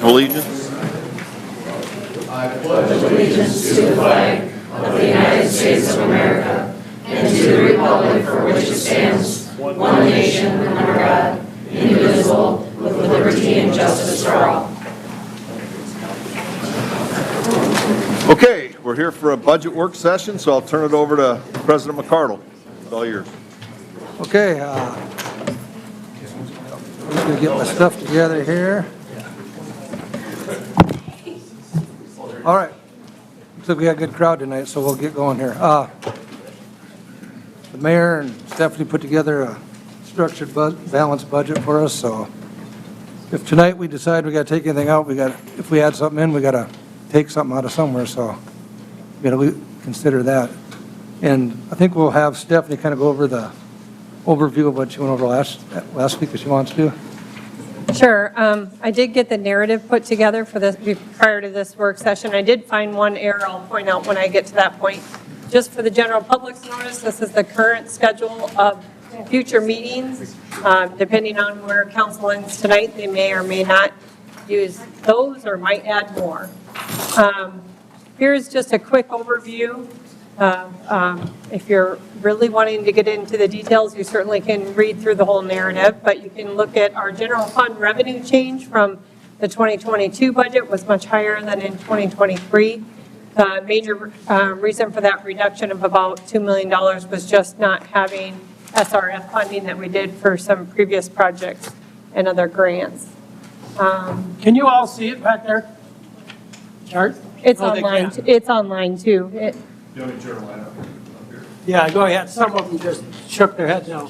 allegiance. I pledge allegiance to the flag of the United States of America and to the republic for which it stands, one nation under God, indivisible, with liberty and justice for all. Okay, we're here for a budget work session, so I'll turn it over to President McCardle. It's all yours. Okay, I'm going to get my stuff together here. All right, looks like we got a good crowd tonight, so we'll get going here. The mayor and Stephanie put together a structured balanced budget for us, so if tonight we decide we got to take anything out, if we add something in, we got to take something out of somewhere, so we got to consider that. And I think we'll have Stephanie kind of go over the overview of what she went over last week if she wants to. Sure. I did get the narrative put together for this prior to this work session. I did find one error I'll point out when I get to that point. Just for the general public's notice, this is the current schedule of future meetings. Depending on where council ends tonight, they may or may not use those or might add more. Here's just a quick overview. If you're really wanting to get into the details, you certainly can read through the whole narrative, but you can look at our general fund revenue change from the 2022 budget was much higher than in 2023. The major reason for that reduction of about $2 million was just not having SRF funding that we did for some previous projects and other grants. Can you all see it back there? Chart? It's Oh, they online. can. It's online too. Yeah, go ahead. Some of them just shook their heads no.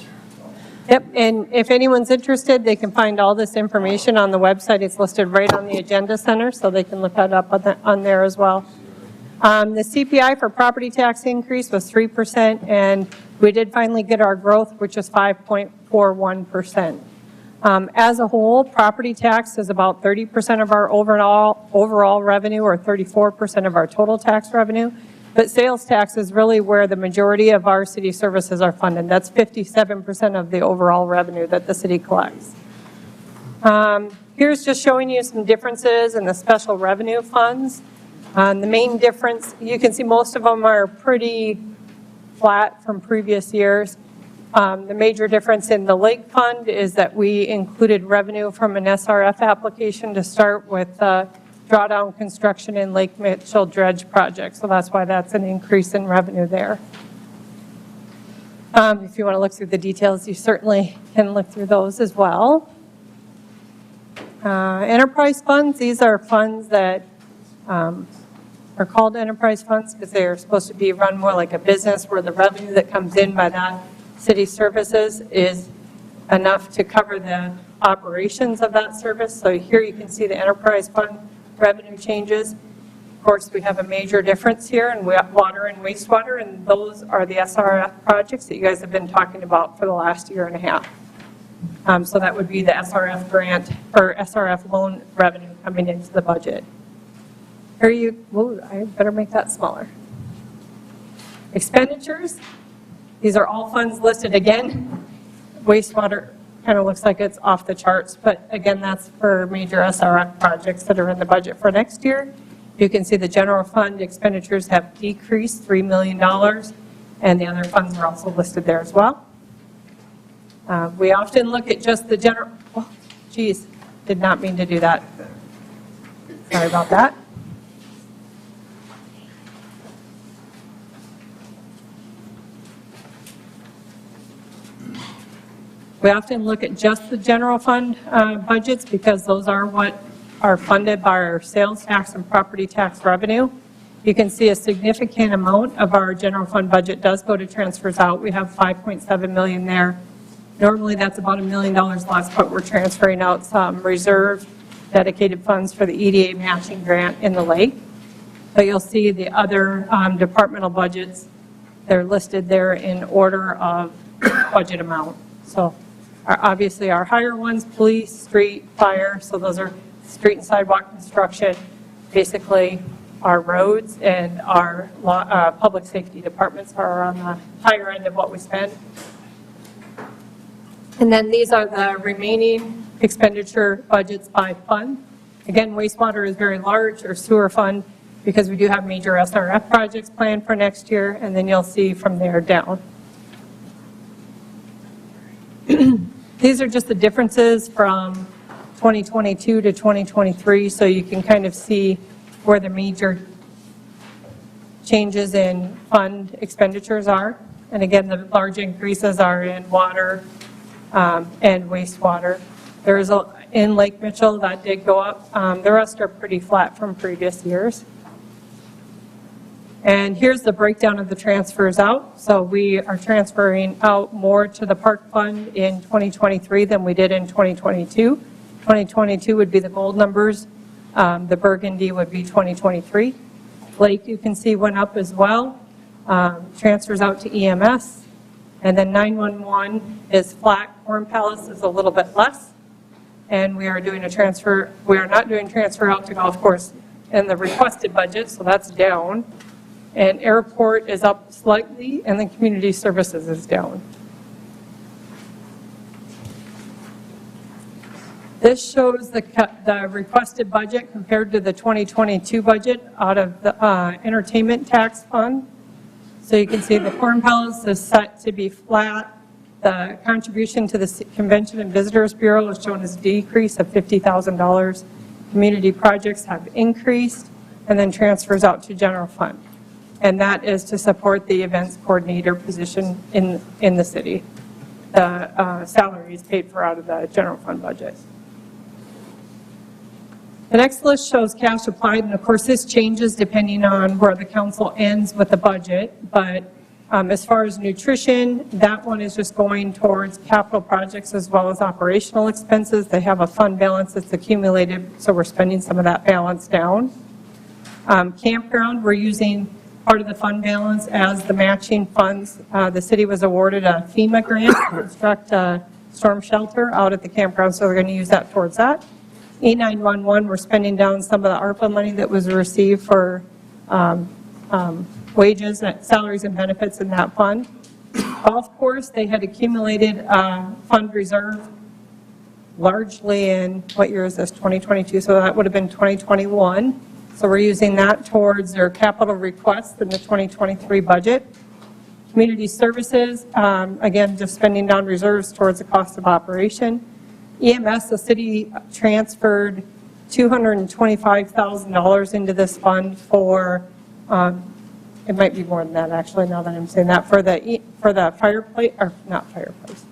Yep, and if anyone's interested, they can find all this information on the website. It's listed right on the Agenda Center, so they can look that up on there as well. The CPI for property tax increase was 3%, and we did finally get our growth, which is 5.41%. As a whole, property tax is about 30% of our overall revenue, or 34% of our total tax revenue. But sales tax is really where the majority of our city services are funded. That's 57% of the overall revenue that the city collects. Here's just showing you some differences in the special revenue funds. The main difference, you can see most of them are pretty flat from previous years. The major difference in the lake fund is that we included revenue from an SRF application to start with drawdown construction in Lake Mitchell dredge project. So that's why that's an increase in revenue there. If you want to look through the details, you certainly can look through those as well. Enterprise funds, these are funds that are called enterprise funds because they are supposed to be run more like a business where the revenue that comes in by that city services is enough to cover the operations of that service. So here you can see the enterprise fund revenue changes. Of course, we have a major difference here in water and wastewater, and those are the SRF projects that you guys have been talking about for the last year and a half. So that would be the SRF grant or SRF loan revenue coming into the budget. Here I better make that smaller. Expenditures. These are all funds listed again. Wastewater kind of looks like it's off the charts, but again, that's for major SRF projects that are in the budget for next year. You can see the general fund expenditures have decreased $3 million, and the other funds are also listed there as well. We often look at just the general, oh, geez, did not mean to do that. Sorry about that. We often look at just the general fund budgets because those are what are funded by our sales tax and property tax revenue. You can see a significant amount of our general fund budget does go to transfers out. We have $5.7 million there. Normally that's about $1 million less, but we're transferring out some reserve dedicated funds for the EDA matching grant in the lake. But you'll see the other departmental budgets, they're listed there in order of budget amount. So obviously our higher ones, police, street, fire, so those are street and sidewalk construction, basically our roads and our public safety departments are on the higher end of what we spend. And then these are the remaining expenditure budgets by fund. Again, wastewater is very large, or sewer fund, because we do have major SRF projects planned for next year, and then you'll see from there down. These are just the differences from 2022 to 2023, so you can kind of see where the major changes in fund expenditures are. And again, the large increases are in water and wastewater. There's in Lake Mitchell, that did go up. The rest are pretty flat from previous years. And here's the breakdown of the transfers out. So we are transferring out more to the park fund in 2023 than we did in 2022. 2022 would be the gold numbers. The burgundy would be 2023. Lake, you can see, went up as well. Transfers out to EMS. And then 911 is flat. Corn Palace is a little bit less. And we are doing a transfer. We are not doing transfer out to golf course in the requested budget, so that's down. And airport is up slightly, and then community services is down. This shows the requested budget compared to the 2022 budget out of the entertainment tax fund. So you can see the Corn Palace is set to be flat. The contribution to the Convention and Visitors Bureau is shown as a decrease of $50,000. Community projects have increased, and then transfers out to general fund. And that is to support the events coordinator position in the city. The salary is paid for out of the general fund budget. The next list shows cash applied, and of course this changes depending on where the council ends with the budget, but as far as nutrition, that one is just going towards capital projects as well as operational expenses. They have a fund balance that's accumulated, so we're spending some of that balance down. Campground, we're using part of the fund balance as the matching funds. The city was awarded a FEMA grant to construct a storm shelter out at the campground, so we're going to use that towards that. E911, we're spending down some of the ARPA money that was received for wages, salaries and benefits in that fund. Golf course, they had accumulated fund reserve largely in, what year is this, 2022, so that would have been 2021. So we're using that towards their capital requests in the 2023 budget. Community services, again, just spending down reserves towards the cost of operation. EMS, the city transferred $225,000 into this fund for, it might be more than that actually now that I'm saying that, for the fireplace, or not fireplace,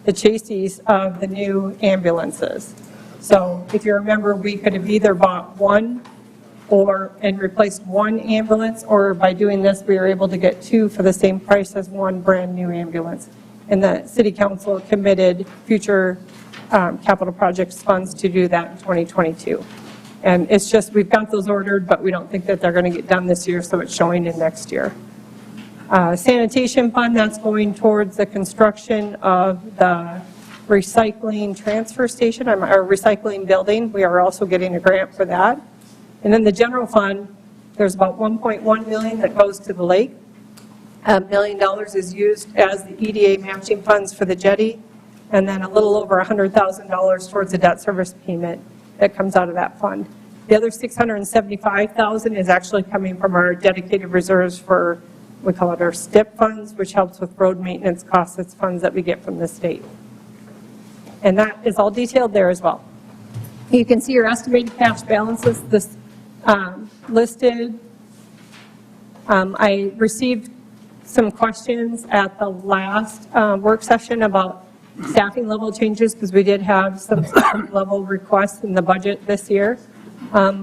the chassis of the new ambulances. So if you remember, we could have either bought one and replaced one ambulance, or by doing this, we were able to get two for the same price as one brand new ambulance. And the city council committed future capital projects funds to do that in 2022. And it's just, we've got those ordered, but we don't think that they're going to get done this year, so it's showing in next year. Sanitation Fund, that's going towards the construction of the recycling transfer station, or recycling building. We are also getting a grant for that. And then the general fund, there's about $1.1 million that goes to the lake. $1 million is used as the EDA matching funds for the jetty, and then a little over $100,000 towards the debt service payment that comes out of that fund. The other $675,000 is actually coming from our dedicated reserves for, we call it our STIP funds, which helps with road maintenance costs. It's funds that we get from the state. And that is all detailed there as well. You can see your estimated cash balances listed. I received some questions at the last work session about staffing level changes, because we did have some staffing level requests in the budget this year.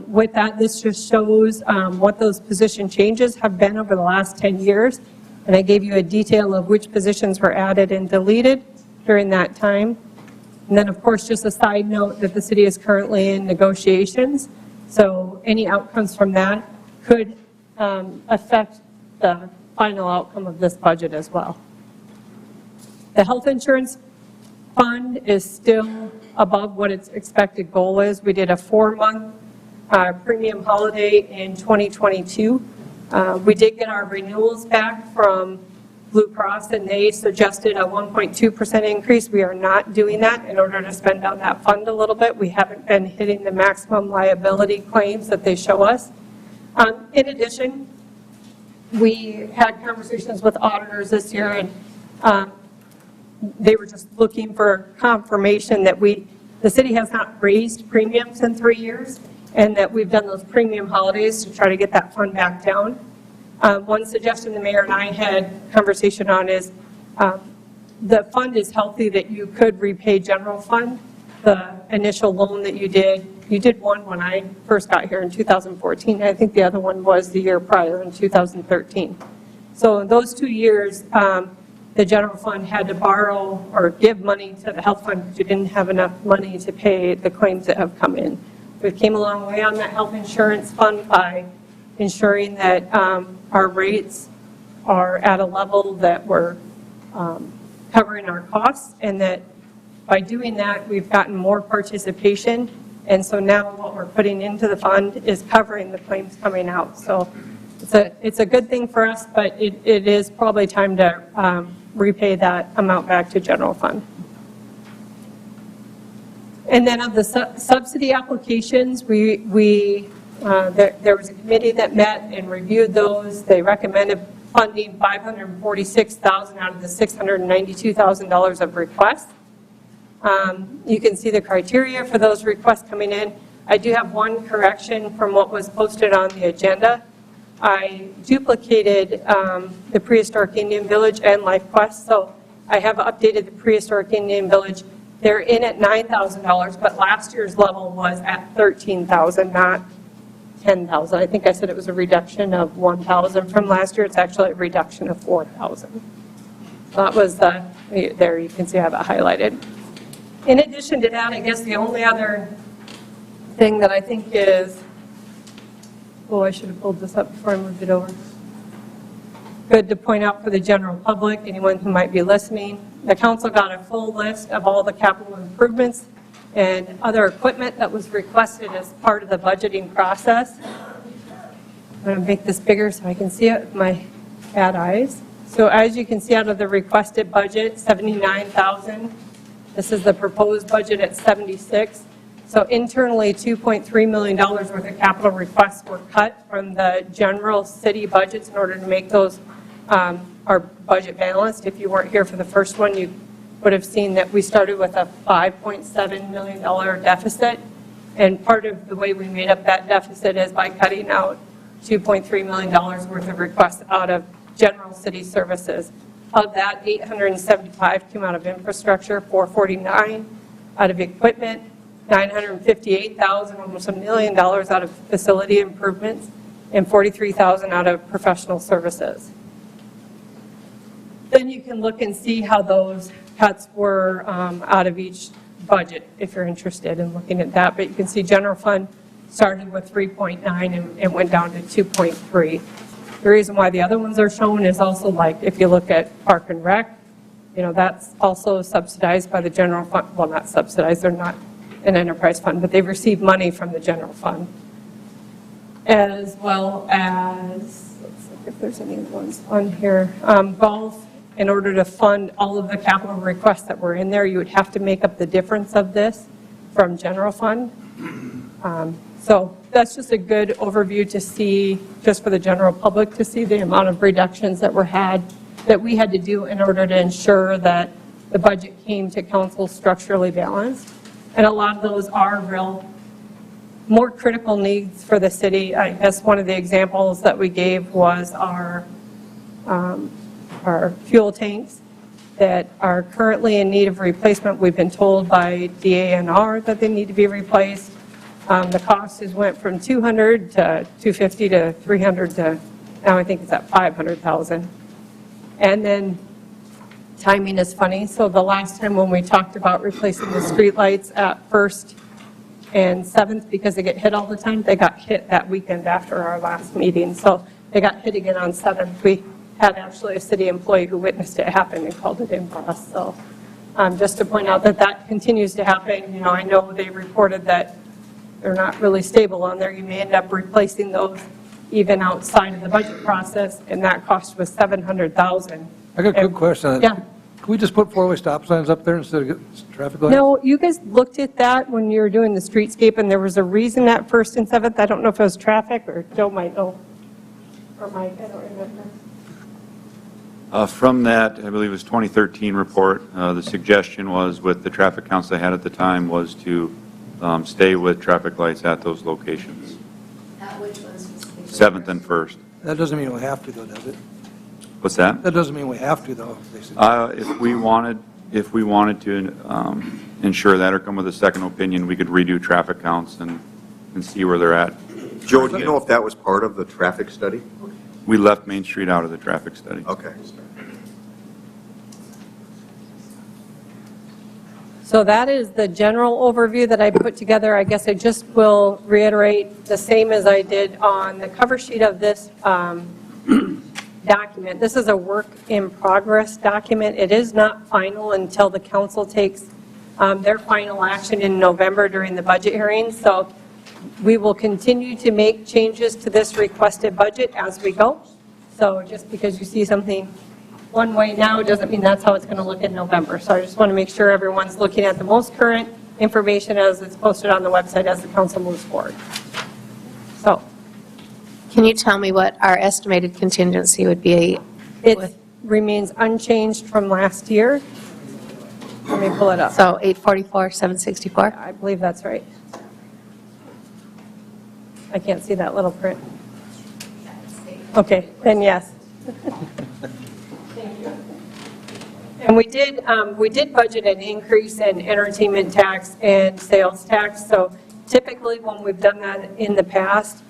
With that, this just shows what those position changes have been over the last 10 years. And I gave you a detail of which positions were added and deleted during that time. And then, of course, just a side note that the city is currently in negotiations. So any outcomes from that could affect the final outcome of this budget as well. The health insurance fund is still above what its expected goal is. We did a 4-month premium holiday in 2022. We did get our renewals back from Blue Cross, and they suggested a 1.2% increase. We are not doing that in order to spend down that fund a little bit. We haven't been hitting the maximum liability claims that they show us. In addition, we had conversations with auditors this year, and they were just looking for confirmation that the city has not raised premiums in 3 years, and that we've done those premium holidays to try to get that fund back down. One suggestion the mayor and I had conversation on is the fund is healthy that you could repay general fund. The initial loan that you did one when I first got here in 2014. I think the other one was the year prior in 2013. So in those 2 years, the general fund had to borrow or give money to the health fund because you didn't have enough money to pay the claims that have come in. We came a long way on that health insurance fund by ensuring that our rates are at a level that we're covering our costs, and that by doing that, we've gotten more participation. And so now what we're putting into the fund is covering the claims coming out. So it's a good thing for us, but it is probably time to repay that amount back to general fund. And then of the subsidy applications, there was a committee that met and reviewed those. They recommended funding $546,000 out of the $692,000 of requests. You can see the criteria for those requests coming in. I do have one correction from what was posted on the agenda. I duplicated the Prehistoric Indian Village and LifeQuest, so I have updated the Prehistoric Indian Village. They're in at $9,000, but last year's level was at $13,000, not $10,000. I think I said it was a reduction of $1,000 from last year. It's actually a reduction of $4,000. That was there you can see I have it highlighted. In addition to that, I guess the only other thing that I think is, I should have pulled this up before I moved it over. Good to point out for the general public, anyone who might be listening, the council got a full list of all the capital improvements and other equipment that was requested as part of the budgeting process. I'm going to make this bigger so I can see it with my bad eyes. So as you can see out of the requested budget, $79,000. This is the proposed budget at $76,000. So internally, $2.3 million worth of capital requests were cut from the general city budgets in order to make those our budget balanced. If you weren't here for the first one, you would have seen that we started with a $5.7 million deficit. And part of the way we made up that deficit is by cutting out $2.3 million worth of requests out of general city services. Of that, $875 came out of infrastructure, $449 out of equipment, $958,000, almost $1 million out of facility improvements, and $43,000 out of professional services. Then you can look and see how those cuts were out of each budget, if you're interested in looking at that. But you can see general fund started with 3.9 and went down to 2.3. The reason why the other ones are shown is also, like, if you look at Park and Rec, that's also subsidized by the general fund. Well, not subsidized, they're not an enterprise fund, but they've received money from the general fund. As well as, let's look if there's any ones on here. Golf, in order to fund all of the capital requests that were in there, you would have to make up the difference of this from general fund. So that's just a good overview to see, just for the general public, to see the amount of reductions that we had to do in order to ensure that the budget came to council structurally balanced. And a lot of those are more critical needs for the city. I guess one of the examples that we gave was our fuel tanks that are currently in need of replacement. We've been told by DANR that they need to be replaced. The cost has went from $200 to $250 to $300 to now I think it's at $500,000. And then timing is funny. So the last time when we talked about replacing the streetlights at 1st and 7th, because they get hit all the time, they got hit that weekend after our last meeting. So they got hit again on 7th. We had actually a city employee who witnessed it happen and called it in for us. So just to point out that continues to happen. I know they reported that they're not really stable on there. You may end up replacing those even outside of the budget process, and that cost was $700,000 I got a quick question. Yeah. Can we just put four-way stop signs up there instead of traffic lights? No, you guys looked at that when you were doing the streetscape, and there was a reason at First and Seventh. I don't know if it was traffic, or Joe might know, or Mike, I don't remember. From that, I believe it was 2013 report, the suggestion was with the traffic counts they had at the time was to stay with traffic lights at those locations. At which ones specifically? 7th and 1st. That doesn't mean we have to, though, does it? What's that? That doesn't mean we have to, though, basically. If we wanted to ensure that or come with a second opinion, we could redo traffic counts and see where they're at. Joe, do you know if that was part of the traffic study? We left Main Street out of the traffic study. Okay. So that is the general overview that I put together. I guess I just will reiterate the same as I did on the cover sheet of this document. This is a work in progress document. It is not final until the council takes their final action in November during the budget hearing. So we will continue to make changes to this requested budget as we go. So just because you see something one way now doesn't mean that's how it's going to look in November. So I just want to make sure everyone's looking at the most current information as it's posted on the website as the council moves forward. So Can you tell me what our estimated contingency would be? it remains unchanged from last year. Let me pull it up. So 844, 764? I believe that's right. I can't see that little print. Okay, then yes. Thank you. And we did budget an increase in entertainment tax and sales tax. So typically when we've done that in the past,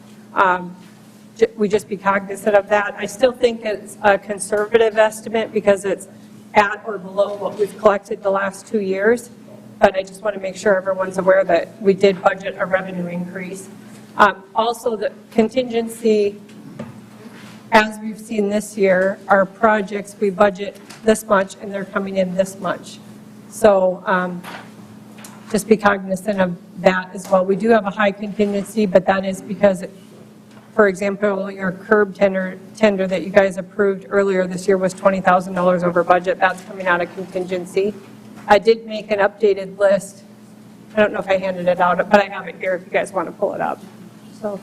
we just be cognizant of that. I still think it's a conservative estimate because it's at or below what we've collected the last 2 years. But I just want to make sure everyone's aware that we did budget a revenue increase. Also, the contingency, as we've seen this year, our projects, we budget this much and they're coming in this much. So just be cognizant of that as well. We do have a high contingency, but that is because, for example, your curb tender that you guys approved earlier this year was $20,000 over budget. That's coming out of contingency. I did make an updated list. I don't know if I handed it out, but I have it here if you guys want to pull it up. So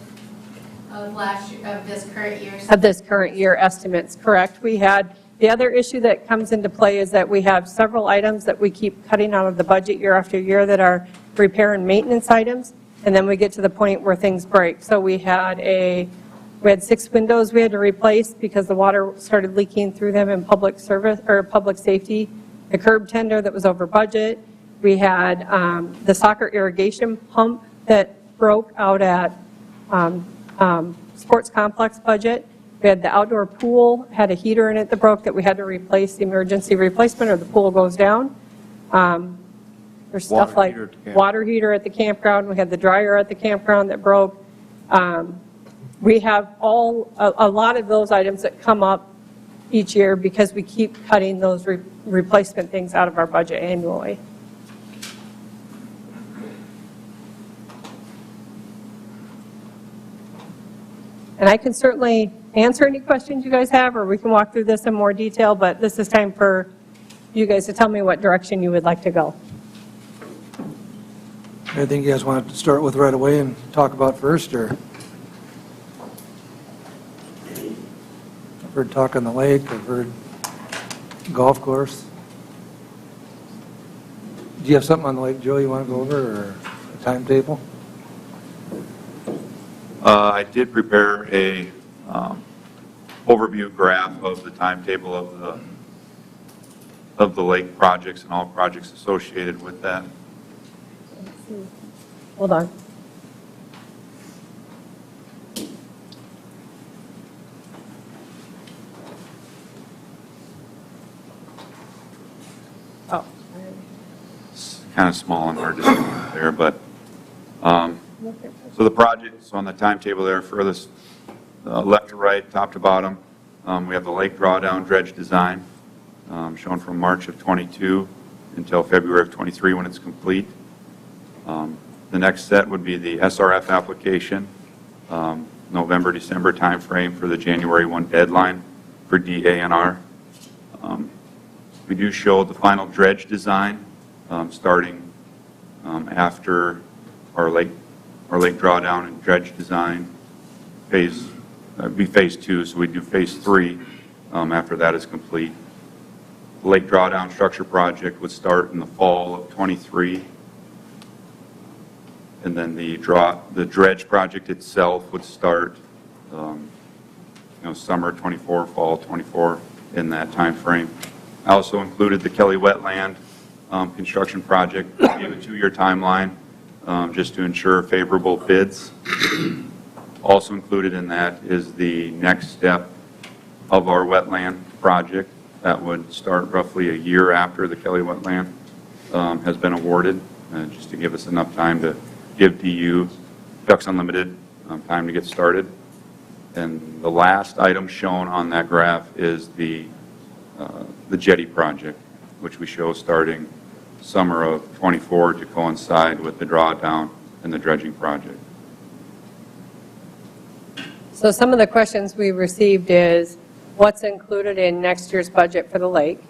Of this current year? of this current year estimates, correct. We had, the other issue that comes into play is that we have several items that we keep cutting out of the budget year after year that are repair and maintenance items, and then we get to the point where things break. So we had 6 windows we had to replace because the water started leaking through them in public service or public safety. The curb tender that was over budget. We had the soccer irrigation pump that broke out at sports complex budget. We had the outdoor pool, had a heater in it that broke that we had to replace, the emergency replacement, or the pool goes down. There's stuff like water heater at the campground. We had the dryer at the campground that broke. We have a lot of those items that come up each year because we keep cutting those replacement things out of our budget annually. And I can certainly answer any questions you guys have, or we can walk through this in more detail, but this is time for you guys to tell me what direction you would like to go. Anything you guys want to start with right away and talk about first, or? I've heard talk on the lake, I've heard golf course. Do you have something on the lake, Joe, you want to go over, or a timetable? I did prepare a overview graph of the timetable of the lake projects and all projects associated with that. Hold on. Oh. It's kind of small and hard to see there, but so the projects on the timetable there, furthest left to right, top to bottom, we have the lake drawdown dredge design shown from March of 22 until February of 23 when it's complete. The next set would be the SRF application, November, December timeframe for the January 1 deadline for DANR. We do show the final dredge design starting after our lake drawdown and dredge design phase, be phase 2, so we do phase 3 after that is complete. The lake drawdown structure project would start in the fall of 23, and then the dredge project itself would start summer 24, fall 24, in that time frame. I also included the Kelly Wetland construction project. We have a 2-year timeline just to ensure favorable bids. Also included in that is the next step of our wetland project that would start roughly a year after the Kelly Wetland has been awarded, just to give us enough time to give DU, Ducks Unlimited, time to get started. And the last item shown on that graph is the Jetty Project, which we show starting summer of 24 to coincide with the drawdown and the dredging project. So some of the questions we received is, what's included in next year's budget for the lake?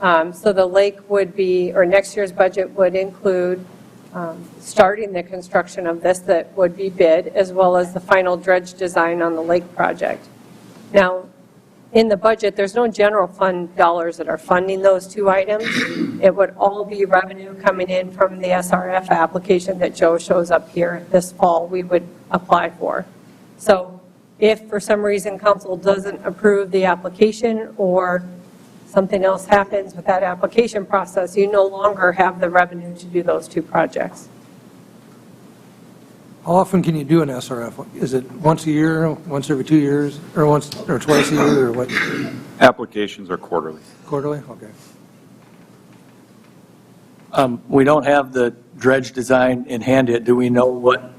So the lake would be, or next year's budget would include starting the construction of this that would be bid, as well as the final dredge design on the lake project. Now, in the budget, there's no general fund dollars that are funding those 2 items. It would all be revenue coming in from the SRF application that Joe shows up here this fall we would apply for. So if for some reason council doesn't approve the application or something else happens with that application process, you no longer have the revenue to do those 2 projects. How often can you do an SRF? Is it once a year, once every 2 years, or once or twice a year, or what? Applications are quarterly. Quarterly? Okay. We don't have the dredge design in hand yet. Do we know what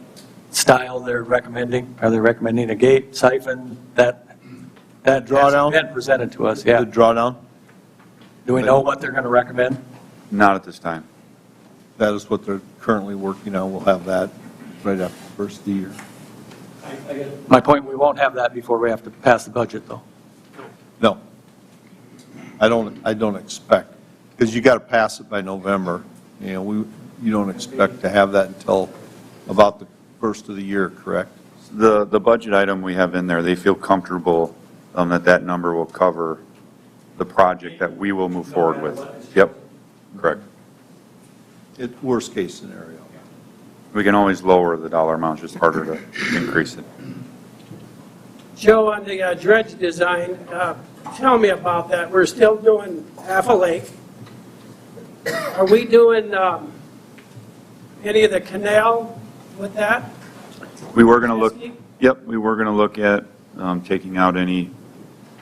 style they're recommending? Are they recommending a gate, siphon, that Drawdown? hasn't been presented to us? Yeah. The drawdown? Do we know what they're going to recommend? Not at this time. That is what they're currently working on. We'll have that right after the first of the year. My point, we won't have that before we have to pass the budget, though. No. I don't expect, because you got to pass it by November. You don't expect to have that until about the first of the year, correct? The budget item we have in there, they feel comfortable that number will cover the project that we will move forward with. Yep, correct. Worst case scenario. We can always lower the dollar amount, it's just harder to increase it. Joe, on the dredge design, tell me about that. We're still doing half a lake. Are we doing any of the canal with that? We were going to look, yep, we were going to look at taking out any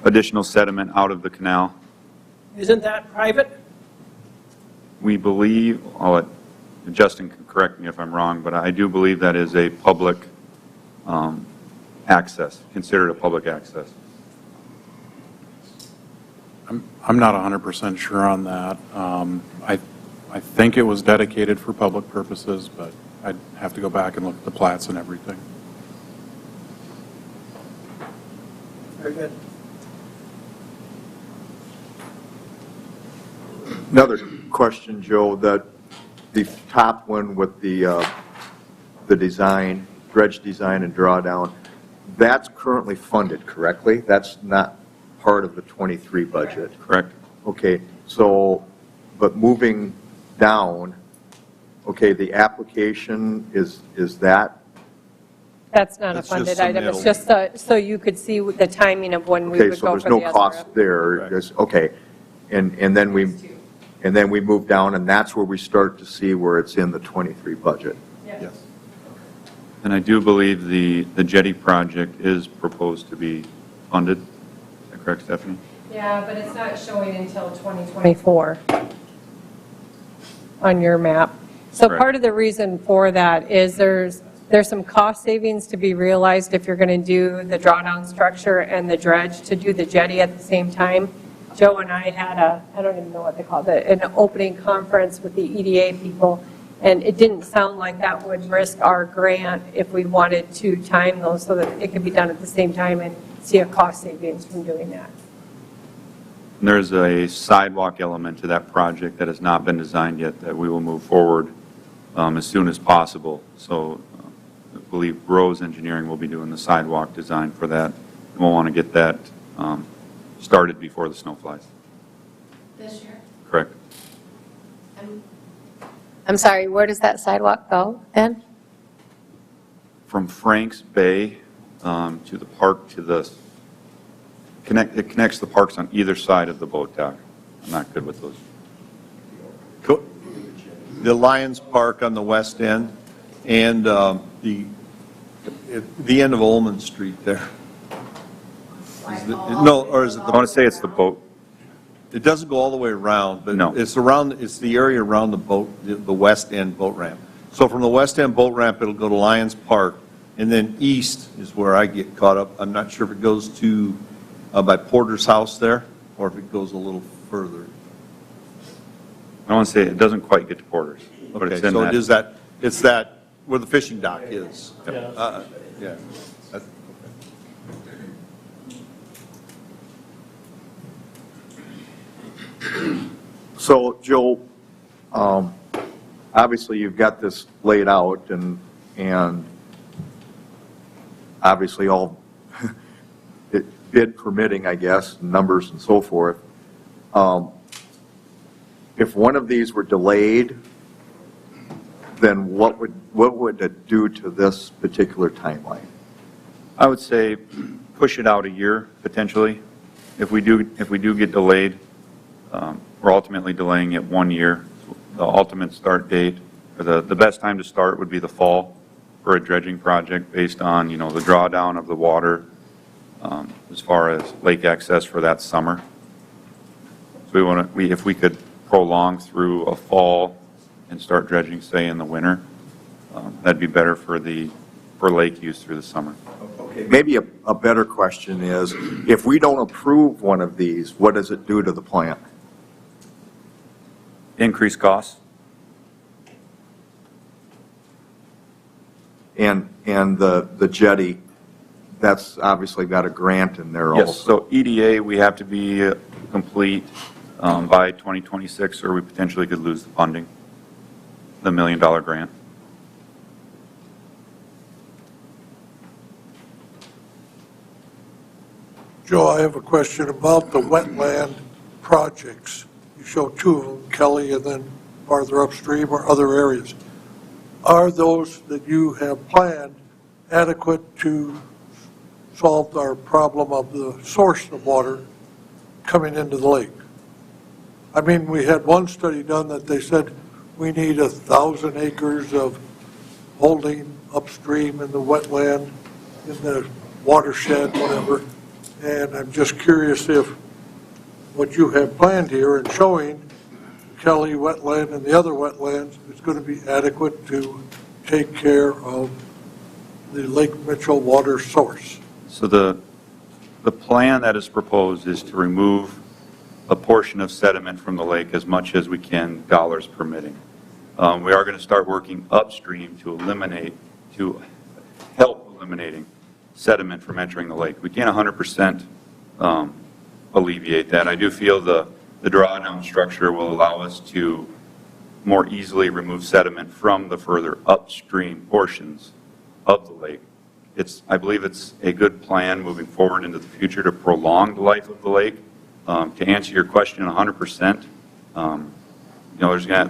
additional sediment out of the canal. Isn't that private? We believe, Justin can correct me if I'm wrong, but I do believe that is a public access, considered a public access. I'm not 100% sure on that. I think it was dedicated for public purposes, but I'd have to go back and look at the plats and everything. Very good. Another question, Joe, that the top one with the design, dredge design and drawdown, that's currently funded, correctly? That's not part of the 23 budget. Correct. Okay, so, but moving down, okay, the application is that? That's not a That's funded just item. It's submittal. just so you could see the timing of when we Okay, would so go there's for no the cost SRF. there. There's- Okay, and then we move down, and that's where we start to see where it's in the 23 budget. Yes. And I do believe the Jetty project is proposed to be funded. Is that correct, Stephanie? Yeah, but it's not showing until 2024 on your map. So Correct. part of the reason for that is there's some cost savings to be realized if you're going to do the drawdown structure and the dredge to do the jetty at the same time. Joe and I had I don't even know what they called it, an opening conference with the EDA people, and it didn't sound like that would risk our grant if we wanted to time those so that it could be done at the same time and see a cost savings from doing that. There's a sidewalk element to that project that has not been designed yet that we will move forward as soon as possible. So I believe Rose Engineering will be doing the sidewalk design for that. We'll want to get that started before the snow flies. This year? Correct. I'm sorry, where does that sidewalk go then? From Franks Bay to the park to the, it connects the parks on either side of the boat dock. I'm not good with those. The Lions Park on the west end and the end of Ullman Street there. No, or is it I want to say it's the boat. It doesn't go all the way around, but No. it's the area around the boat, the west end boat ramp. So from the west end boat ramp, it'll go to Lions Park, and then east is where I get caught up. I'm not sure if it goes to by Porter's house there, or if it goes a little further. I want to say it doesn't quite get to Porter's, but Okay, it's in so that. it is that, it's that, where the fishing dock is. Yeah. That's- So, Joe, obviously you've got this laid out and obviously all bid permitting, I guess, numbers and so forth. If one of these were delayed, then what would it do to this particular timeline? I would say push it out a year, potentially. If we do get delayed, we're ultimately delaying it 1 year. The ultimate start date, or the best time to start would be the fall for a dredging project based on, the drawdown of the water as far as lake access for that summer. So if we could prolong through a fall and start dredging, say, in the winter, that'd be better for lake use through the summer. Okay, maybe a better question is, if we don't approve one of these, what does it do to the plant? Increased costs? And the jetty, that's obviously got a grant in there Yes, also. so EDA, we have to be complete by 2026, or we potentially could lose the funding, the $1 million grant. Joe, I have a question about the wetland projects. You show two of them, Kelly, and then farther upstream or other areas. Are those that you have planned adequate to solve our problem of the source of water coming into the lake? I mean, we had one study done that they said we need 1,000 acres of holding upstream in the wetland, in the watershed, whatever. And I'm just curious if what you have planned here and showing Kelly wetland and the other wetlands is going to be adequate to take care of the Lake Mitchell water source. So the plan that is proposed is to remove a portion of sediment from the lake as much as we can, dollars permitting. We are going to start working upstream to help eliminating sediment from entering the lake. We can't 100% alleviate that. I do feel the drawdown structure will allow us to more easily remove sediment from the further upstream portions of the lake. I believe it's a good plan moving forward into the future to prolong the life of the lake. To answer your question 100%,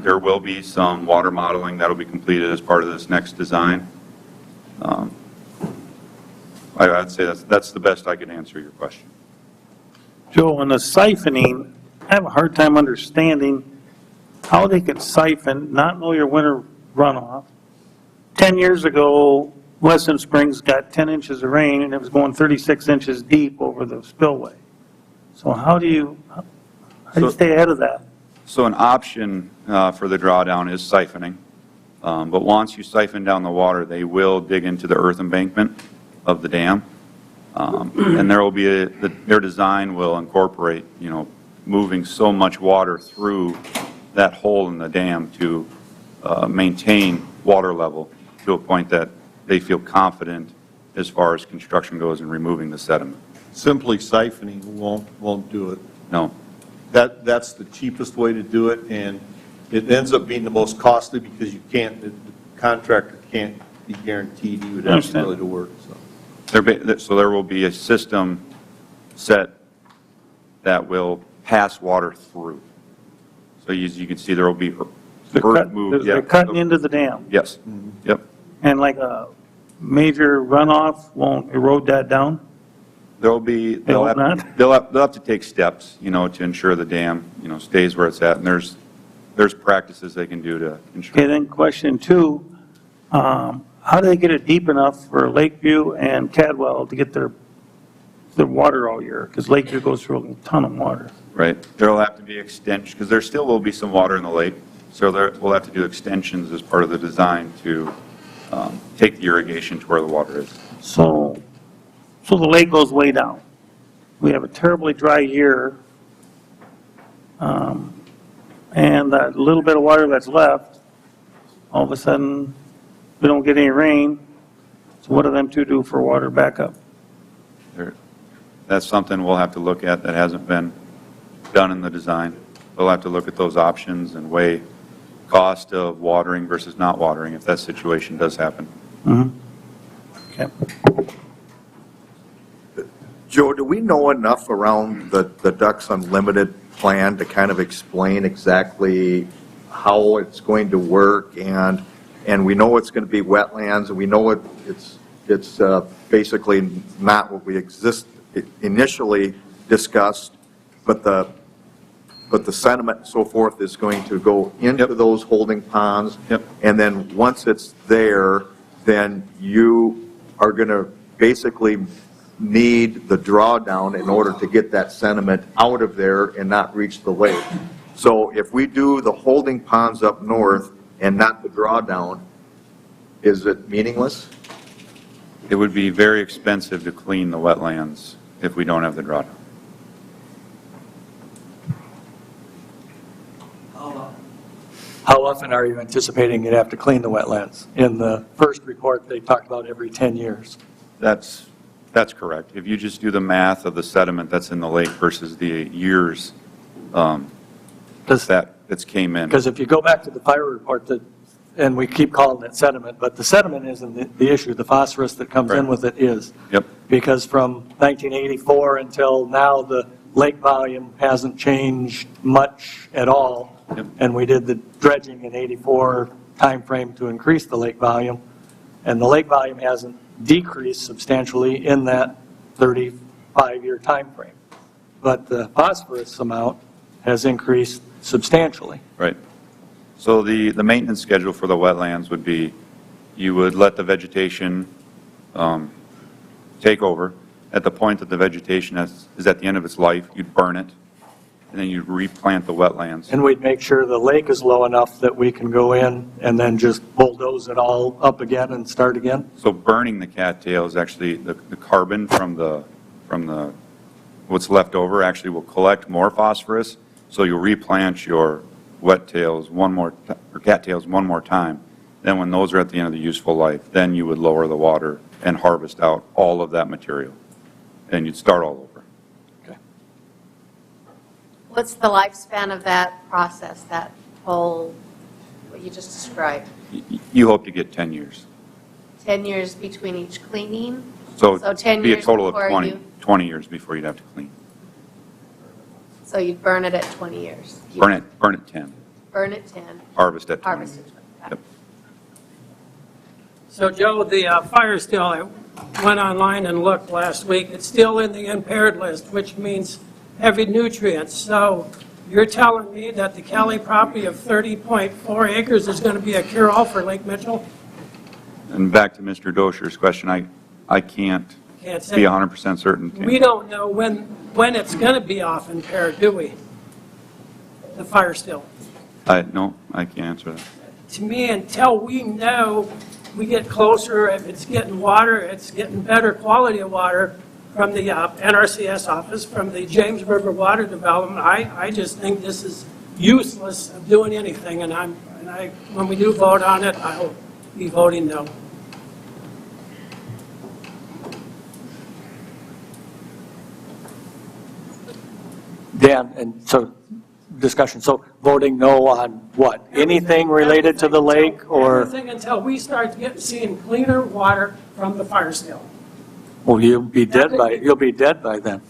there will be some water modeling that will be completed as part of this next design. I'd say that's the best I can answer your question. Joe, on the siphoning, I have a hard time understanding how they could siphon, not know your winter runoff. 10 years ago, Weston Springs got 10 inches of rain, and it was going 36 inches deep over the spillway. So how do you stay ahead of that? So an option for the drawdown is siphoning. But once you siphon down the water, they will dig into the earth embankment of the dam. And there will be their design will incorporate, moving so much water through that hole in the dam to maintain water level to a point that they feel confident as far as construction goes in removing the sediment. Simply siphoning won't do it. No. That's the cheapest way to do it, and it ends up being the most costly because you can't, the contractor can't be guaranteed he would actually to work, so. So there will be a system set that will pass water through. So as you can see, there will be earth moved. They're cutting into the dam. Yes, yep. And like a major runoff won't erode that down? They'll have to take steps, to ensure the dam, stays where it's at, and there's practices they can do to ensure. Okay, then question 2, how do they get it deep enough for Lakeview and Cadwell to get their water all year? Because Lakeview goes through a ton of water. Right. There'll have to be extension, because there still will be some water in the lake, so we'll have to do extensions as part of the design to take the irrigation to where the water is. So the lake goes way down. We have a terribly dry year, and that little bit of water that's left, all of a sudden, we don't get any rain. So what do them two do for water backup? That's something we'll have to look at that hasn't been done in the design. We'll have to look at those options and weigh cost of watering versus not watering if that situation does happen. Mm-hmm. Okay. Joe, do we know enough around the Ducks Unlimited plan to kind of explain exactly how it's going to work? And we know it's going to be wetlands, and we know it's basically not what we initially discussed, but the sediment and so forth is going to go into those holding ponds. Yep. And then once it's there, then you are going to basically need the drawdown in order to get that sediment out of there and not reach the lake. So if we do the holding ponds up north and not the drawdown, is it meaningless? It would be very expensive to clean the wetlands if we don't have the drawdown. How often are you anticipating you'd have to clean the wetlands? In the first report, they talked about every 10 years. That's correct. If you just do the math of the sediment that's in the lake versus the years that's came in. Because if you go back to the fire report, and we keep calling it sediment, but the sediment isn't the issue. The phosphorus that comes in with it is. Yep. Because from 1984 until now, the lake volume hasn't changed much at all. Yep. And we did the dredging in '84 timeframe to increase the lake volume. And the lake volume hasn't decreased substantially in that 35-year time frame. But the phosphorus amount has increased substantially. Right. So the maintenance schedule for the wetlands would be, you would let the vegetation take over. At the point that the vegetation is at the end of its life, you'd burn it, and then you'd replant the wetlands. And we'd make sure the lake is low enough that we can go in and then just bulldoze it all up again and start again? So burning the cattails, actually, the carbon from the what's left over actually will collect more phosphorus, so you'll replant your cattails one more time. Then when those are at the end of the useful life, then you would lower the water and harvest out all of that material. And you'd start all over. Okay. What's the lifespan of that process, that whole, what you just described? You hope to get 10 years. 10 years between each cleaning? So 10 it'd be a years total of before 20 years before you'd have to clean. So you'd burn it at 20 years? Burn it 10. Burn it 10. Harvest at 20. Harvest at 20. Yep. So Joe, the fire still, I went online and looked last week, it's still in the impaired list, which means heavy nutrients. So you're telling me that the Kelly property of 30.4 acres is going to be a cure-all for Lake Mitchell? And back to Mr. Dosher's question, I can't be 100% certain. We don't know when it's going to be off impaired, do we? The fire still. No, I can't answer that. To me, until we know, we get closer, if it's getting water, it's getting better quality of water from the NRCS office, from the James River Water Development, I just think this is useless of doing anything, and when we do vote on it, I'll be voting no. Dan, and so, discussion, so voting no on what? Anything related to the lake, or? Everything until we start seeing cleaner water from the fire still. Well, you'll be dead by then.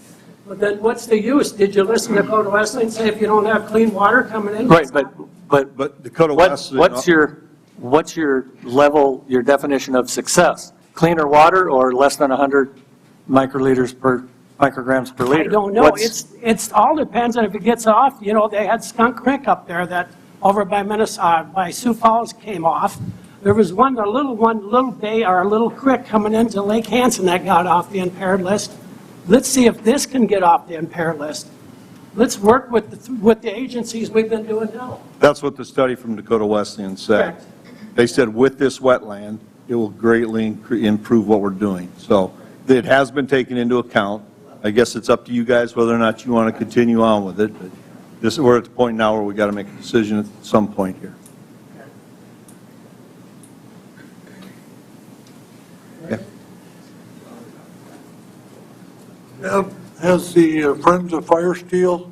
But then what's the use? Did you listen to Dakota Wesley and say if you don't have clean water coming in? Right, but Dakota Wesley. what's your level, your definition of success? Cleaner water or less than 100 micrograms per liter? I don't know. It's all depends on if it gets off. You know, they had Skunk Creek up there that over by Minnesota, by Sioux Falls came off. There was a little bay or a little creek coming into Lake Hansen that got off the impaired list. Let's see if this can get off the impaired list. Let's work with the agencies we've been doing now. That's what the study from Dakota Wesleyan said. Correct. They said with this wetland, it will greatly improve what we're doing. So it has been taken into account. I guess it's up to you guys whether or not you want to continue on with it. But we're at the point now where we got to make a decision at some point here. Okay. Has the Friends of Fire Steel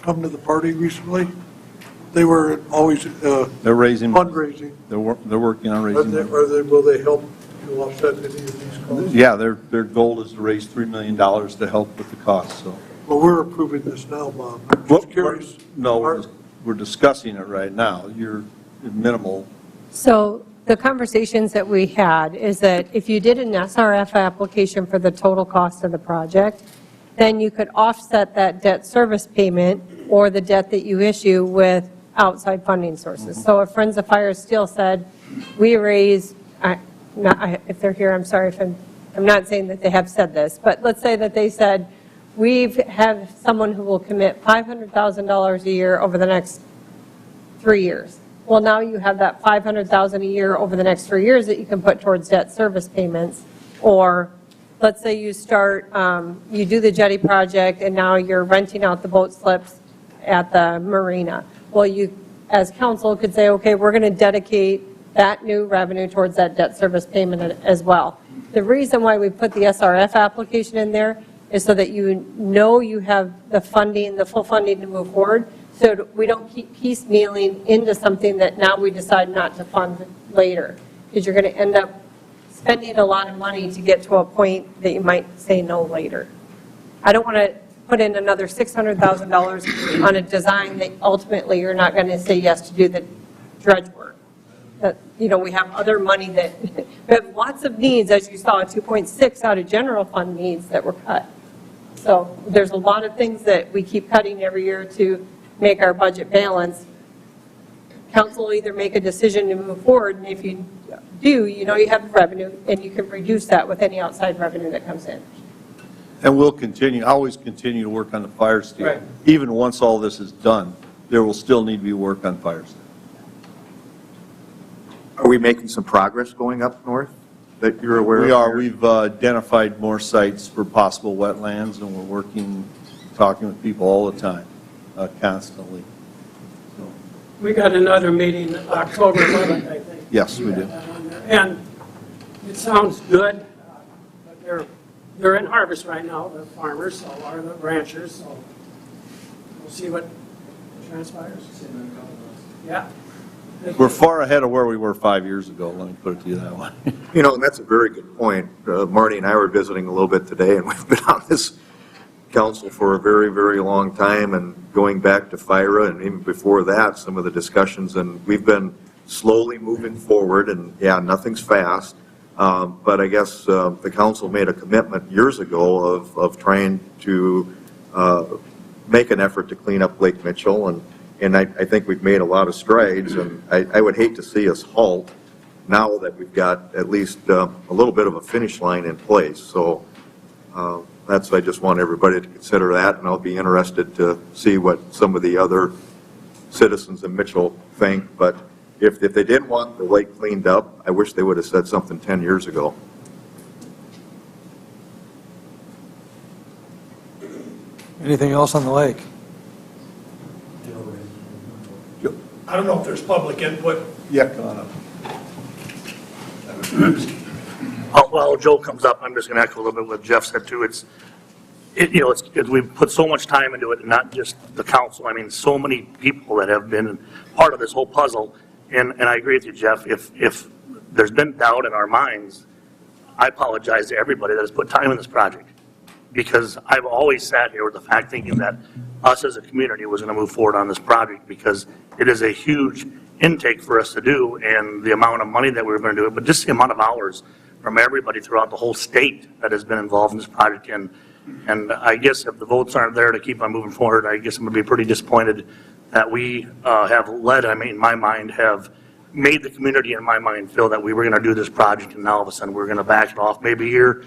come to the party recently? They were always They're raising. fundraising. They're working on raising. Will they help to offset any of these costs? Yeah, their goal is to raise $3 million to help with the cost, so. Well, we're approving this now, Bob. I'm Well, just curious. No, we're discussing it right now. You're minimal. So the conversations that we had is that if you did an SRF application for the total cost of the project, then you could offset that debt service payment or the debt that you issue with outside funding sources. So if Friends of Fire Steel said, we raise, if they're here, I'm sorry if I'm not saying that they have said this, but let's say that they said, we have someone who will commit $500,000 a year over the next 3 years. Well, now you have that $500,000 a year over the next 3 years that you can put towards debt service payments. Or let's say you start, you do the Jetty Project and now you're renting out the boat slips at the marina. Well, you, as council, could say, okay, we're going to dedicate that new revenue towards that debt service payment as well. The reason why we put the SRF application in there is so that you know you have the funding, the full funding to move forward, so we don't keep piecemealing into something that now we decide not to fund later, because you're going to end up spending a lot of money to get to a point that you might say no later. I don't want to put in another $600,000 on a design that ultimately you're not going to say yes to do the dredge work. That, you know, we have other money that, we have lots of needs, as you saw, 2.6 out of general fund needs that were cut. So there's a lot of things that we keep cutting every year to make our budget balance. Council will either make a decision to move forward, and if you do, you know you have revenue, and you can reduce that with any outside revenue that comes in. And we'll continue, always continue to work on the fire steel. Right. Even once all this is done, there will still need to be work on fire steel. Are we making some progress going up north that you're aware of? We are. here? We've identified more sites for possible wetlands, and we're working, talking with people all the time, constantly. So, We got another meeting October 11th, I think. yes, we do. And it sounds good, but they're in harvest right now, the farmers, so are the ranchers, so we'll see what transpires. Yeah. We're far ahead of where we were 5 years ago, let me put it to you that way. You know, and that's a very good point. Marty and I were visiting a little bit today, and we've been on this council for a very, very long time, and going back to FIRA, and even before that, some of the discussions, and we've been slowly moving forward, and yeah, nothing's fast, but I guess the council made a commitment years ago of trying to make an effort to clean up Lake Mitchell, and I think we've made a lot of strides, and I would hate to see us halt now that we've got at least a little bit of a finish line in place. So I just want everybody to consider that, and I'll be interested to see what some of the other citizens in Mitchell think. But if they didn't want the lake cleaned up, I wish they would have said something 10 years ago. Anything else on the lake? I don't know if there's public input. Yeah, come on up. While Joe comes up, I'm just going to echo a little bit what Jeff said too. we've put so much time into it, and not just the council. I mean, so many people that have been part of this whole puzzle. And I agree with you, Jeff. If there's been doubt in our minds, I apologize to everybody that has put time in this project, because I've always sat here with the fact thinking that us as a community was going to move forward on this project, because it is a huge intake for us to do, and the amount of money that we were going to do it, but just the amount of hours from everybody throughout the whole state that has been involved in this project. And I guess if the votes aren't there to keep on moving forward, I guess I'm going to be pretty disappointed that we have led, in my mind, have made the community, in my mind, feel that we were going to do this project, and now all of a sudden we're going to back it off maybe a year,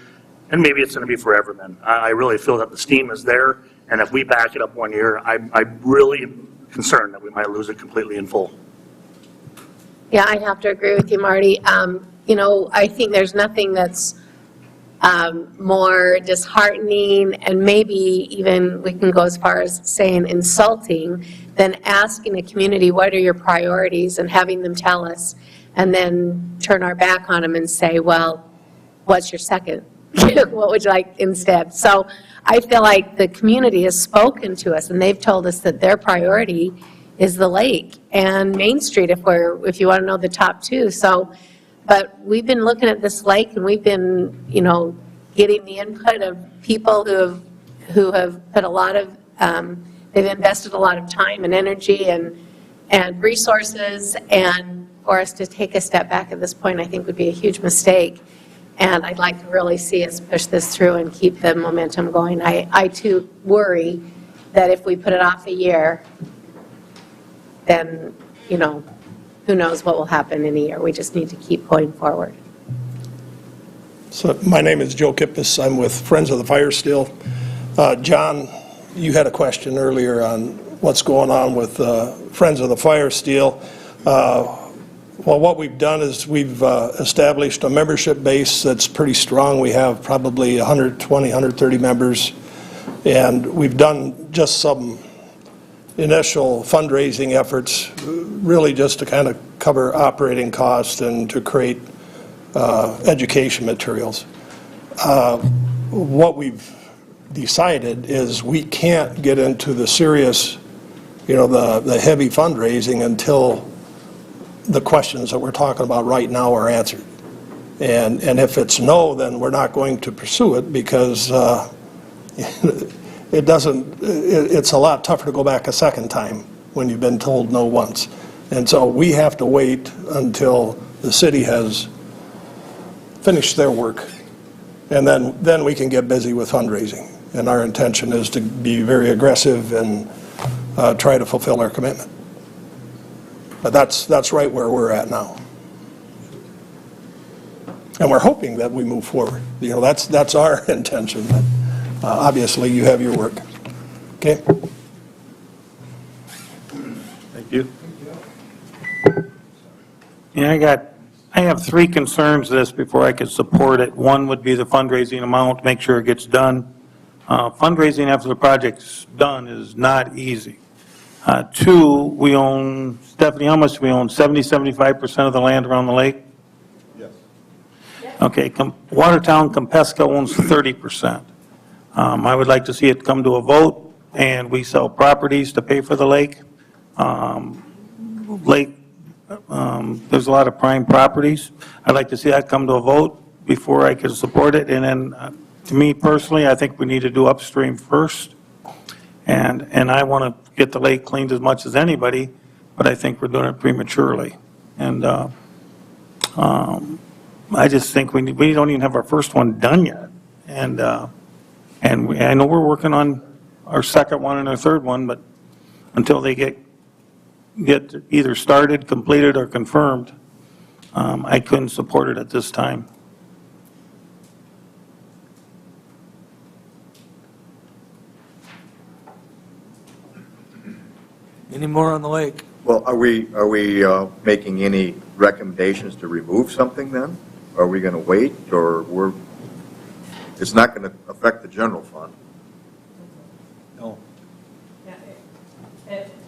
and maybe it's going to be forever then. I really feel that the steam is there, and if we back it up 1 year, I'm really concerned that we might lose it completely in full. Yeah, I'd have to agree with you, Marty. I think there's nothing that's more disheartening, and maybe even we can go as far as saying insulting, than asking a community, what are your priorities, and having them tell us, and then turn our back on them and say, well, what's your second? What would you like instead? So I feel like the community has spoken to us, and they've told us that their priority is the lake and Main Street, if you want to know the top two. So, but we've been looking at this lake, and we've been, getting the input of people who have put a lot of, they've invested a lot of time and energy and resources, and for us to take a step back at this point, I think would be a huge mistake. And I'd like to really see us push this through and keep the momentum going. I too worry that if we put it off a year, then, who knows what will happen in a year. We just need to keep going forward. So my name is Joe Kippis. I'm with Friends of the Fire Still. John, you had a question earlier on what's going on with Friends of the Fire Steel. Well, what we've done is we've established a membership base that's pretty strong. We have probably 120, 130 members, and we've done just some initial fundraising efforts, really just to kind of cover operating costs and to create education materials. What we've decided is we can't get into the serious, the heavy fundraising until the questions that we're talking about right now are answered. And if it's no, then we're not going to pursue it, because it's a lot tougher to go back a second time when you've been told no once. And so we have to wait until the city has finished their work, and then we can get busy with fundraising. And our intention is to be very aggressive and try to fulfill our commitment. But that's right where we're at now. And we're hoping that we move forward. That's our intention. But obviously, you have your work. Okay? Thank you. Yeah, I have three concerns to this before I could support it. One would be the fundraising amount, make sure it gets done. Fundraising after the project's done is not easy. Two, we own, Stephanie, how much do we own? 75% of the land around the lake? Yes. Okay, Watertown, Compesca owns 30%. I would like to see it come to a vote, and we sell properties to pay for the lake. There's a lot of prime properties. I'd like to see that come to a vote before I can support it. And then, to me personally, I think we need to do upstream first. And I want to get the lake cleaned as much as anybody, but I think we're doing it prematurely. And I just think we don't even have our first one done yet. And I know we're working on our second one and our third one, but until they get either started, completed, or confirmed, I couldn't support it at this time. Any more on the lake? Well, are we making any recommendations to remove something then? Are we going to wait, or it's not going to affect the general fund? No.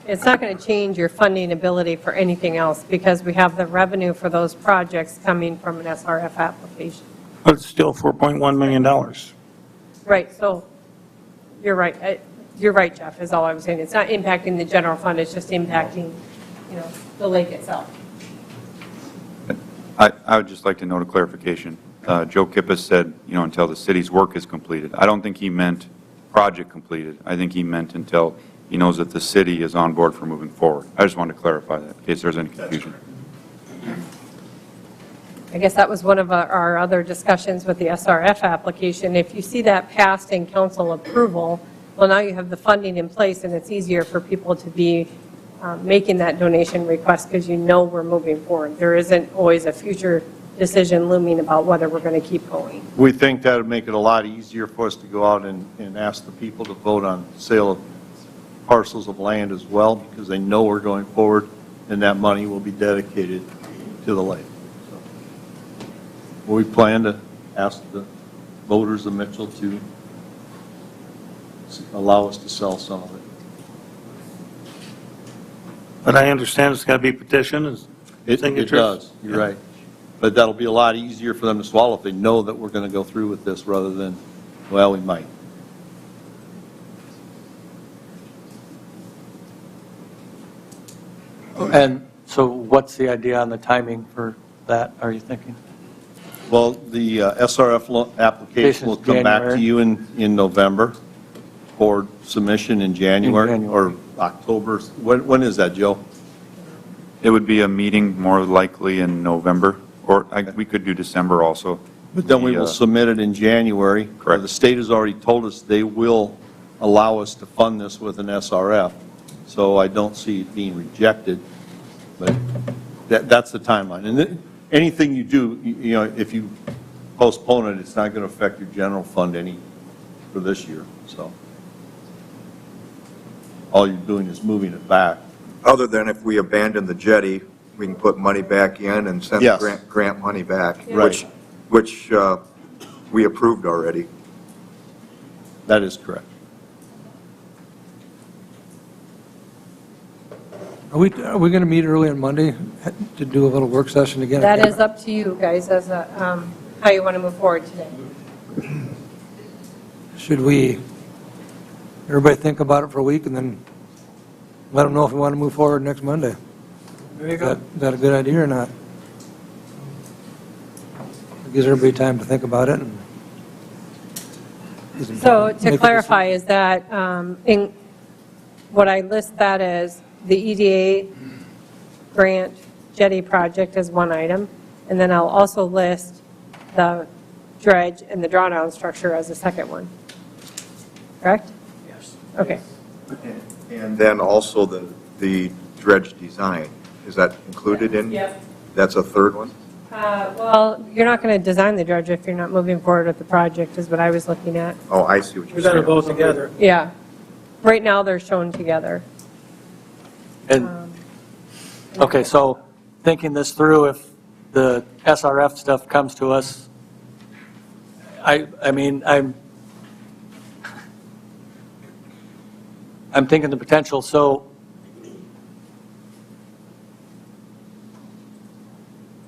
It's not going to change your funding ability for anything else, because we have the revenue for those projects coming from an SRF application. But it's still $4.1 million. Right, so you're right. You're right, Jeff, is all I was saying. It's not impacting the general fund, it's just impacting, the lake itself. I would just like to note a clarification. Joe Kippis said, until the city's work is completed. I don't think he meant project completed. I think he meant until he knows that the city is on board for moving forward. I just wanted to clarify that in case there's any confusion. I guess that was one of our other discussions with the SRF application. If you see that passed in council approval, well, now you have the funding in place, and it's easier for people to be making that donation request because we're moving forward. There isn't always a future decision looming about whether we're going to keep going. We think that would make it a lot easier for us to go out and ask the people to vote on sale of parcels of land as well, because they know we're going forward, and that money will be dedicated to the lake. So we plan to ask the voters of Mitchell to allow us to sell some of it. But I understand it's got to be petitioned. It does, you're right. But that'll be a lot easier for them to swallow if they know that we're going to go through with this rather than, well, we might. And so what's the idea on the timing for that, are you thinking? Well, the SRF application will come back to you in November for submission in January or October. When is that, Joe? It would be a meeting more likely in November, or we could do December also. But then we will submit it in January. Correct. The state has already told us they will allow us to fund this with an SRF, so I don't see it being rejected, but that's the timeline. And anything you do, if you postpone it, it's not going to affect your general fund any for this year, so. All you're doing is moving it back. Other than if we abandon the jetty, we can put money back in and send Yes. the grant money back, Right. which we approved already. That is correct. Are we going to meet early on Monday to do a little work session again? That is up to you guys as how you want to move forward today. Should everybody think about it for a week and then let them know if we want to move forward next Monday? There you Is that a good idea or not? It gives everybody time to think about it. And So make to a clarify, is that in what I list that as the EDA grant Jetty Project as one item, and then I'll also list the dredge and the drawdown structure as a second one. Correct? Yes. Okay. And then also the dredge design, is that included in? Yep. That's a third one? Well, you're not going to design the dredge if you're not moving forward with the project, is what I was looking at. Oh, I see what We you're better saying. both together. Yeah. Right now, they're shown together. And, okay, so thinking this through, if the SRF stuff comes to us, I'm thinking the potential, so,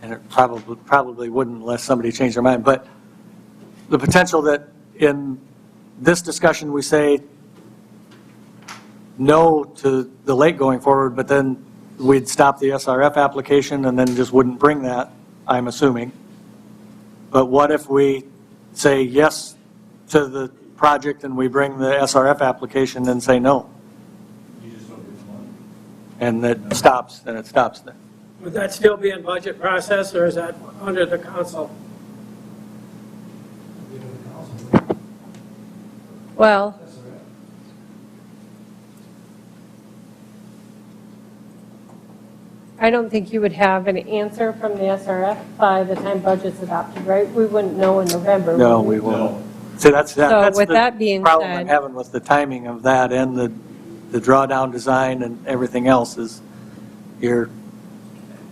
and it probably wouldn't unless somebody changed their mind, but the potential that in this discussion we say no to the lake going forward, but then we'd stop the SRF application and then just wouldn't bring that, I'm assuming. But what if we say yes to the project and we bring the SRF application and say no? And it stops, then it stops then. Would that still be in budget process, or is that under the council? Well, I don't think you would have an answer from the SRF by the time budget's adopted, right? We wouldn't know in November. No, we won't. See, that's with the that being problem I'm said- having with the timing of that and the drawdown design and everything else is you're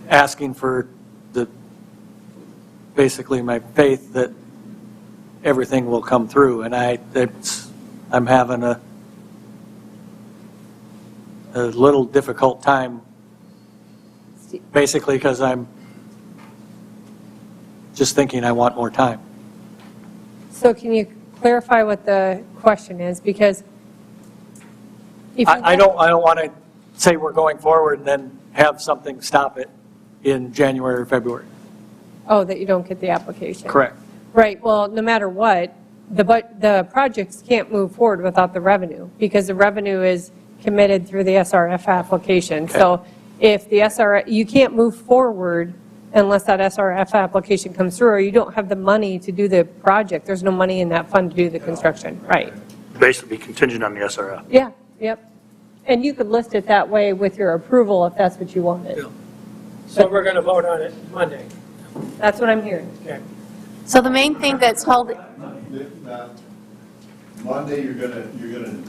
asking for basically my faith that everything will come through. And I'm having a little difficult time, basically because I'm just thinking I want more time. So can you clarify what the question is, because if you I don't want to say we're going forward and then have something stop it in January or February. Oh, that you don't get the application. Correct. Right, well, no matter what, the projects can't move forward without the revenue, because the revenue is committed through the SRF application. So if the SRF, you can't move forward unless that SRF application comes through, or you don't have the money to do the project. There's no money in that fund to do the construction, right? Basically contingent on the SRF. Yeah, yep. And you could list it that way with your approval if that's what you wanted. So we're going to vote on it Monday. That's what I'm hearing. Okay. So the main thing that's holding, Monday, you're gonna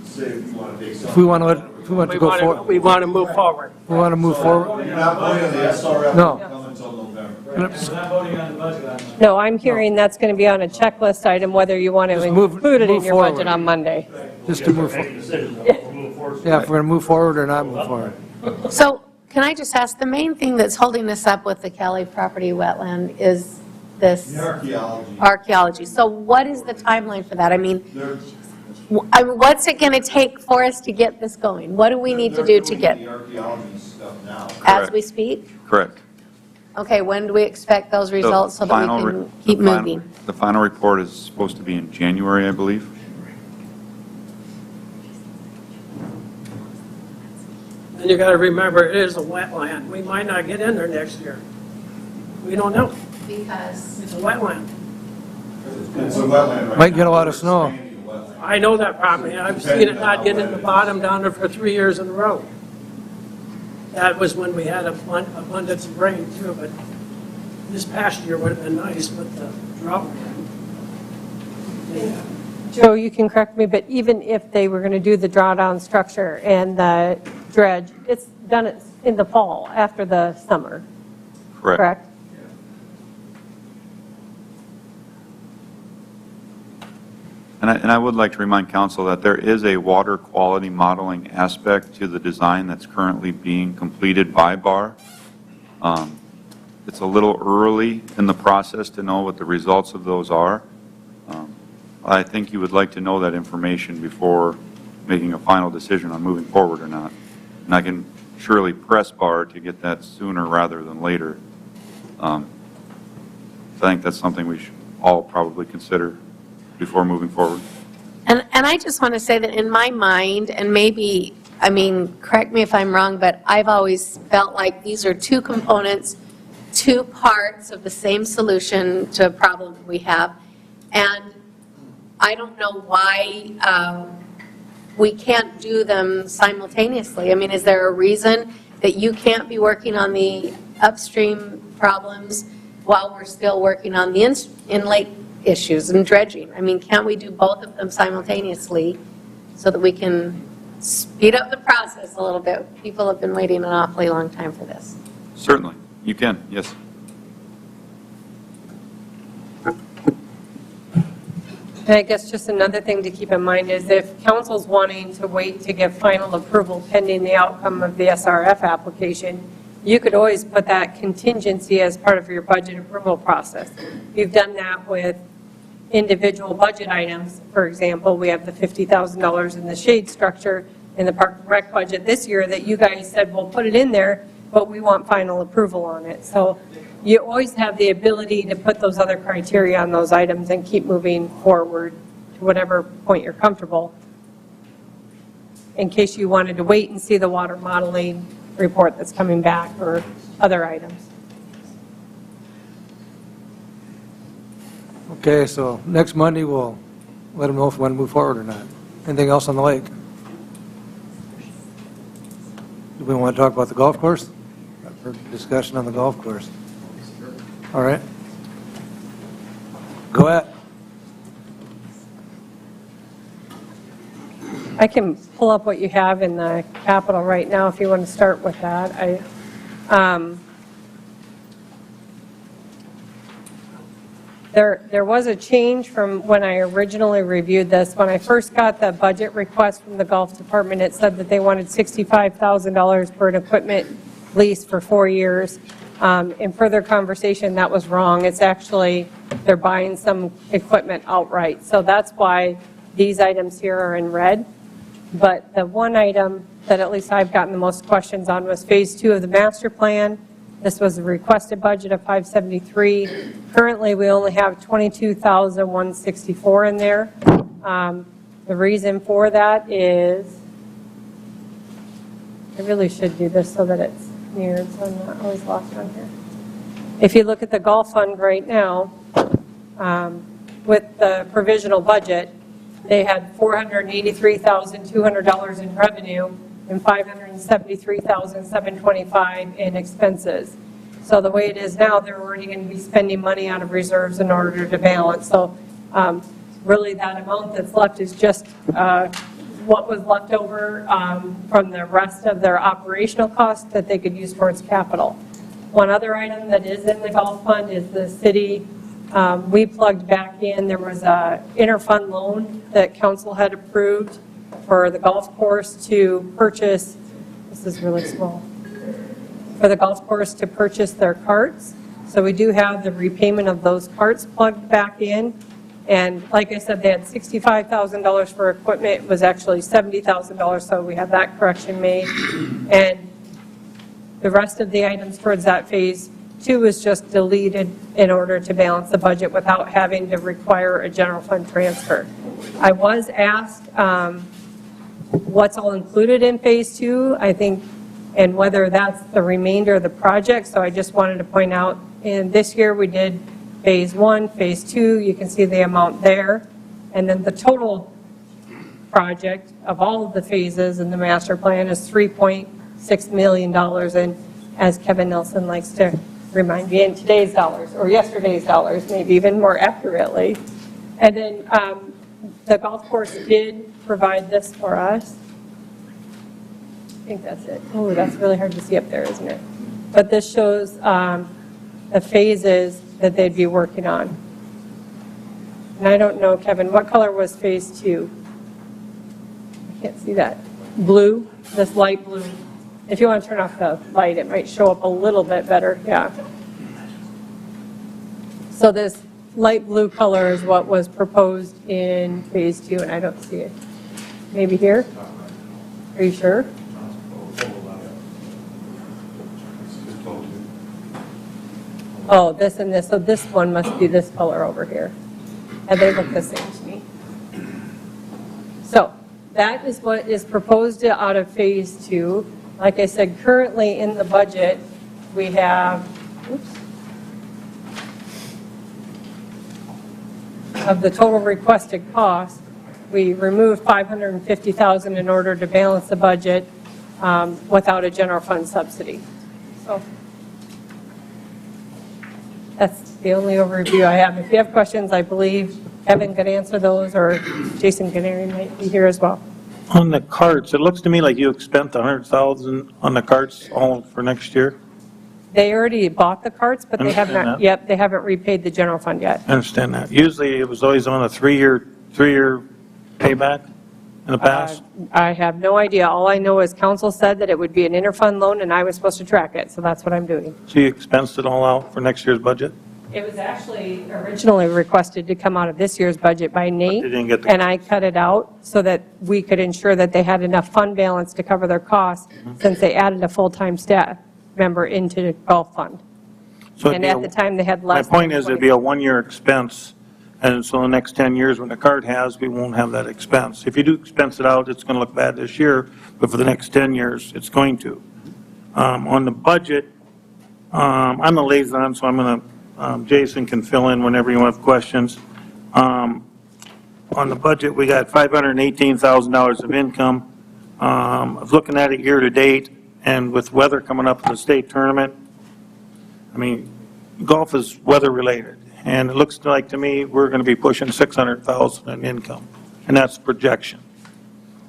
say if you want to take something. If we want to go forward, We want to move forward. we want to move forward. You're not voting on the SRF No. come until November. No, I'm hearing that's going to be on a checklist item, whether you want to Just include it in move your forward. budget on Monday. Just to move forward. Yeah, if we're going to move forward or not move forward. so can I just ask, the main thing that's holding this up with the Kelly property wetland is this Archaeology. archaeology. So what is the timeline for that? I mean, There's- what's it going to take for us to get this going? What do we need to do to They're get, doing the archaeology stuff now. as we speak? Correct. Okay, when do we expect those results so that we final can re- keep the final- moving? The final report is supposed to be in January, I believe. And you got to remember, it is a wetland. We might not get in there next year. We don't know. Because It's a wetland. It's a wetland right Might get now. a lot of snow. It's expanding to wetland. I know that property. I've seen it not get in the bottom down there for 3 years in a row. That was when we had abundance of rain too, but this past year would have been nice with the drought. Yeah. Joe, you can correct me, but even if they were going to do the drawdown structure and the dredge, it's done in the fall, after the summer, correct? And I would like to remind council that there is a water quality modeling aspect to the design that's currently being completed by BAR. It's a little early in the process to know what the results of those are. I think you would like to know that information before making a final decision on moving forward or not. And I can surely press BAR to get that sooner rather than later. So I think that's something we should all probably consider before moving forward. And I just want to say that in my mind, and maybe, I mean, correct me if I'm wrong, but I've always felt like these are two components, two parts of the same solution to a problem we have. And I don't know why we can't do them simultaneously. I mean, is there a reason that you can't be working on the upstream problems while we're still working on the inlet issues and dredging? I mean, can't we do both of them simultaneously so that we can speed up the process a little bit? People have been waiting an awfully long time for this. Certainly, you can, yes. And I guess just another thing to keep in mind is if council's wanting to wait to get final approval pending the outcome of the SRF application, you could always put that contingency as part of your budget approval process. You've done that with individual budget items. For example, we have the $50,000 in the shade structure in the Park and Rec budget this year that you guys said, well, put it in there, but we want final approval on it. So you always have the ability to put those other criteria on those items and keep moving forward to whatever point you're comfortable, in case you wanted to wait and see the water modeling report that's coming back or other items. Okay, so next Monday, we'll let them know if we want to move forward or not. Anything else on the lake? Do we want to talk about the golf course? I've heard discussion on the golf course. All right. Go ahead. I can pull up what you have in the capital right now if you want to start with that. There was a change from when I originally reviewed this. When I first got the budget request from the golf department, it said that they wanted $65,000 for an equipment lease for 4 years. In further conversation, that was wrong. It's actually, they're buying some equipment outright. So that's why these items here are in red. But the one item that at least I've gotten the most questions on was Phase 2 of the master plan. This was a requested budget of $573. Currently, we only have $22,164 in there. The reason for that is, I really should do this so that it's mirrored, so I'm not always lost on here. If you look at the golf fund right now, with the provisional budget, they had $483,200 in revenue and $573,725 in expenses. So the way it is now, they're already going to be spending money out of reserves in order to balance. So really that amount that's left is just what was left over from the rest of their operational costs that they could use towards capital. One other item that is in the golf fund is the city, we plugged back in, there was a interfund loan that council had approved for the golf course to purchase, this is really small, for the golf course to purchase their carts. So we do have the repayment of those carts plugged back in. And like I said, they had $65,000 for equipment. It was actually $70,000, so we had that correction made. And the rest of the items towards that Phase 2 is just deleted in order to balance the budget without having to require a general fund transfer. I was asked what's all included in Phase 2, I think, and whether that's the remainder of the project. So I just wanted to point out, in this year we did Phase 1, Phase 2, you can see the amount there. And then the total project of all of the phases in the master plan is $3.6 million. And as Kevin Nelson likes to remind me, in today's dollars, or yesterday's dollars, maybe even more accurately. And then the golf course did provide this for us. I think that's it. Oh, that's really hard to see up there, isn't it? But this shows the phases that they'd be working on. And I don't know, Kevin, what color was Phase 2? I can't see that. Blue, this light blue. If you want to turn off the light, it might show up a little bit better, yeah. So this light blue color is what was proposed in Phase 2, and I don't see it. Maybe here? Are you sure? Oh, this and this, so this one must be this color over here. And they look the same to me. So that is what is proposed out of Phase 2. Like I said, currently in the budget, we have, of the total requested cost, we removed $550,000 in order to balance the budget without a general fund subsidy. So that's the only overview I have. If you have questions, I believe Kevin could answer those, or Jason Canary might be here as well. On the carts, it looks to me like you spent $100,000 on the carts all for next year. They already bought the carts, but they have Understand not, that. yep, they haven't repaid the general fund yet. I understand that. Usually it was always on a three-year payback in the past. I have no idea. All I know is council said that it would be an interfund loan, and I was supposed to track it, so that's what I'm doing. So you expensed it all out for next year's budget? It was actually originally requested to come out of this year's budget by Nate, But they didn't get the and I cut it out so that we could ensure that they had enough fund balance to cover their costs, since they added a full-time staff member into the golf fund. So it'd And be at the time, they had less. My point is, it'd be a one-year expense, and so the next 10 years, when the cart has, we won't have that expense. If you do expense it out, it's going to look bad this year, but for the next 10 years, it's going to. On the budget, I'm the liaison, so I'm going to, Jason can fill in whenever you have questions. On the budget, we got $518,000 of income. I was looking at it year-to-date, and with weather coming up in the state tournament, I mean, golf is weather-related, and it looks like to me we're going to be pushing $600,000 in income, and that's projection.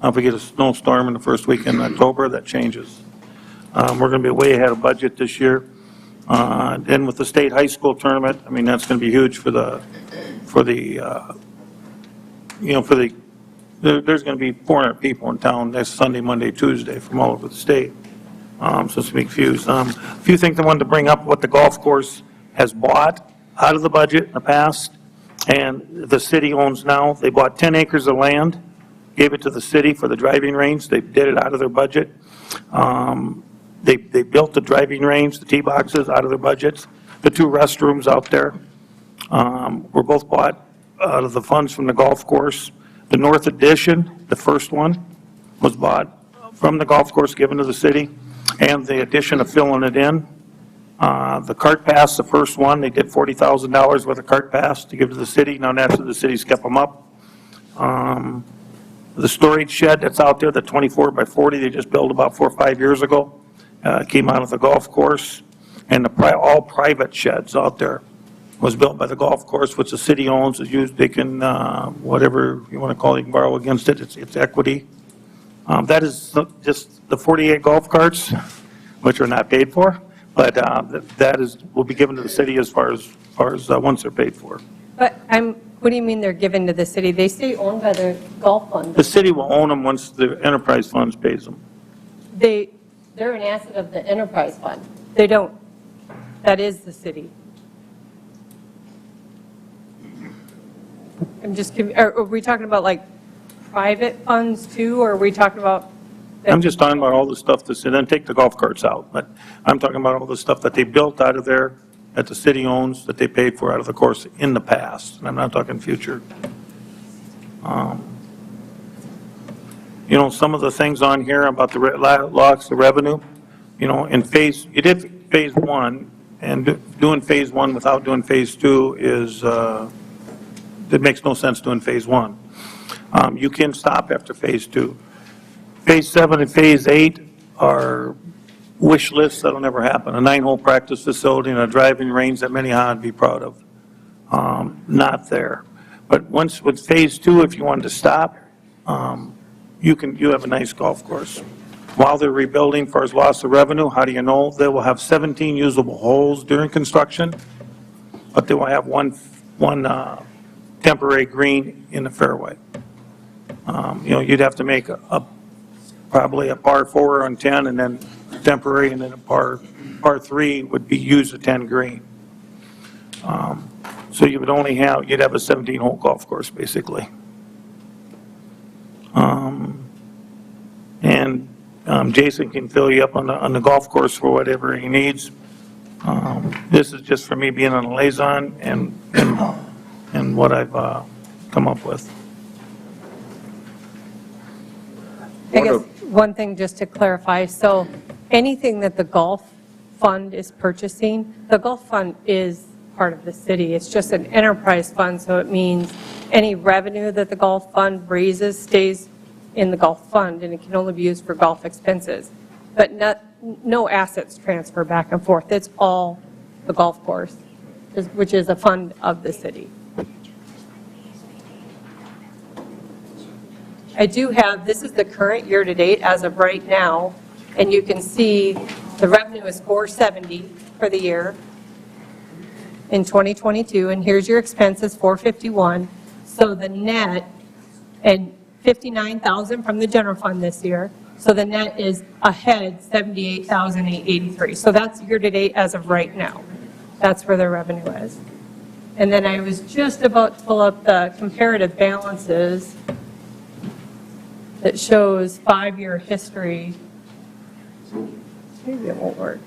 If we get a snowstorm in the first week in October, that changes. We're going to be way ahead of budget this year. And with the state high school tournament, I mean, that's going to be huge there's going to be 400 people in town this Sunday, Monday, Tuesday from all over the state. so to speak, fuse. A few things I wanted to bring up, what the golf course has bought out of the budget in the past, and the city owns now. They bought 10 acres of land, gave it to the city for the driving range. They did it out of their budget. They built the driving range, the tee boxes out of their budgets. The 2 restrooms out there were both bought out of the funds from the golf course. The north addition, the first one, was bought from the golf course, given to the city, and the addition of filling it in. The cart pass, the first one, they did $40,000 worth of cart pass to give to the city. Now naturally, the city's kept them up. The storage shed that's out there, the 24 by 40, they just built about 4 or 5 years ago, came out of the golf course. And all private sheds out there was built by the golf course, which the city owns, is used, they can, whatever you want to call it, you can borrow against it, it's equity. That is just the 48 golf carts, which are not paid for, but will be given to the city as far as once they're paid for. But what do you mean they're given to the city? They stay owned by the golf fund. The city will own them once the enterprise funds pays them. They're an asset of the enterprise fund. They don't, that is the city. Are we talking about like private funds too, or are we talking about? I'm just talking about all the stuff that's, and then take the golf carts out, but I'm talking about all the stuff that they built out of there, that the city owns, that they paid for out of the course in the past, and I'm not talking future. You know, some of the things on here about the loss of revenue, you know, you did phase 1, and doing phase 1 without doing phase 2 is, it makes no sense doing phase 1. You can stop after phase 2. Phase 7 and phase 8 are wish lists that'll never happen. A 9-hole practice facility and a driving range that Minnehaha would be proud of. Not there. But once with phase 2, if you wanted to stop, you have a nice golf course. While they're rebuilding, as far as loss of revenue, how do you know? They will have 17 usable holes during construction, but they will have one temporary green in the fairway. You know, you'd have to make probably a par 4 on 10, and then temporary, and then a par 3 would be used a 10 green. So you would you'd have a 17-hole golf course basically. Jason can fill you up on the golf course for whatever he needs. This is just for me being a liaison and what I've come up with. I guess one thing just to clarify, so anything that the golf fund is purchasing, the golf fund is part of the city. It's just an enterprise fund, so it means any revenue that the golf fund raises stays in the golf fund, and it can only be used for golf expenses. But no assets transfer back and forth. It's all the golf course, which is a fund of the city. I do have, this is the current year-to-date as of right now, and you can see the revenue is $470 for the year in 2022, and here's your expenses, $451. So the net, and $59,000 from the general fund this year, so the net is ahead $78,883. So that's year-to-date as of right now. That's where the revenue is. And then I was just about to pull up the comparative balances that shows 5-year history. Maybe it won't work.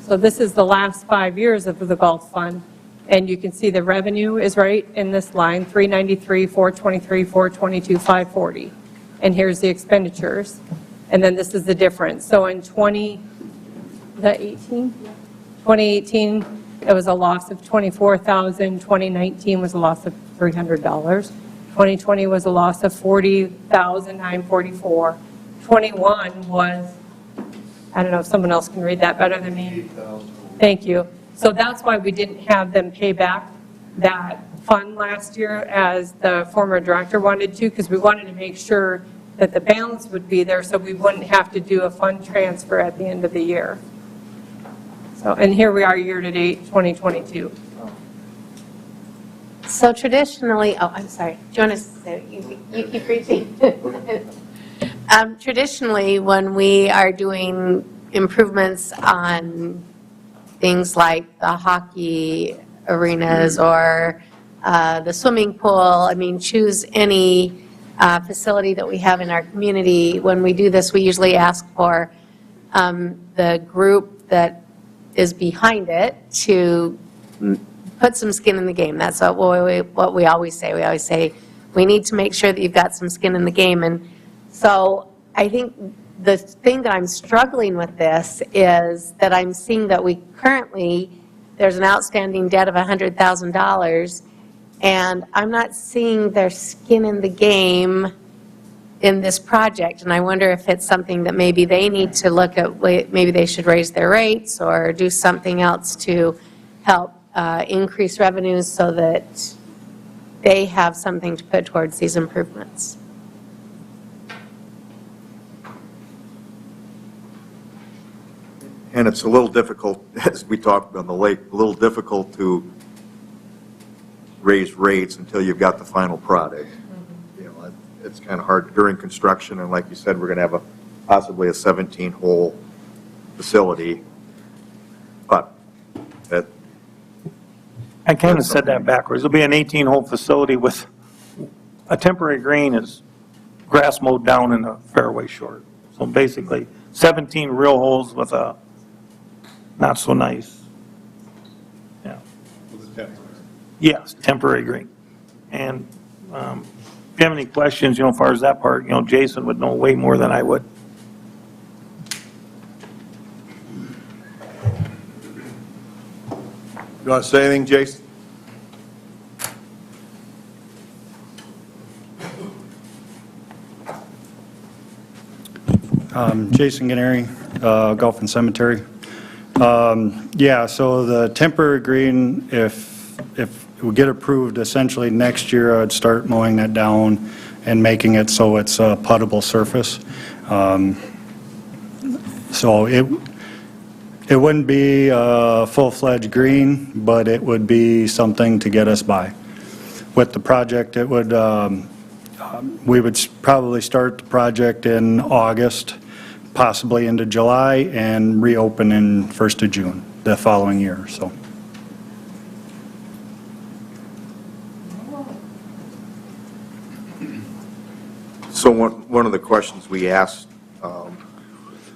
So this is the last 5 years of the golf fund, and you can see the revenue is right in this line, 393, 423, 422, 540. And here's the expenditures. And then this is the difference. So in 2018, it was a loss of $24,000. 2019 was a loss of $300. 2020 was a loss of $40,944. 21 was, I don't know if someone else can read that better than me. Thank you. So that's why we didn't have them pay back that fund last year as the former director wanted to, because we wanted to make sure that the balance would be there so we wouldn't have to do a fund transfer at the end of the year. So, and here we are year-to-date 2022. So traditionally, oh, I'm sorry, do you want to say, you keep reading. Traditionally, when we are doing improvements on things like the hockey arenas or the swimming pool, I mean, choose any facility that we have in our community. When we do this, we usually ask for the group that is behind it to put some skin in the game. That's what we always say. We always say, we need to make sure that you've got some skin in the game. And so I think the thing that I'm struggling with this is that I'm seeing that we currently, there's an outstanding debt of $100,000, and I'm not seeing their skin in the game in this project. And I wonder if it's something that maybe they need to look at, maybe they should raise their rates or do something else to help increase revenues so that they have something to put towards these improvements. And it's a little difficult, as we talked on the lake, a little difficult to raise rates until you've got the final product. You know, it's kind of hard during construction, and like you said, we're going to have possibly a 17-hole facility, but I kind of said that backwards. It'll be an 18-hole facility with a temporary green is grass mowed down in a fairway short. So basically 17 real holes with a not so nice. Yeah. Yes, temporary green. And if you have any questions, you know, as far as that part, you know, Jason would know way more than I would. You want to say anything, Jason? Jason Gennari, Golf and Cemetery. Yeah, so the temporary green, if we get approved, essentially next year I'd start mowing that down and making it so it's a puttable surface. So it wouldn't be a full-fledged green, but it would be something to get us by. With the project, it would, we would probably start the project in August, possibly into July, and reopen in 1st of June the following year, so. So one of the questions we asked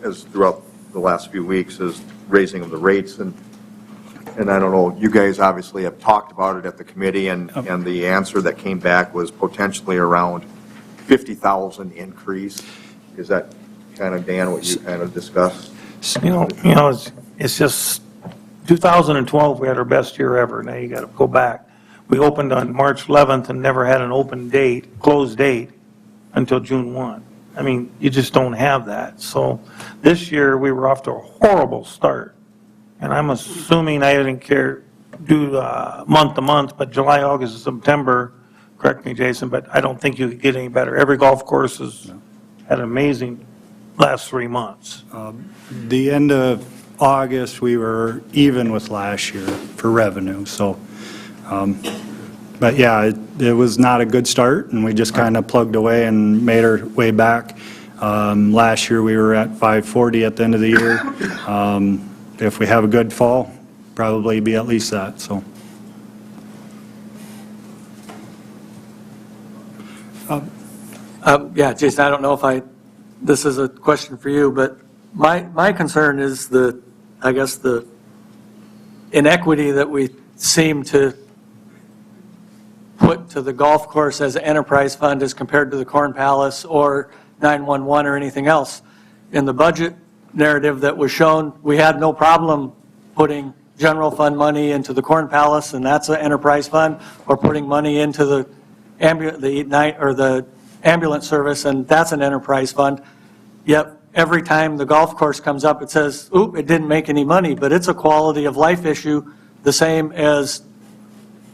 as throughout the last few weeks is raising of the rates, and I don't know, you guys obviously have talked about it at the committee, and the answer that came back was potentially around 50,000 increase. Is that kind of, Dan, what you kind of discussed? You know, it's just 2012 we had our best year ever. Now you got to go back. We opened on March 11th and never had an open date, closed date until June 1. I mean, you just don't have that. So this year we were off to a horrible start. And I'm assuming, I didn't care do month to month, but July, August, and September, correct me, Jason, but I don't think you could get any better. Every golf course has had an amazing last 3 months. The end of August, we were even with last year for revenue, so. But yeah, it was not a good start, and we just kind of plugged away and made our way back. Last year, we were at 540 at the end of the year. If we have a good fall, probably be at least that, so. Yeah, Jason, I don't know if this is a question for you, but my concern is I guess the inequity that we seem to put to the golf course as an enterprise fund as compared to the Corn Palace or 911 or anything else. In the budget narrative that was shown, we had no problem putting general fund money into the Corn Palace, and that's an enterprise fund, or putting money into the ambulance service, and that's an enterprise fund. Yet every time the golf course comes up, it says, oop, it didn't make any money, but it's a quality of life issue, the same as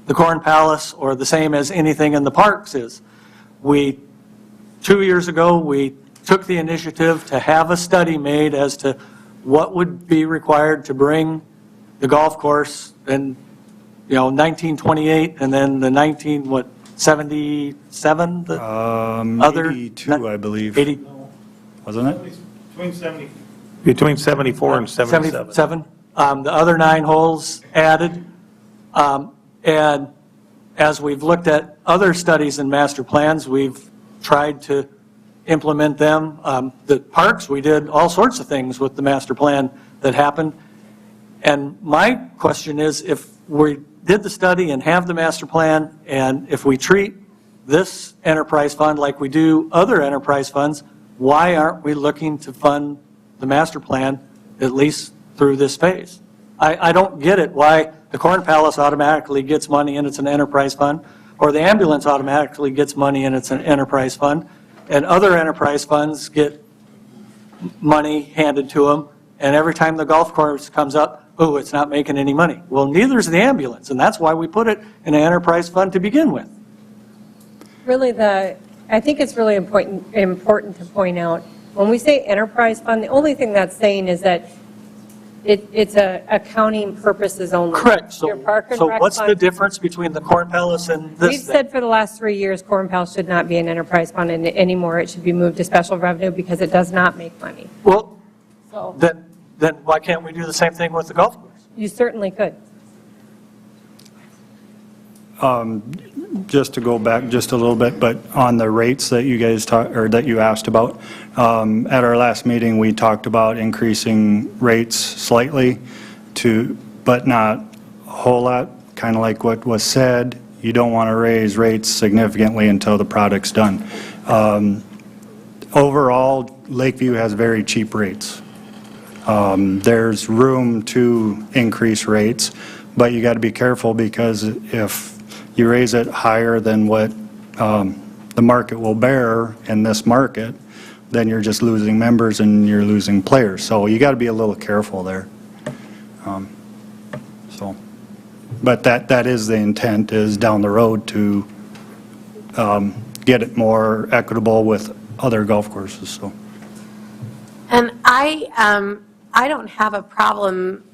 the Corn Palace or the same as anything in the parks is. 2 years ago, we took the initiative to have a study made as to what would be required to bring the golf course and 1928, and then the 77, the other? 82, I believe. 80, Wasn't it? Between 74 and 77. 77. The other 9 holes added. And as we've looked at other studies and master plans, we've tried to implement them. The parks, we did all sorts of things with the master plan that happened. And my question is, if we did the study and have the master plan, and if we treat this enterprise fund like we do other enterprise funds, why aren't we looking to fund the master plan at least through this phase? I don't get it, why the Corn Palace automatically gets money and it's an enterprise fund, or the ambulance automatically gets money and it's an enterprise fund, and other enterprise funds get money handed to them, and every time the golf course comes up, oh, it's not making any money. Well, neither is the ambulance, and that's why we put it in an enterprise fund to begin with. Really, I think it's really important to point out, when we say enterprise fund, the only thing that's saying is that it's accounting purposes only. Correct. Your park and So rec what's the fund- difference between the Corn Palace and this? We've said for the last 3 years, Corn Palace should not be an enterprise fund anymore. It should be moved to special revenue because it does not make money. Well, So then why can't we do the same thing with the golf course? you certainly could. Just to go back just a little bit, but on the rates that you guys that you asked about, at our last meeting, we talked about increasing rates slightly but not a whole lot, kind of like what was said. You don't want to raise rates significantly until the product's done. Overall, Lakeview has very cheap rates. There's room to increase rates, but you got to be careful, because if you raise it higher than what the market will bear in this market, then you're just losing members and you're losing players. So you got to be a little careful there. But that is the intent, is down the road to get it more equitable with other golf courses. So. And I don't have a problem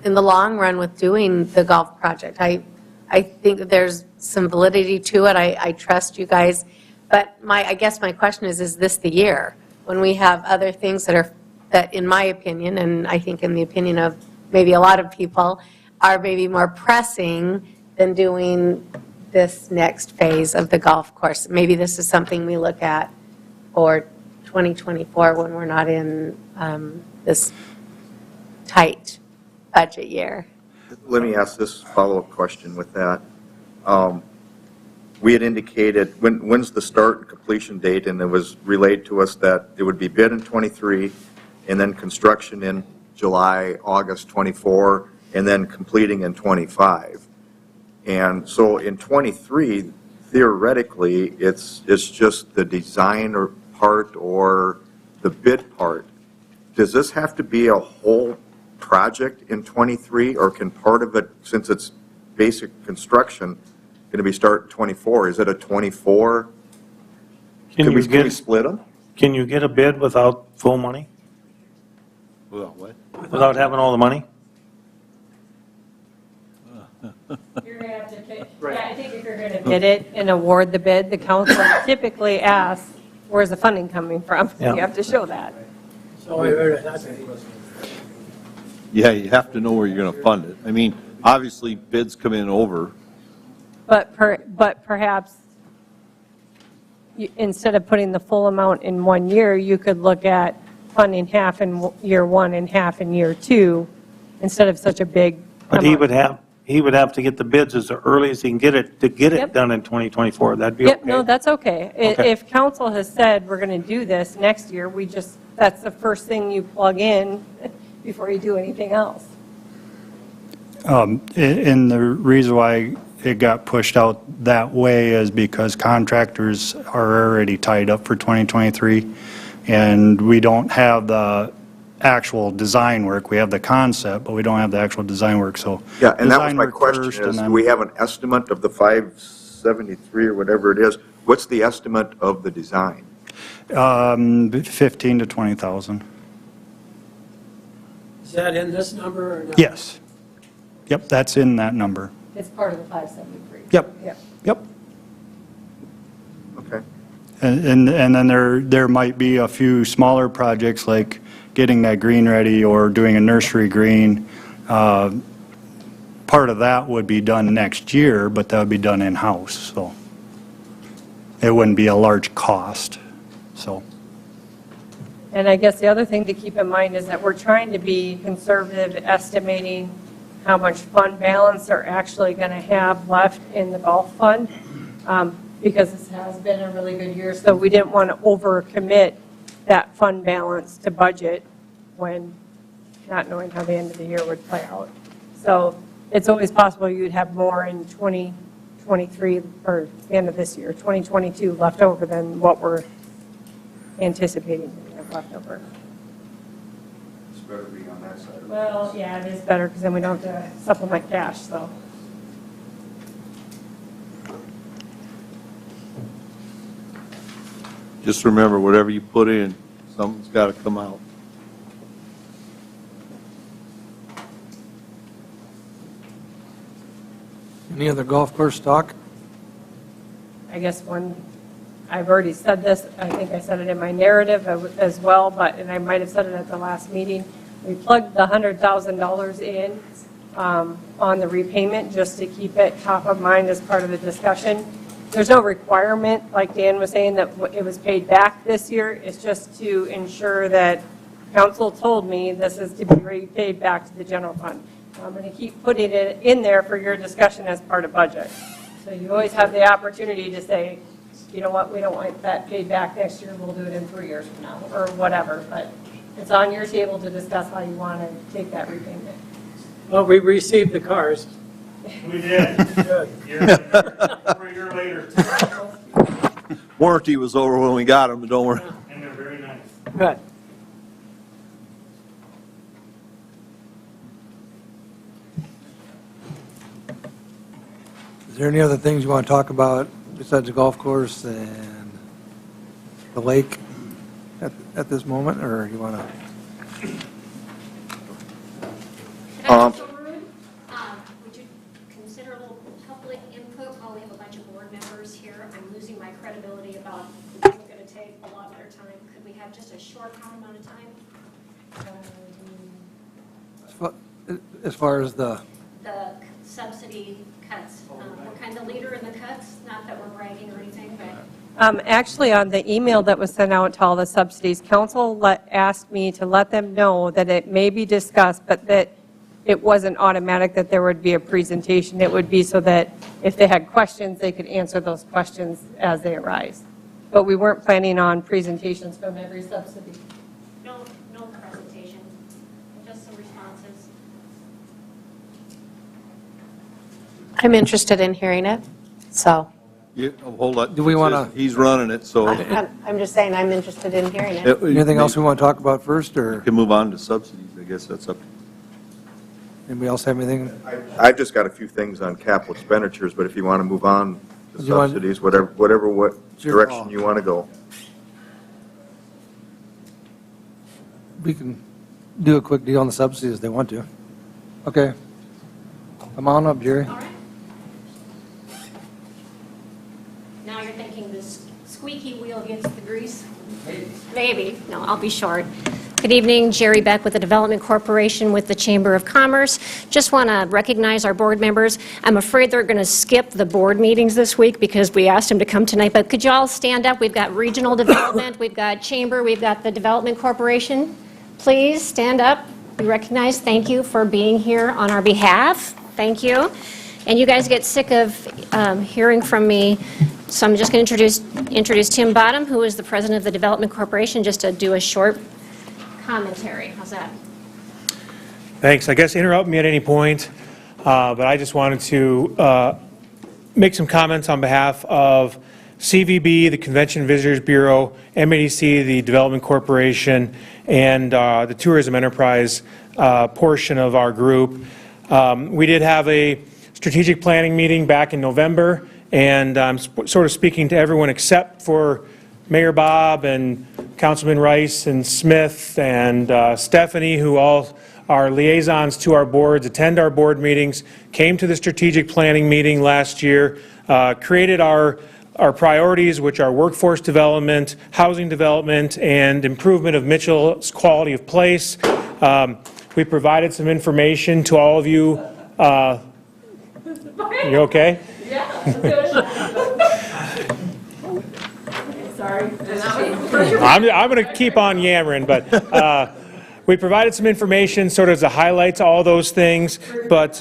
in the long run with doing the golf project. I think that there's some validity to it. I trust you guys. But I guess my question is this the year when we have other things that in my opinion, and I think in the opinion of maybe a lot of people, are maybe more pressing than doing this next phase of the golf course? Maybe this is something we look at for 2024 when we're not in this tight budget year. Let me ask this follow-up question with that. We had indicated, when's the start and completion date, and it was relayed to us that it would be bid in 23, and then construction in July, August 24, and then completing in 25. And so in 23, theoretically, it's just the design or part or the bid part. Does this have to be a whole project in 23, or can part of it, since it's basic construction, going to be start in 24? Is it a 24? Can we split them? Can you get a bid without full money? Without what? Without having all the money? You're going to have to pick. Yeah, I think if you're going to bid it and award the bid, the council typically asks, where's the funding coming from? Yeah. You have to show that. So I heard that. Yeah, you have to know where you're going to fund it. I mean, obviously, bids come in over. But perhaps instead of putting the full amount in 1 year, you could look at funding half in year 1 and half in year 2 instead of such a big But amount. he would have to get the bids as early as he can get it, to get it Yep. done in 2024. That'd be okay? Yep, no, that's okay. Okay. If council has said we're going to do this next year, that's the first thing you plug in before you do anything else. And the reason why it got pushed out that way is because contractors are already tied up for 2023, and we don't have the actual design work. We have the concept, but we don't have the actual design work, so. Yeah, and that was design my work question first, is, and do then- we have an estimate of the 573 or whatever it is? What's the estimate of the design? 15 to 20,000. Is that in this number or not? Yes. Yep, that's in that number. It's part of the 573. Yep. Yep. Yep. Okay. And then there might be a few smaller projects like getting that green ready or doing a nursery green. Part of that would be done next year, but that would be done in-house, so it wouldn't be a large cost, so. And I guess the other thing to keep in mind is that we're trying to be conservative estimating how much fund balance they're actually going to have left in the golf fund, because this has been a really good year, so we didn't want to overcommit that fund balance to budget when not knowing how the end of the year would play out. So it's always possible you'd have more in 2023 or the end of this year, 2022 left over than what we're anticipating to have left over. It's better being on that side. Well, yeah, it is better because then we don't have to supplement cash, so. Just remember, whatever you put in, something's got to come out. Any other golf course talk? I guess I've already said this, I think I said it in my narrative as well, and I might have said it at the last meeting. We plugged the $100,000 in on the repayment just to keep it top of mind as part of the discussion. There's no requirement, like Dan was saying, that it was paid back this year. It's just to ensure that council told me this is to be repaid back to the general fund. I'm going to keep putting it in there for your discussion as part of budget. So you always have the opportunity to say, you know what, we don't want that paid back next year, we'll do it in 3 years from now, or whatever. But it's on your table to discuss how you want to take that repayment. Well, we received the cars. We did. Good. Over a year later. Warranty was over when we got them, but don't worry. And they're very nice. Good. Is there any other things you want to talk about besides the golf course and the lake at this moment, or you want to? Would you consider a little public input while we have a bunch of board members here? I'm losing my credibility about this is going to take a lot of their time. Could we have just a short amount of time? As far as the Subsidy cuts. We're kind of the leader in the cuts, not that we're bragging or anything, but. Actually, on the email that was sent out to all the subsidies, council asked me to let them know that it may be discussed, but that it wasn't automatic that there would be a presentation. It would be so that if they had questions, they could answer those questions as they arise. But we weren't planning on presentations from every subsidy. No presentation, just some responses. I'm interested in hearing it, so. Hold on. Do we wanna- He's running it, so I'm just saying I'm interested in hearing it. Anything else we want to talk about first, We or can move on to subsidies. I guess that's up to you. anybody else have anything? I've just got a few things on capital expenditures, but if you want to move on to You want- subsidies, whatever It's your direction call. you want to go. We can do a quick deal on the subsidies if they want to. Okay. Come on up, Jerry. All right. Now you're thinking this squeaky wheel gets the grease? Maybe. No, I'll be short. Good evening, Jerry Beck with the Development Corporation with the Chamber of Commerce. Just want to recognize our board members. I'm afraid they're going to skip the board meetings this week because we asked them to come tonight, but could you all stand up? We've got Regional Development, we've got Chamber, we've got the Development Corporation. Please stand up. Be recognized. Thank you for being here on our behalf. Thank you. And you guys get sick of hearing from me, so I'm just going to introduce Tim Bottom, who is the president of the Development Corporation, just to do a short commentary. How's that? Thanks. I guess interrupt me at any point, but I just wanted to make some comments on behalf of CVB, the Convention Visitors Bureau, MADC, the Development Corporation, and the Tourism Enterprise portion of our group. We did have a strategic planning meeting back in November, and I'm sort of speaking to everyone except for Mayor Bob and Councilman Rice and Smith and Stephanie, who all our liaisons to our boards, attend our board meetings, came to the strategic planning meeting last year, created our priorities, which are workforce development, housing development, and improvement of Mitchell's quality of place. We provided some information to all of you. You okay? Sorry. I'm going to keep on yammering, but we provided some information sort of as a highlight to all those things, but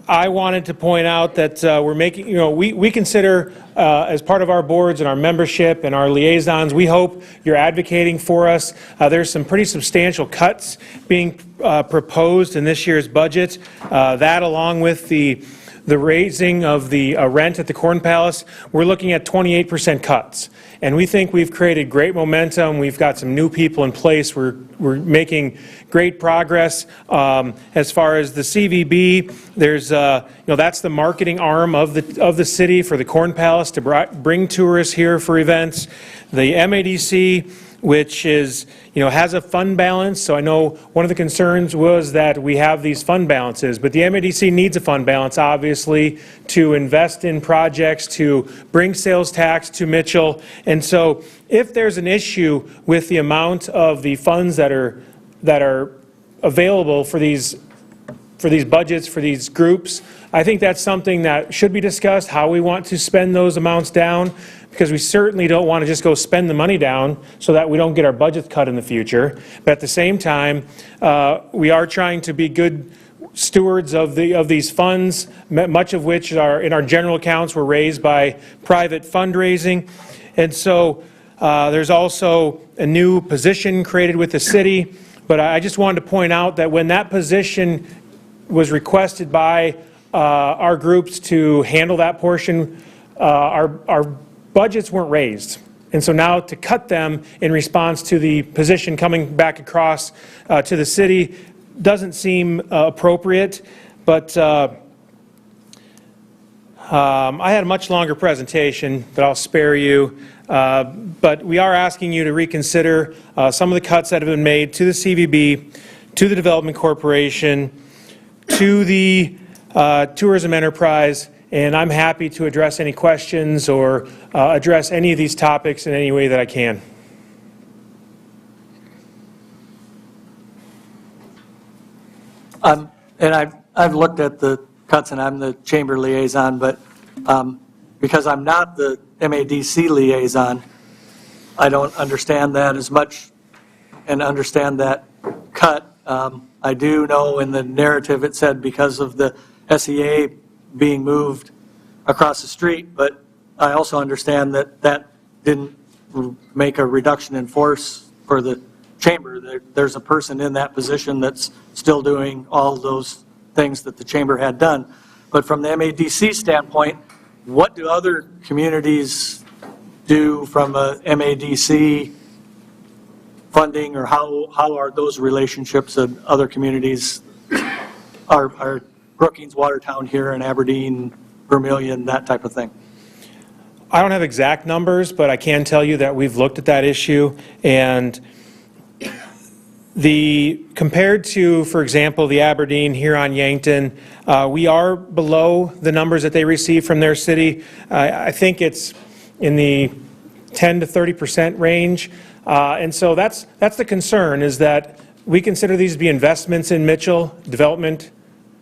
I wanted to point out that we're making, we consider as part of our boards and our membership and our liaisons, we hope you're advocating for us. There's some pretty substantial cuts being proposed in this year's budget. That along with the raising of the rent at the Corn Palace, we're looking at 28% cuts. And we think we've created great momentum. We've got some new people in place. We're making great progress. As far as the CVB, there's, that's the marketing arm of the city for the Corn Palace to bring tourists here for events. The MADC, which is, has a fund balance. So I know one of the concerns was that we have these fund balances, but the MADC needs a fund balance, obviously, to invest in projects, to bring sales tax to Mitchell. And so if there's an issue with the amount of the funds that are available for these budgets, for these groups, I think that's something that should be discussed, how we want to spend those amounts down, because we certainly don't want to just go spend the money down so that we don't get our budget cut in the future. But at the same time, we are trying to be good stewards of these funds, much of which are in our general accounts were raised by private fundraising. And so there's also a new position created with the city. But I just wanted to point out that when that position was requested by our groups to handle that portion, our budgets weren't raised. And so now to cut them in response to the position coming back across to the city doesn't seem appropriate. But I had a much longer presentation that I'll spare you. But we are asking you to reconsider some of the cuts that have been made to the CVB, to the Development Corporation, to the tourism enterprise, and I'm happy to address any questions or address any of these topics in any way that I can. And I've looked at the cuts, and I'm the chamber liaison, but because I'm not the MADC liaison, I don't understand that as much and understand that cut. I do know in the narrative it said because of the SEA being moved across the street, but I also understand that that didn't make a reduction in force for the chamber. There's a person in that position that's still doing all those things that the chamber had done. But from the MADC standpoint, what do other communities do from a MADC funding, or how are those relationships in other communities? Are Brookings, Watertown here in Aberdeen, Vermilion, that type of thing? I don't have exact numbers, but I can tell you that we've looked at that issue, and compared to, for example, the Aberdeen, Huron, Yankton, we are below the numbers that they receive from their city. I think it's in the 10 to 30% range. And so that's the concern, is that we consider these to be investments in Mitchell, development,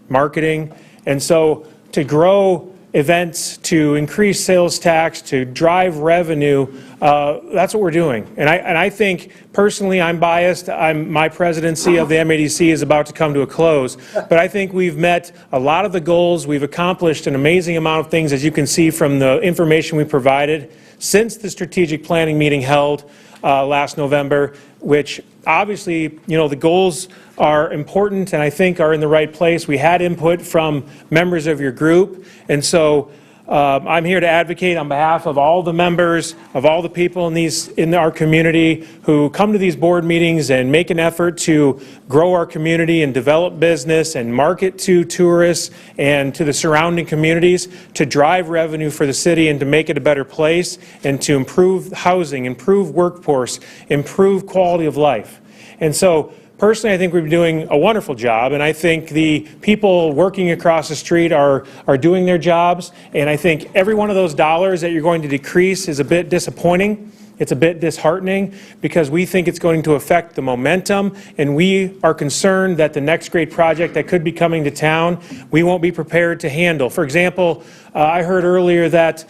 marketing. And so to grow events, to increase sales tax, to drive revenue, that's what we're doing. And I think, personally, I'm biased. My presidency of the MADC is about to come to a close. But I think we've met a lot of the goals. We've accomplished an amazing amount of things, as you can see from the information we provided since the strategic planning meeting held last November, which obviously, the goals are important and I think are in the right place. We had input from members of your group, and so I'm here to advocate on behalf of all the members, of all the people in our community who come to these board meetings and make an effort to grow our community and develop business and market to tourists and to the surrounding communities, to drive revenue for the city and to make it a better place, and to improve housing, improve workforce, improve quality of life. And so personally, I think we're doing a wonderful job, and I think the people working across the street are doing their jobs, and I think every one of those dollars that you're going to decrease is a bit disappointing. It's a bit disheartening because we think it's going to affect the momentum, and we are concerned that the next great project that could be coming to town, we won't be prepared to handle. For example, I heard earlier that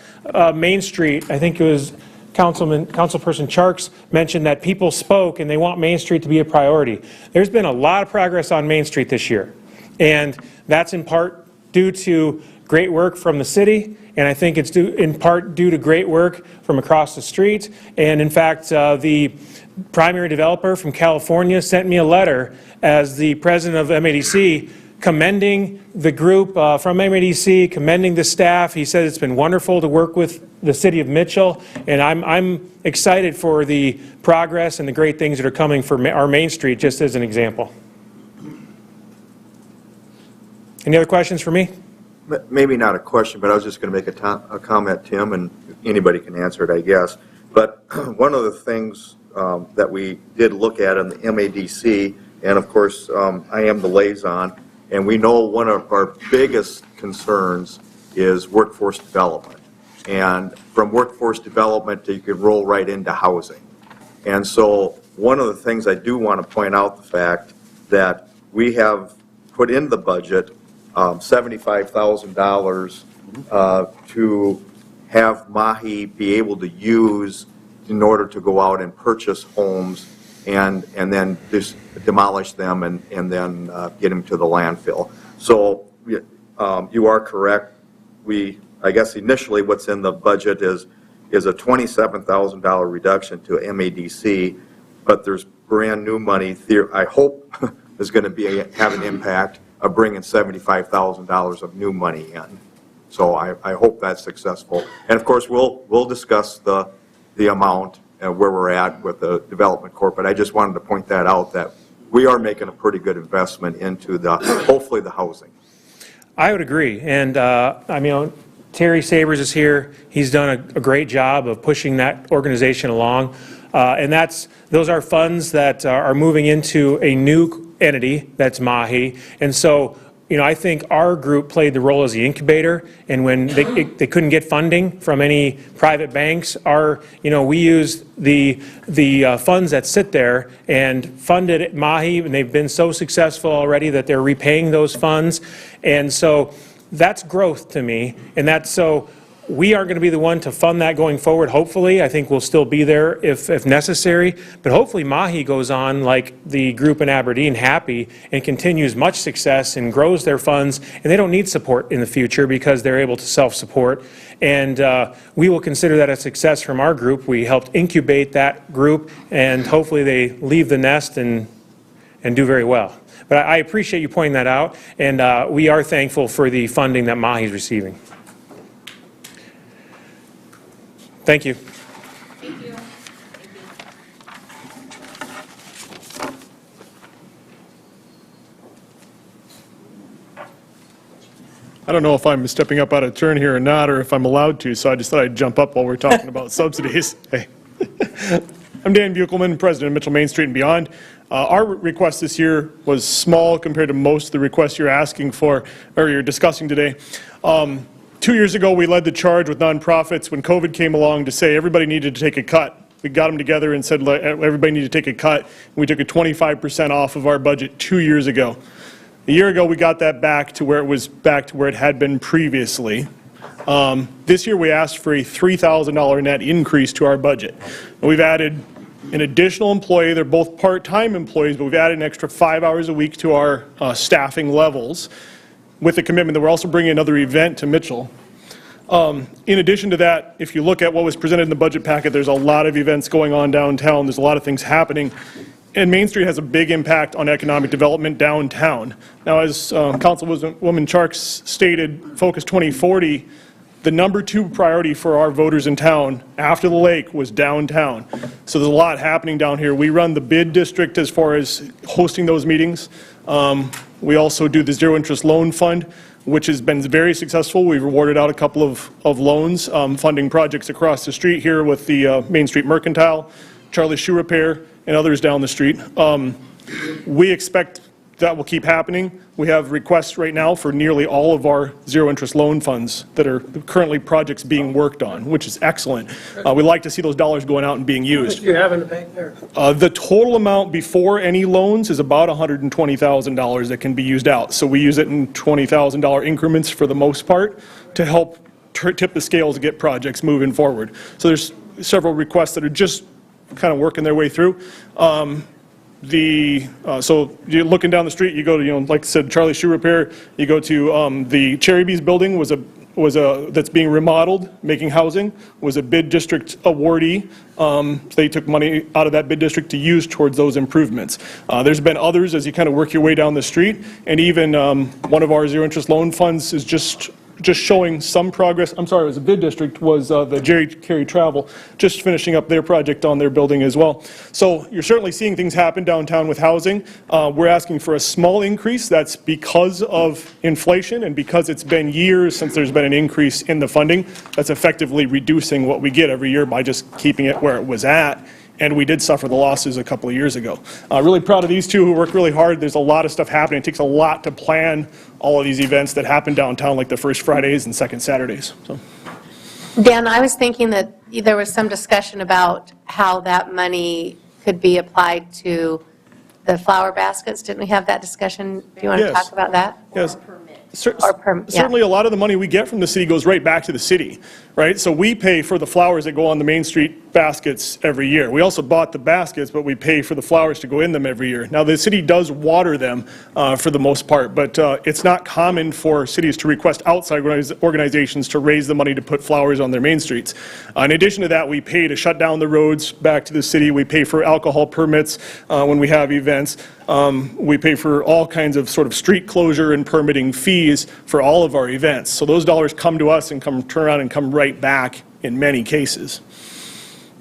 Main Street, I think it was Councilperson Charks mentioned that people spoke and they want Main Street to be a priority. There's been a lot of progress on Main Street this year, and that's in part due to great work from the city, and I think it's in part due to great work from across the street. And in fact, the primary developer from California sent me a letter as the president of MADC commending the group from MADC, commending the staff. He said it's been wonderful to work with the city of Mitchell, and I'm excited for the progress and the great things that are coming for our Main Street, just as an example. Any other questions for me? Maybe not a question, but I was just going to make a comment, Tim, and anybody can answer it, I guess. But one of the things that we did look at in the MADC, and of course I am the liaison, and we know one of our biggest concerns is workforce development. And from workforce development, you could roll right into housing. And so one of the things I do want to point out the fact that we have put in the budget $75,000 to have Mahi be able to use in order to go out and purchase homes and then just demolish them and then get them to the landfill. So you are correct. I guess initially what's in the budget is a $27,000 reduction to MADC, but there's brand new money I hope is going to have an impact of bringing $75,000 of new money in. So I hope that's successful. And of course, we'll discuss the amount and where we're at with the development corp. But I just wanted to point that out, that we are making a pretty good investment into hopefully the housing. I would agree. And I mean, Terry Sabers is here. He's done a great job of pushing that organization along. And those are funds that are moving into a new entity, that's Mahi. And so, you know, I think our group played the role as the incubator, and when they couldn't get funding from any private banks, we used the funds that sit there and funded Mahi, and they've been so successful already that they're repaying those funds. And so that's growth to me, and so we aren't going to be the one to fund that going forward. Hopefully, I think we'll still be there if necessary, but hopefully Mahi goes on like the group in Aberdeen, Happy, and continues much success and grows their funds, and they don't need support in the future because they're able to self-support. And we will consider that a success from our group. We helped incubate that group, and hopefully they leave the nest and do very well. But I appreciate you pointing that out, and we are thankful for the funding that Mahi is receiving. Thank you. Thank you. I don't know if I'm stepping up out of turn here or not, or if I'm allowed to, so I just thought I'd jump up while we're talking about subsidies. Hey. I'm Dan Buchelman, president of Mitchell Main Street and Beyond. Our request this year was small compared to most of the requests you're asking for, or you're discussing today. 2 years ago, we led the charge with nonprofits when COVID came along to say everybody needed to take a cut. We got them together and said everybody needed to take a cut. And we took a 25% off of our budget 2 years ago. A year ago, we got that back to where it had been previously. This year, we asked for a $3,000 net increase to our budget. And we've added an additional employee. They're both part-time employees, but we've added an extra 5 hours a week to our staffing levels, with the commitment that we're also bringing another event to Mitchell. In addition to that, if you look at what was presented in the budget packet, there's a lot of events going on downtown. There's a lot of things happening. And Main Street has a big impact on economic development downtown. Now, as Councilwoman Charks stated, Focus 2040, the number 2 priority for our voters in town after the lake was downtown. So there's a lot happening down here. We run the bid district as far as hosting those meetings. We also do the Zero Interest Loan Fund, which has been very successful. We've awarded out a couple of loans, funding projects across the street here with the Main Street Mercantile, Charlie Shoe Repair, and others down the street. We expect that will keep happening. We have requests right now for nearly all of our zero-interest loan funds that are currently projects being worked on, which is excellent. We like to see those dollars going out and being used. What do you have in the bank there? The total amount before any loans is about $120,000 that can be used out. So we use it in $20,000 increments for the most part to help tip the scales to get projects moving forward. So there's several requests that are just kind of working their way through. So you're looking down the street, you go to, like I said, Charlie Shoe Repair, you go to the Cherry Bees building that's being remodeled, making housing, was a bid district awardee. So they took money out of that bid district to use towards those improvements. There's been others as you kind of work your way down the street, and even one of our zero-interest loan funds is just showing some progress. I'm sorry, it was a bid district, was the Jerry Carey Travel, just finishing up their project on their building as well. So you're certainly seeing things happen downtown with housing. We're asking for a small increase. That's because of inflation and because it's been years since there's been an increase in the funding. That's effectively reducing what we get every year by just keeping it where it was at. And we did suffer the losses a couple of years ago. Really proud of these two who work really hard. There's a lot of stuff happening. It takes a lot to plan all of these events that happen downtown, like the first Fridays and second Saturdays. So. Dan, I was thinking that there was some discussion about how that money could be applied to the flower baskets. Didn't we have that discussion? Do you want to talk about that? Yes. Certainly a lot of the money we get from the city goes right back to the city, right? So we pay for the flowers that go on the Main Street baskets every year. We also bought the baskets, but we pay for the flowers to go in them every year. Now, the city does water them for the most part, but it's not common for cities to request outside organizations to raise the money to put flowers on their main streets. In addition to that, we pay to shut down the roads back to the city. We pay for alcohol permits when we have events. We pay for all kinds of sort of street closure and permitting fees for all of our events. So those dollars come to us and turn around and come right back in many cases.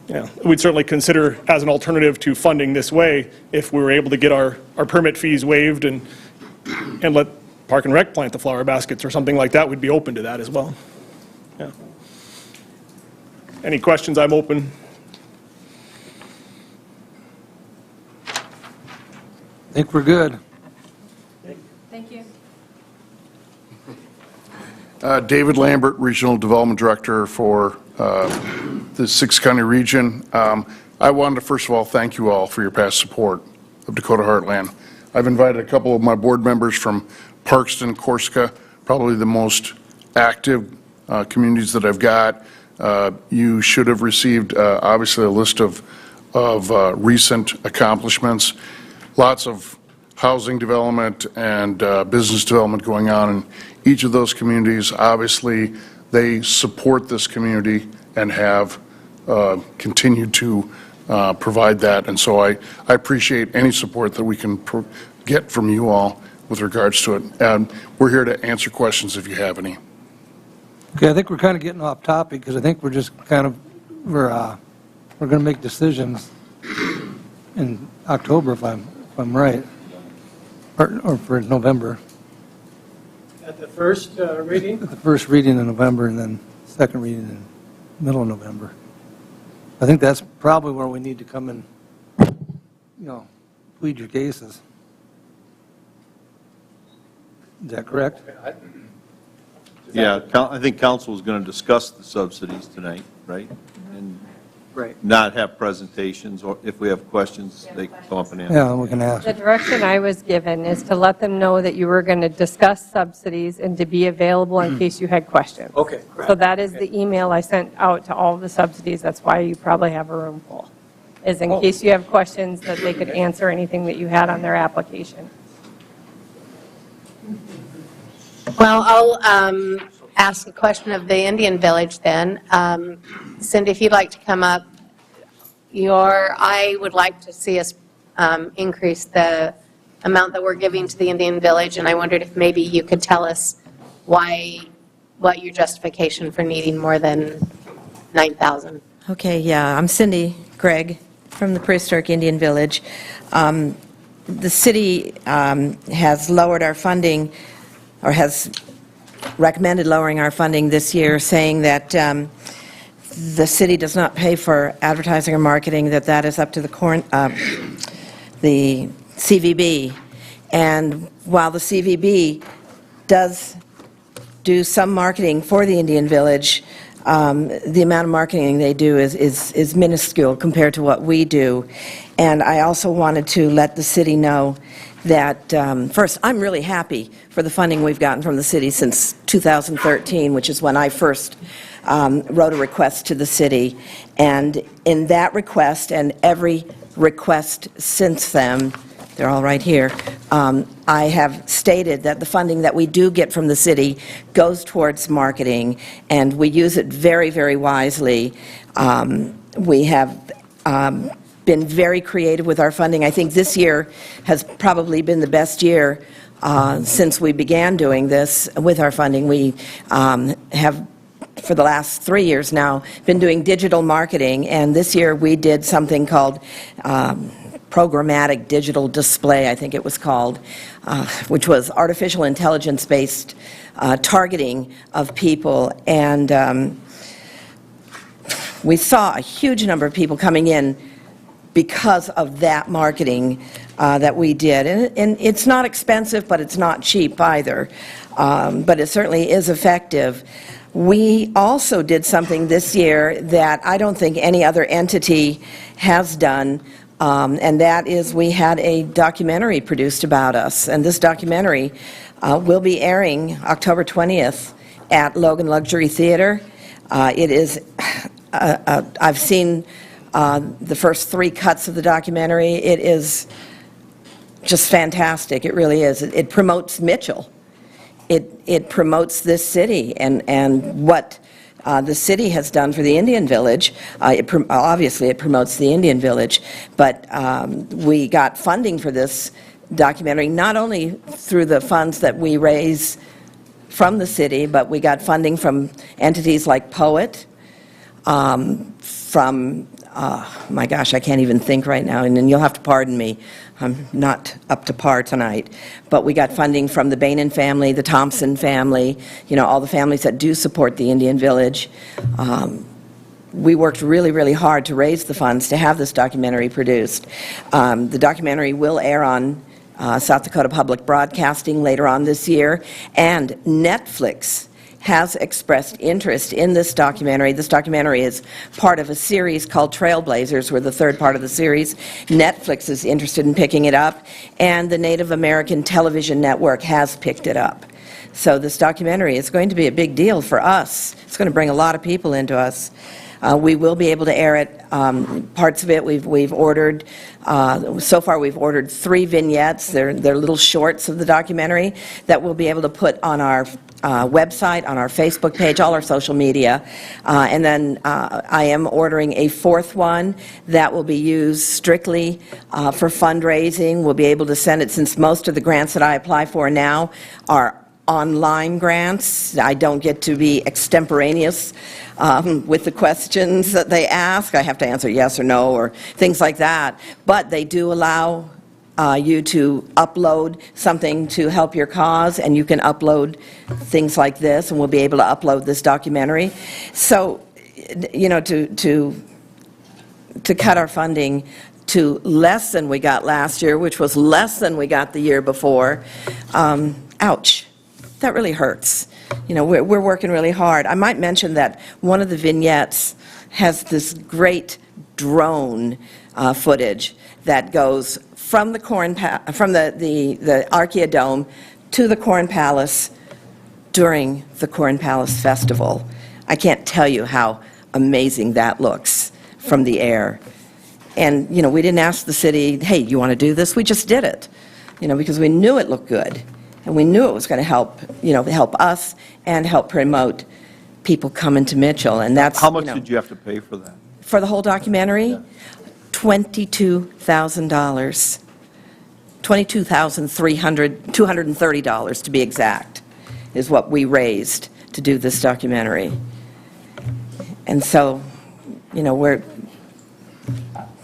Yeah, we'd certainly consider as an alternative to funding this way if we were able to get our permit fees waived and let Park and Rec plant the flower baskets or something like that. We'd be open to that as well. Yeah. Any questions? I'm open. I think we're good. Thank you. David Lambert, Regional Development Director for the six-county region. I wanted to first of all thank you all for your past support of Dakota Heartland. I've invited a couple of my board members from Parkston, Corsica, probably the most active communities that I've got. You should have received obviously a list of recent accomplishments. Lots of housing development and business development going on in each of those communities. Obviously, they support this community and have continued to provide that. And so I appreciate any support that we can get from you all with regards to it. And we're here to answer questions if you have any. Okay, I think we're kind of getting off topic because I think we're just kind of, we're going to make decisions in October if I'm right, or for November. At the first reading? The first reading in November and then second reading in middle of November. I think that's probably where we need to come and, plead your cases. Is that correct? Yeah, I think council is going to discuss the subsidies tonight, right? And not have presentations, or if we have questions, they can come up and answer. Yeah, we can ask. The direction I was given is to let them know that you were going to discuss subsidies and to be available in case you had questions. Okay. So that is the email I sent out to all the subsidies. That's why you probably have a room full, is in case you have questions that they could answer anything that you had on their application. Well, I'll ask a question of the Indian Village then. Cindy, if you'd like to come up, I would like to see us increase the amount that we're giving to the Indian Village, and I wondered if maybe you could tell us what your justification for needing more than $9,000. Okay, yeah, I'm Cindy Gregg from the Prehistoric Indian Village. The city has lowered our funding, or has recommended lowering our funding this year, saying that the city does not pay for advertising or marketing, that is up to the CVB. And while the CVB does do some marketing for the Indian Village, the amount of marketing they do is minuscule compared to what we do. And I also wanted to let the city know that, first, I'm really happy for the funding we've gotten from the city since 2013, which is when I first wrote a request to the city. And in that request and every request since then, they're all right here, I have stated that the funding that we do get from the city goes towards marketing, and we use it very, very wisely. We have been very creative with our funding. I think this year has probably been the best year since we began doing this with our funding. We have, for the last 3 years now, been doing digital marketing, and this year we did something called programmatic digital display, I think it was called, which was artificial intelligence-based targeting of people. And we saw a huge number of people coming in because of that marketing that we did. And it's not expensive, but it's not cheap either. But it certainly is effective. We also did something this year that I don't think any other entity has done, and that is we had a documentary produced about us. And this documentary will be airing October 20th at Logan Luxury Theater. It is, I've seen the first 3 cuts of the documentary. It is just fantastic. It really is. It promotes Mitchell. It promotes this city and what the city has done for the Indian Village. Obviously, it promotes the Indian Village, but we got funding for this documentary not only through the funds that we raise from the city, but we got funding from entities like Poet, from, my gosh, I can't even think right now, and you'll have to pardon me. I'm not up to par tonight. But we got funding from the Bainan family, the Thompson family, you know, all the families that do support the Indian Village. We worked really, really hard to raise the funds to have this documentary produced. The documentary will air on South Dakota Public Broadcasting later on this year, and Netflix has expressed interest in this documentary. This documentary is part of a series called Trailblazers. We're the 3rd part of the series. Netflix is interested in picking it up, and the Native American Television Network has picked it up. So this documentary is going to be a big deal for us. It's going to bring a lot of people into us. We will be able to air it. Parts of it we've ordered. So far we've ordered 3 vignettes. They're little shorts of the documentary that we'll be able to put on our website, on our Facebook page, all our social media. And then I am ordering a 4th one that will be used strictly for fundraising. We'll be able to send it, since most of the grants that I apply for now are online grants. I don't get to be extemporaneous with the questions that they ask. I have to answer yes or no or things like that. But they do allow you to upload something to help your cause, and you can upload things like this, and we'll be able to upload this documentary. So, you know, to cut our funding to less than we got last year, which was less than we got the year before, ouch. That really hurts. You know, we're working really hard. I might mention that one of the vignettes has this great drone footage that goes from the Archaeodome to the Corn Palace during the Corn Palace Festival. I can't tell you how amazing that looks from the air. And, you know, we didn't ask the city, hey, you want to do this? We just did it, you know, because we knew it looked good. And we knew it was going to help, you know, help us and help promote people coming to Mitchell. And that's, how much did you have to pay for that? For the whole documentary? Yeah. $22,000. $22,230 to be exact, is what we raised to do this documentary. And so, you know,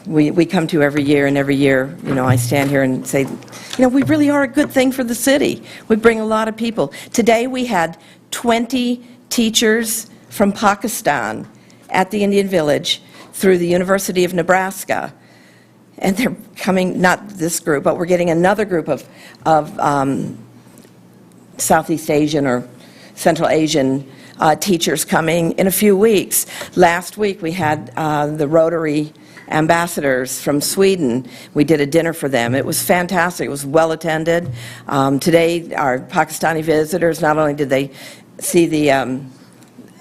we come to every year, and every year, you know, I stand here and say, you know, we really are a good thing for the city. We bring a lot of people. Today we had 20 teachers from Pakistan at the Indian Village through the University of Nebraska. and they're coming, not this group, but we're getting another group of Southeast Asian or Central Asian teachers coming in a few weeks. Last week, we had the Rotary ambassadors from Sweden. We did a dinner for them. It was fantastic. It was well attended. Today, our Pakistani visitors, not only did they see the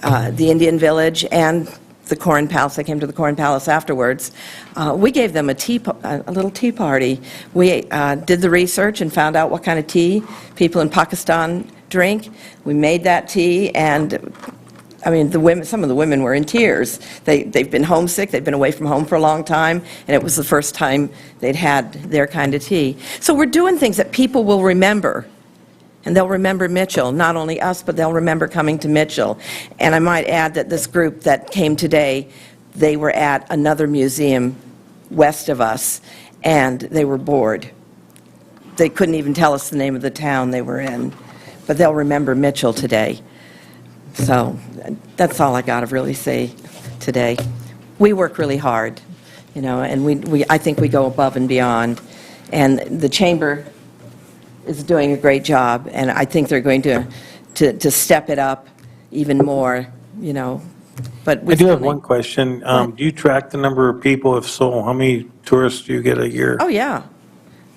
Indian village and the Corn Palace, they came to the Corn Palace afterwards. We gave them a little tea party. We did the research and found out what kind of tea people in Pakistan drink. We made that tea, and I mean, some of the women were in tears. They've been homesick, they've been away from home for a long time, and it was the first time they'd had their kind of tea. So we're doing things that people will remember, and they'll remember Mitchell, not only us, but they'll remember coming to Mitchell. And I might add that this group that came today, they were at another museum west of us, and they were bored. They couldn't even tell us the name of the town they were in, but they'll remember Mitchell today. So that's all I got to really say today. We work really hard, you know, and I think we go above and beyond. And the Chamber is doing a great job, and I think they're going to step it up even more, you know. But I do have one question. Do you track the number of people? If so, how many tourists do you get a year? Oh, yeah.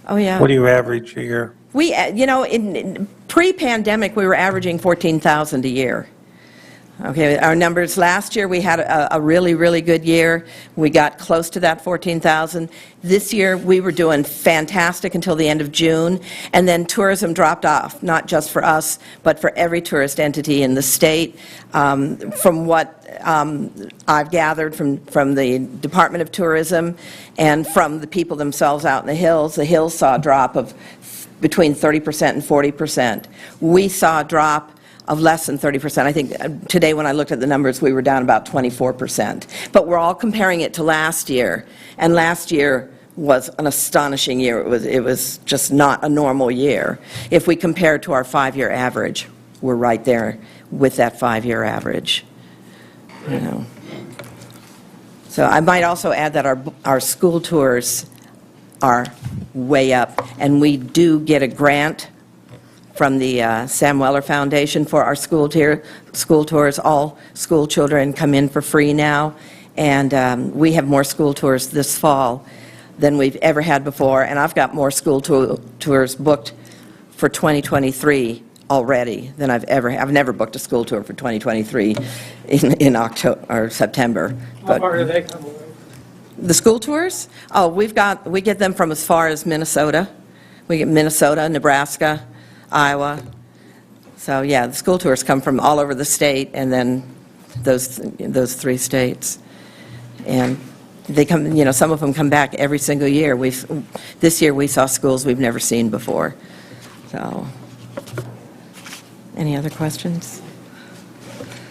Oh, yeah. What do you average a year? We, you know, in pre-pandemic, we were averaging 14,000 a year. Okay, our numbers last year, we had a really, really good year. We got close to that 14,000. This year, we were doing fantastic until the end of June, and then tourism dropped off, not just for us, but for every tourist entity in the state. From what I've gathered from the Department of Tourism and from the people themselves out in the hills saw a drop of between 30% and 40%. We saw a drop of less than 30%. I think today when I looked at the numbers, we were down about 24%. But we're all comparing it to last year, and last year was an astonishing year. It was just not a normal year. If we compare to our 5-year average, we're right there with that 5-year average. You know. So I might also add that our school tours are way up, and we do get a grant from the Sam Weller Foundation for our school tours. All school children come in for free now, and we have more school tours this fall than we've ever had before, and I've got more school tours booked for 2023 already than I've never booked a school tour for 2023 in October or September. How far do they come away? The school tours? Oh, we get them from as far as Minnesota. We get Minnesota, Nebraska, Iowa. So yeah, the school tours come from all over the state, and then those 3 states. And they come, you know, some of them come back every single year. This year we saw schools we've never seen before. So, any other questions?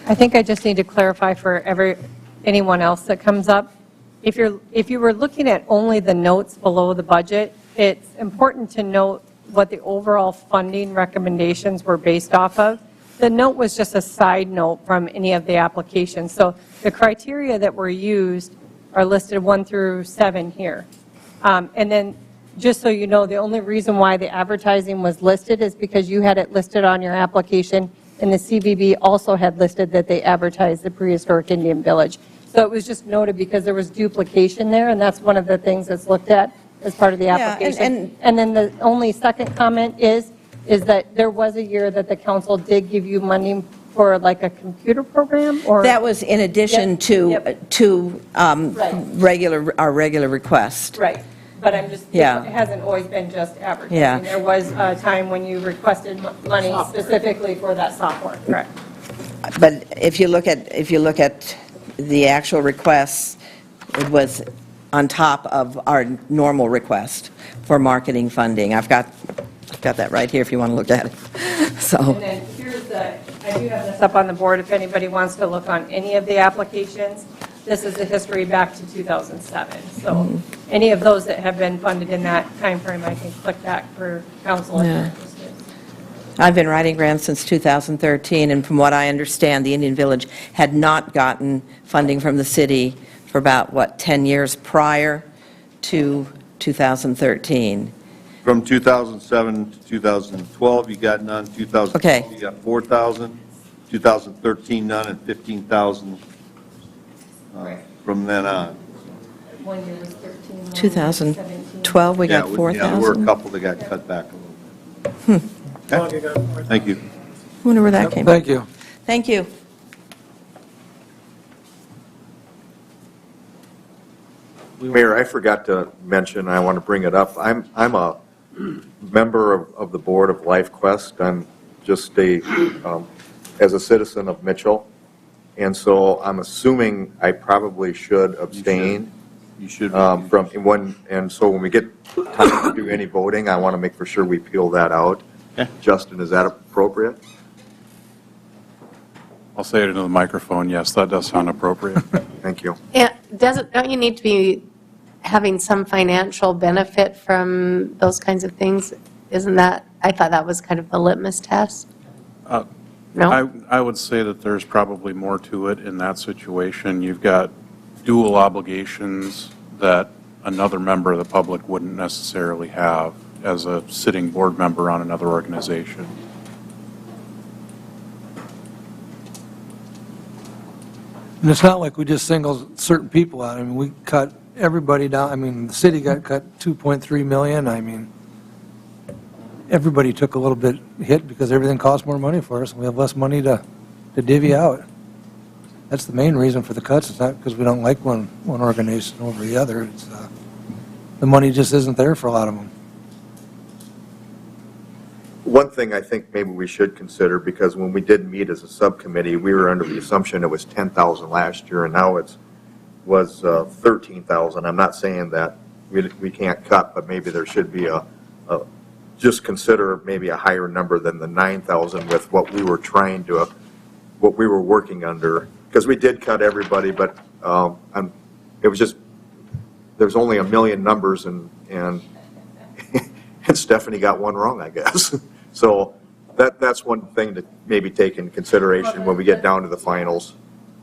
I think I just need to clarify for anyone else that comes up. If you were looking at only the notes below the budget, it's important to note what the overall funding recommendations were based off of. The note was just a side note from any of the applications. So the criteria that were used are listed 1 through 7 here. And then just so you know, the only reason why the advertising was listed is because you had it listed on your application, and the CVB also had listed that they advertised the prehistoric Indian village. So it was just noted because there was duplication there, and that's one of the things that's looked at as part of the application. And then the only second comment is that there was a year that the council did give you money for like a computer program, or? That was in addition to our regular request. Right. But I'm just, it hasn't always been just advertising. Yeah. There was a time when you requested money specifically for that software, correct? But if you look at the actual requests, it was on top of our normal request for marketing funding. I've got that right here if you want to look at it. So. And then here's I do have this up on the board if anybody wants to look on any of the applications. This is the history back to 2007. So any of those that have been funded in that time frame, I can click that for council if you're interested. I've been writing grants since 2013, and from what I understand, the Indian Village had not gotten funding from the city for about, 10 years prior to 2013? From 2007 to 2012, you got none. 2012, Okay. you got 4,000. 2013, none, and 15,000 from then on. 2012, we got Yeah, 4,000? there were a couple that got cut back a little bit. Okay. Thank you. I wonder where that came from. Thank you. Thank you. Mayor, I forgot to mention, I want to bring it up, I'm a member of the board of LifeQuest. I'm just as a citizen of Mitchell, and so I'm assuming I probably should abstain. You should. From when, and so when we get time to do any voting, I want to make for sure we peel that out. Okay. Justin, is that appropriate? I'll say it into the microphone, yes, that does sound appropriate. Thank you. Yeah, don't you need to be having some financial benefit from those kinds of things? Isn't that, I thought that was kind of the litmus test? No? I would say that there's probably more to it in that situation. You've got dual obligations that another member of the public wouldn't necessarily have as a sitting board member on another organization. And it's not like we just singled certain people out. I mean, we cut everybody down. I mean, the city got cut 2.3 million. I mean, everybody took a little bit hit because everything costs more money for us, and we have less money to divvy out. That's the main reason for the cuts. It's not because we don't like one organization over the other. It's the money just isn't there for a lot of them. One thing I think maybe we should consider, because when we did meet as a subcommittee, we were under the assumption it was 10,000 last year, and now was 13,000. I'm not saying that we can't cut, but maybe there should be just consider maybe a higher number than the 9,000 with what we were what we were working under, because we did cut everybody, but it was just, there's only a million numbers, and Stephanie got one wrong, I guess. So that's one thing to maybe take in consideration when we get down to the finals.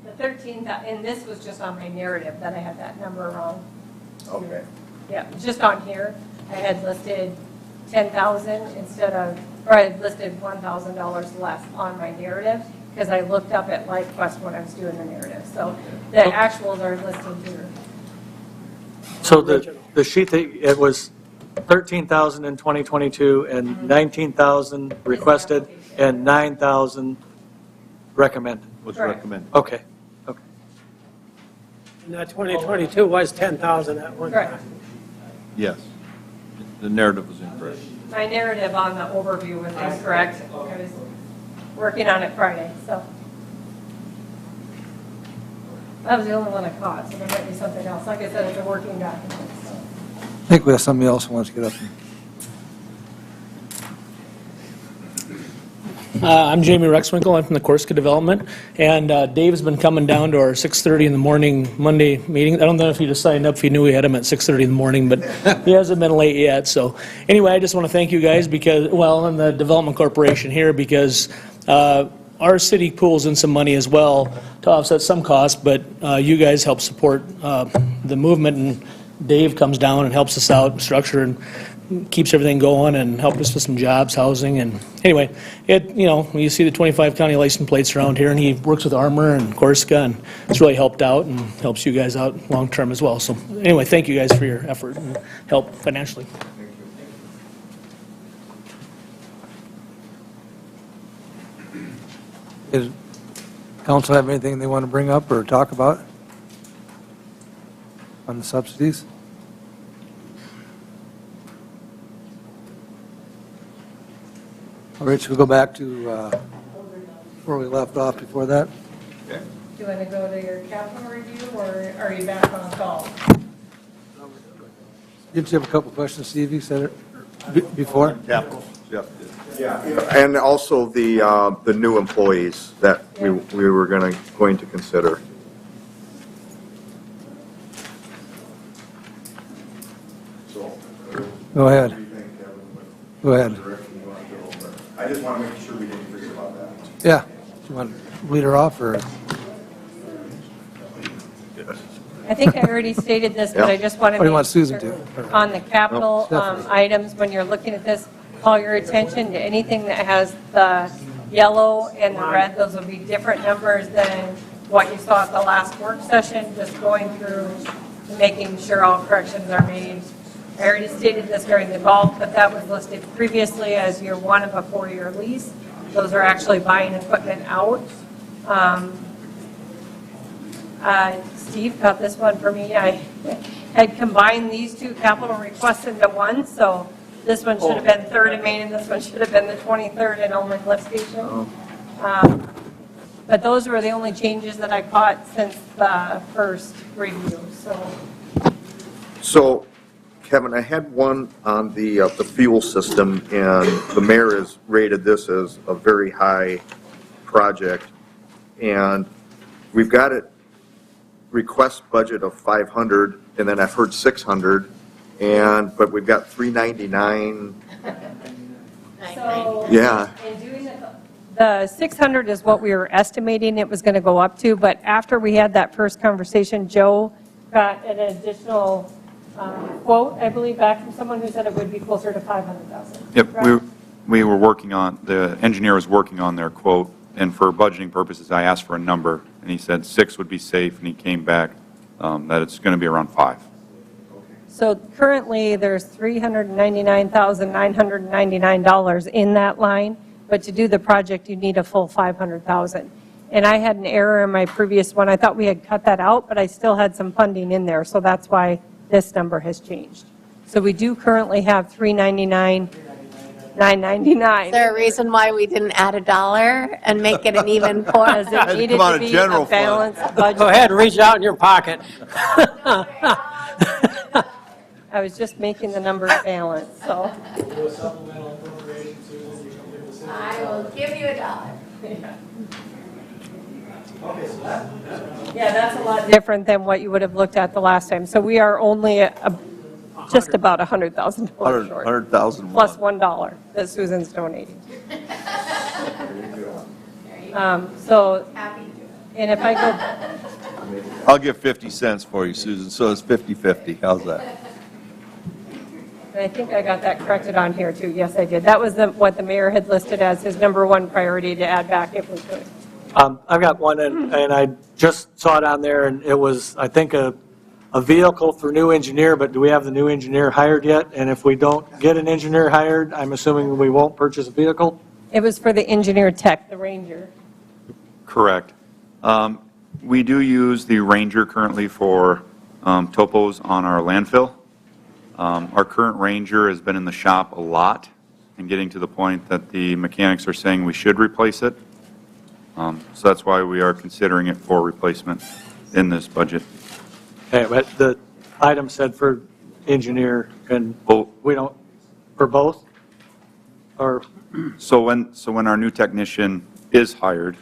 The 13, and this was just on my narrative that I had that number wrong. Okay. Yeah, just on here, I had listed 10,000 instead of, or I had listed $1,000 less on my narrative, because I looked up at LifeQuest when I was doing the narrative. So the actuals are listed here. So the sheet, it was 13,000 in 2022 and 19,000 requested and 9,000 recommended. What's recommended? Okay. And that 2022 was 10,000 at one time. Correct. Yes. The narrative was incorrect. My narrative on the overview was incorrect. I was working on it Friday, so. That was the only one I caught, so there might be something else. Like I said, it's a working document, so. I think we have somebody else who wants to get up. I'm Jamie Rexwinkle. I'm from the Corsica Development, and Dave's been coming down to our 6:30 in the morning Monday meeting. I don't know if he just signed up if he knew we had him at 6:30 in the morning, but he hasn't been late yet. So anyway, I just want to thank you guys because, well, and the Development Corporation here, because our city pools in some money as well to offset some costs, but you guys help support the movement, and Dave comes down and helps us out, structure, and keeps everything going and helped us with some jobs, housing, and anyway, you see the 25 county license plates around here, and he works with Armor and Corsica, and it's really helped out and helps you guys out long-term as well. So anyway, thank you guys for your effort and help financially. Does council have anything they want to bring up or talk about on the subsidies? All right, should we go back to where we left off before that? Okay. Do you want to go to your capital review, or are you back on call? Didn't you have a couple questions, Steve? You said it before? Capital, Jeff did. Yeah, and also the new employees that we were going to consider. Go ahead. Go ahead. I just want to make sure we didn't forget about that. Yeah. Do you want to lead her off, or? I think I already stated this, but I just want to Or you make want Susan sure to? on the capital Definitely. items, when you're looking at this, call your attention to anything that has the yellow and the red. Those will be different numbers than what you saw at the last work session, just going through, making sure all corrections are made. I already stated this during the golf, but that was listed previously as year one of a 4-year lease. Those are actually buying equipment out. Steve got this one for me. I had combined these two capital requests into one, so this one should have been 3rd and Main, and this one should have been the 23rd and Olin lift station. But those were the only changes that I caught since the first review, So, Kevin, I had one on the fuel system, and the mayor has rated this as a very high project, and we've got it request budget of 500, and then I've heard 600, but we've got 399. So, Yeah. in doing the 600 is what we were estimating it was going to go up to, but after we had that first conversation, Joe got an additional quote, I believe, back from someone who said it would be closer to 500,000. Yep, Right? we were working on, the engineer was working on their quote, and for budgeting purposes, I asked for a number, and he said 6 would be safe, and he came back that it's going to be around 5. So currently, there's $399,999 in that line, but to do the project, you need a full 500,000. And I had an error in my previous one. I thought we had cut that out, but I still had some funding in there, so that's why this number has changed. So we do currently have $399,999. Is there a reason why we didn't add $1 and make it an even pour? Because it needed come out to of be general a fund. balanced budget. Go ahead and reach out in your pocket. I was just making the numbers balanced, so. I will give you $1. Yeah, that's a lot different than what you would have looked at the last time. So we are only just about $100,000 short. 100,000. Plus $1 that Susan's donating. So, and if I go, I'll give 50 cents for you, Susan, so it's 50-50. How's that? and I think I got that corrected on here too. Yes, I did. That was what the mayor had listed as his #1 priority to add back if we could. I've got one, and I just saw it on there, and it was, I think, a vehicle for new engineer, but do we have the new engineer hired yet? And if we don't get an engineer hired, I'm assuming we won't purchase a vehicle? It was for the engineer tech, the Ranger. Correct. We do use the Ranger currently for topos on our landfill. Our current Ranger has been in the shop a lot and getting to the point that the mechanics are saying we should replace it. So that's why we are considering it for replacement in this budget. Okay, but the item said for engineer, and we don't, for both? Or, So when our new technician is hired,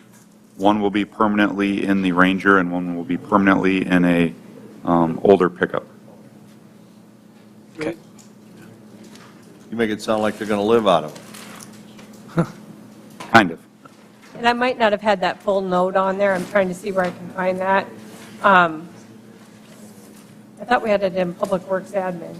one will be permanently in the Ranger and one will be permanently in a older pickup. okay. You make it sound like they're going to live out of it. Kind of. And I might not have had that full note on there. I'm trying to see where I can find that. I thought we had it in Public Works Admin.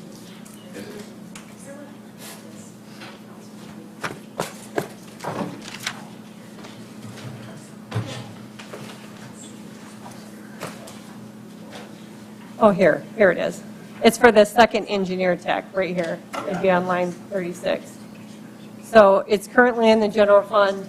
Oh, here it is. It's for the second engineer tech, right here. It'd be on line 36. So it's currently in the general fund.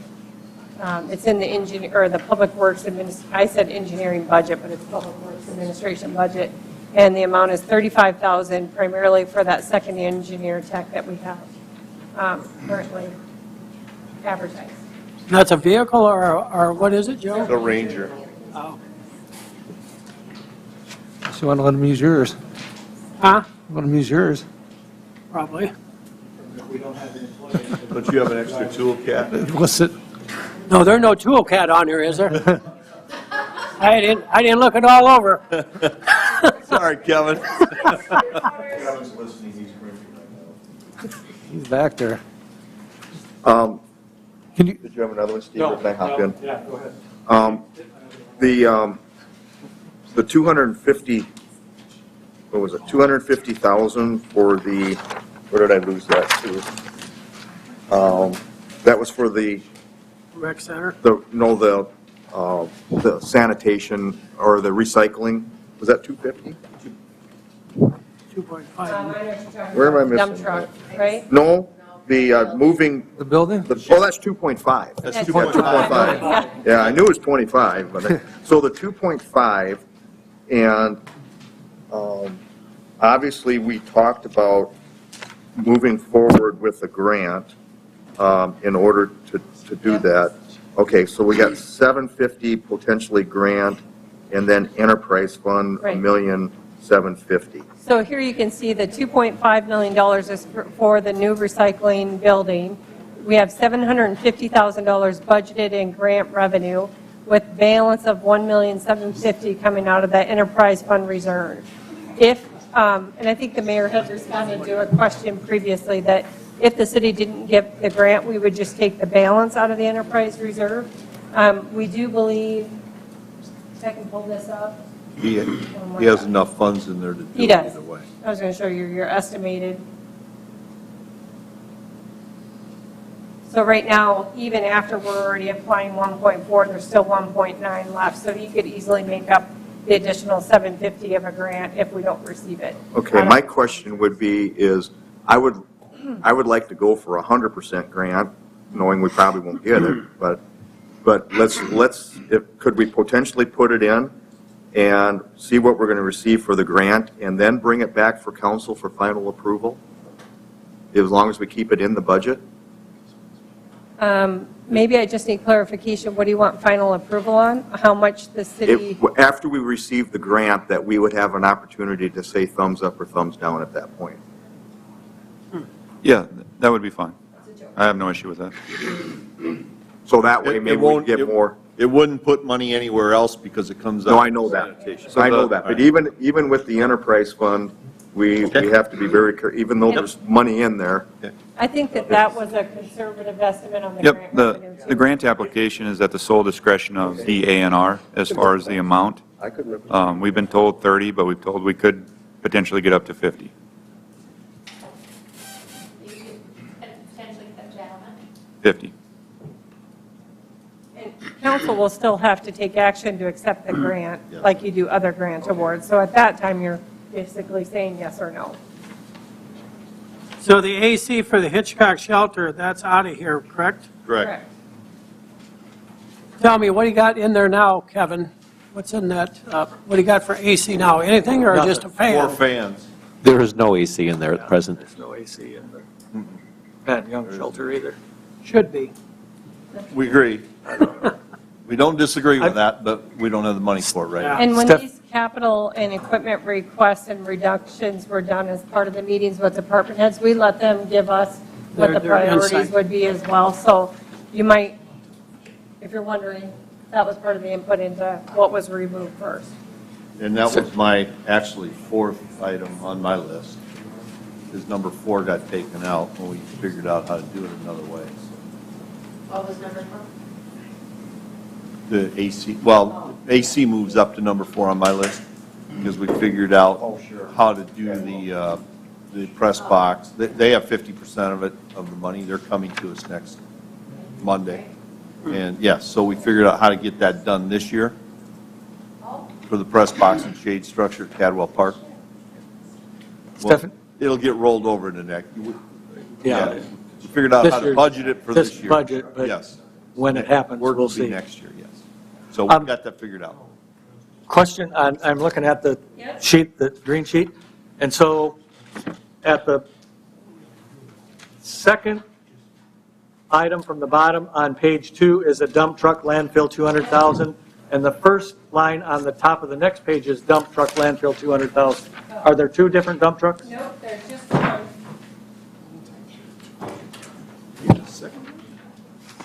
It's in the engineer, or the Public Works I said engineering budget, but it's Public Works Administration budget. And the amount is $35,000 primarily for that second engineer tech that we have currently advertised. That's a vehicle, or what is it, Joe? The Ranger. Oh. So you want to let them use yours? Huh? Let them use yours? Probably. Don't you have an extra toolcat? What's it? No, there's no toolcat on here, is there? I didn't look it all over. Sorry, Kevin. He's back there. Did you have another one, Steve? No, Or can I hop in? yeah, go ahead. The 250 what was it, 250,000 for the, where did I lose that to? That was for the, Rec center? the sanitation or the recycling. Was that 250? 2.5. Where am I missing? Dump truck, right? No, the moving. The building? Oh, that's 2.5. That's That's 2.5. Yeah, I knew it was 25, but, so the 2.5, and obviously, we talked about moving forward with a grant in order to do that. Okay, so we got 750 potentially grant, and then enterprise fund, Right. $1,750,000. So here you can see the $2.5 million is for the new recycling building. We have $750,000 budgeted in grant revenue with balance of $1,750,000 coming out of that enterprise fund reserve. If, and I think the mayor had responded to a question previously that if the city didn't get the grant, we would just take the balance out of the enterprise reserve. We do believe, if I can pull this up. He has enough funds in there to do He it does. either way. I was going to show you your estimated. So right now, even after we're already applying 1.4, there's still 1.9 left. So he could easily make up the additional 750 of a grant if we don't receive it. Okay, my question would be is, I would like to go for 100% grant, knowing we probably won't get it, but could we potentially put it in and see what we're going to receive for the grant, and then bring it back for council for final approval? As long as we keep it in the budget? Maybe I just need clarification. What do you want final approval on? How much the city? After we receive the grant, that we would have an opportunity to say thumbs up or thumbs down at that point. Yeah, that would be fine. I have no issue with that. So that way, maybe we get more. It wouldn't put money anywhere else because it comes out. No, I know that. I know that. But even with the enterprise fund, we have to be very careful, even though there's money in there. I think that was a conservative estimate on the Yep, grant revenue, too. the grant application is at the sole discretion of the A&R as far as the amount. We've been told 30, but we've told we could potentially get up to 50. Potentially cut down. 50. And council will still have to take action to accept the grant, like you do other grant awards. So at that time, you're basically saying yes or no. So the AC for the Hitchcock shelter, that's out of here, correct? Correct. Tell me, what do you got in there now, Kevin? What's in that? What do you got for AC now? Anything or just a fan? 4 fans. There is no AC in there at present. There's no AC in the Pat Young shelter either. Should be. We agree. We don't disagree with that, but we don't have the money for it right now. And when these capital and equipment requests and reductions were done as part of the meetings with department heads, we let them give us what the Their priorities insight. would be as well. So you might, if you're wondering, that was part of the input into what was removed first. And that was my, actually, 4th item on my list, is number 4 got taken out when we figured out how to do it another way. What was number 4? The AC, well, AC moves up to number 4 on my list, because we figured out how to do the press box. They have 50% of it, of the money. They're coming to us next Monday. And yes, so we figured out how to get that done this year for the press box and shade structure at Cadwell Park. Well, it'll get rolled over to next. Yeah. We figured out how to budget it for this year. Budget, but Yes. when it happens, Work we'll will be see. next year, yes. So we got that figured out. Question, I'm looking at the sheet, the green sheet, and so at the second item from the bottom on page 2 is a dump truck landfill 200,000, and the first line on the top of the next page is dump truck landfill 200,000. Are there 2 different dump trucks? Nope, there's just one.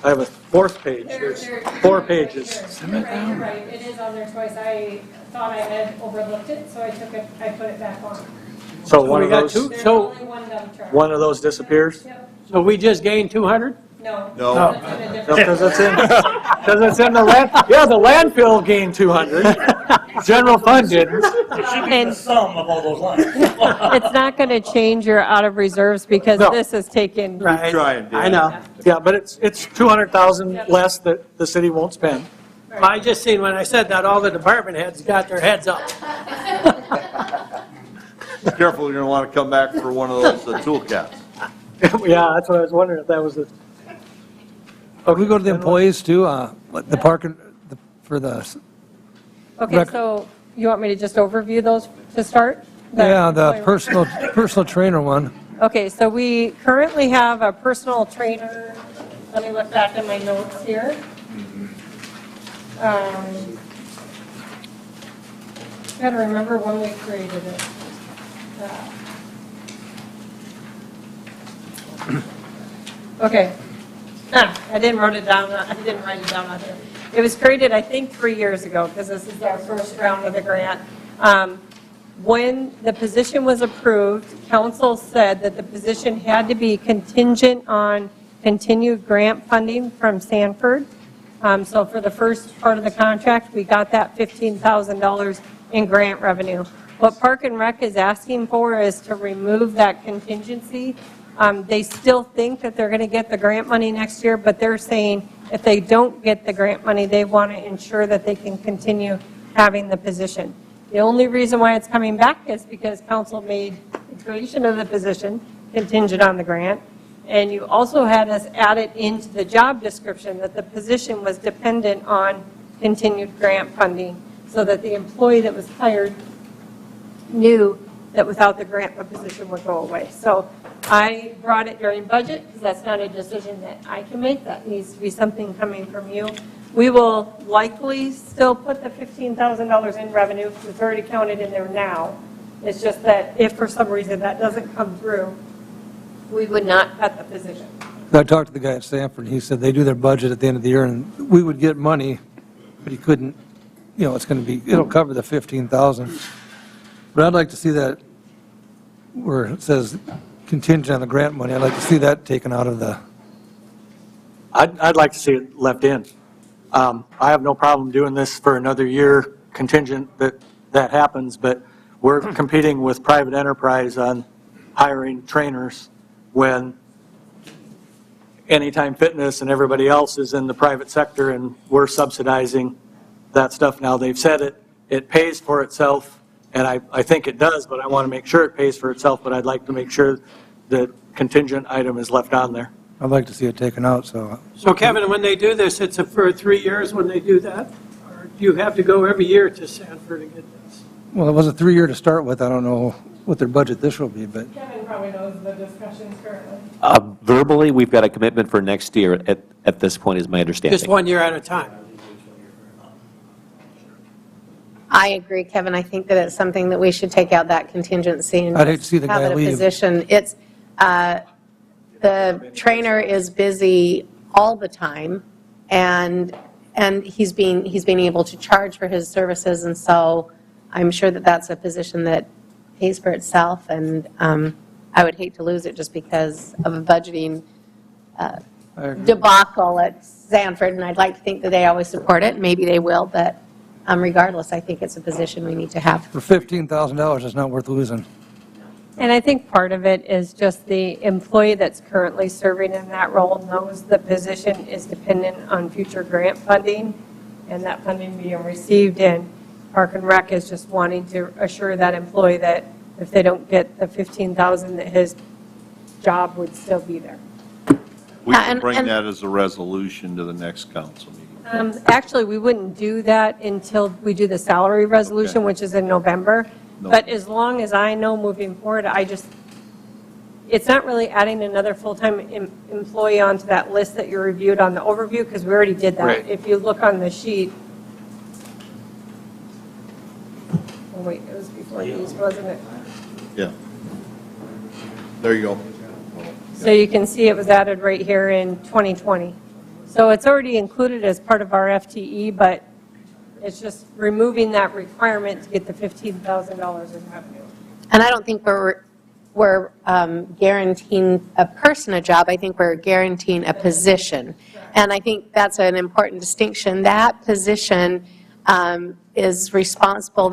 I have a 4th page, there's 4 pages. You're right, it is on there twice. I thought I had overlooked it, so I took it, I put it back on. So one we of got those, two. There's So only one dump truck. one of those disappears? Yep. So we just gained 200? No. No. Because it's in the land, yeah, the landfill gained 200. General fund didn't. It should be the sum of all those lines. It's not going to change your out of reserves because No. this is taken. Right. Trying, Dan. I know. Yeah, but it's 200,000 less that the city won't spend. I just seen when I said that, all the department heads got their heads up. Be careful, you're going to want to come back for one of those tool caps. Yeah, that's what I was wondering if that was the. Can we go to the employees too, the parking, for the, Okay, so you want me to just overview those to start? yeah, the personal trainer one. Okay, so we currently have a personal trainer. Let me look back at my notes here. Got to remember when we created it. Okay. I didn't write it down. I didn't write it down on here. It was created, I think, 3 years ago because this is our first round of the grant. When the position was approved, council said that the position had to be contingent on continued grant funding from Sanford. So for the first part of the contract, we got that $15,000 in grant revenue. What Park and Rec is asking for is to remove that contingency. They still think that they're going to get the grant money next year, but they're saying if they don't get the grant money, they want to ensure that they can continue having the position. The only reason why it's coming back is because council made the creation of the position contingent on the grant. And you also had us add it into the job description that the position was dependent on continued grant funding so that the employee that was hired knew that without the grant, the position would go away. So I brought it during budget because that's not a decision that I can make. That needs to be something coming from you. We will likely still put the $15,000 in revenue because it's already counted in there now. It's just that if for some reason that doesn't come through, we would not cut the position. I talked to the guy at Stanford, and he said they do their budget at the end of the year, and we would get money, but he couldn't, it's going to be, it'll cover the $15,000. But I'd like to see that where it says contingent on the grant money, I'd like to see that taken out of the. I'd like to see it left in. I have no problem doing this for another year contingent that happens, but we're competing with private enterprise on hiring trainers when Anytime Fitness and everybody else is in the private sector and we're subsidizing that stuff. Now, they've said it pays for itself, and I think it does, but I want to make sure it pays for itself, but I'd like to make sure that contingent item is left on there. I'd like to see it taken out, so. So Kevin, when they do this, it's for 3 years when they do that? Or do you have to go every year to Sanford to get this? Well, it was a 3-year to start with. I don't know what their budget this will be, but. Kevin probably knows the discussions currently. Verbally, we've got a commitment for next year at this point, is my understanding. Just 1 year at a time? I agree, Kevin. I think that it's something that we should take out that contingency and I'd hate to see the have guy it a leave. position. It's, the trainer is busy all the time, and he's being able to charge for his services, and so I'm sure that that's a position that pays for itself, and I would hate to lose it just because of a budgeting debacle at Sanford, and I'd like to think that they always support it, and maybe they will, but regardless, I think it's a position we need to have. For $15,000, it's not worth losing. And I think part of it is just the employee that's currently serving in that role knows the position is dependent on future grant funding and that funding being received. And Park and Rec is just wanting to assure that employee that if they don't get the $15,000, that his job would still be there. We can bring that as a resolution to the next council meeting. Actually, we wouldn't do that until we do the salary resolution, which is in November. No. But as long as I know moving forward, it's not really adding another full-time employee onto that list that you reviewed on the overview, because we already did that. Right. If you look on the sheet. Oh, wait, it was before these, wasn't it? Yeah. There you go. So you can see it was added right here in 2020. So it's already included as part of our FTE, but it's just removing that requirement to get the $15,000 in revenue. And I don't think we're we're guaranteeing a person a job. I think we're guaranteeing a position. And I think that's an important distinction. That position is responsible.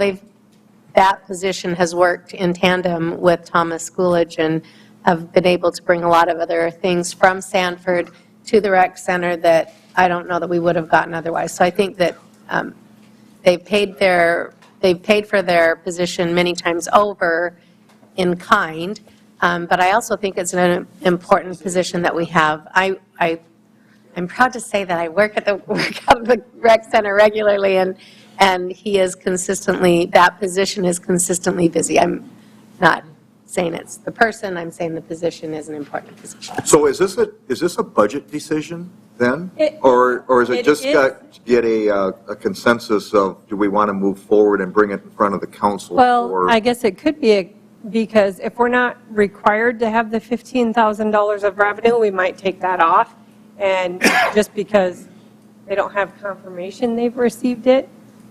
That position has worked in tandem with Thomas Schoolage and have been able to bring a lot of other things from Sanford to the rec center that I don't know that we would have gotten otherwise. So I think that they've paid for their position many times over in kind, but I also think it's an important position that we have. I'm proud to say that I work out of the rec center regularly, and he is consistently, that position is consistently busy. I'm not saying it's the person, I'm saying the position is an important position. So is this a budget decision then? Or is it just to get a consensus of, do we want to move forward and bring it in front of the council? Well, I guess it could be because if we're not required to have the $15,000 of revenue, we might take that off. And just because they don't have confirmation they've received it,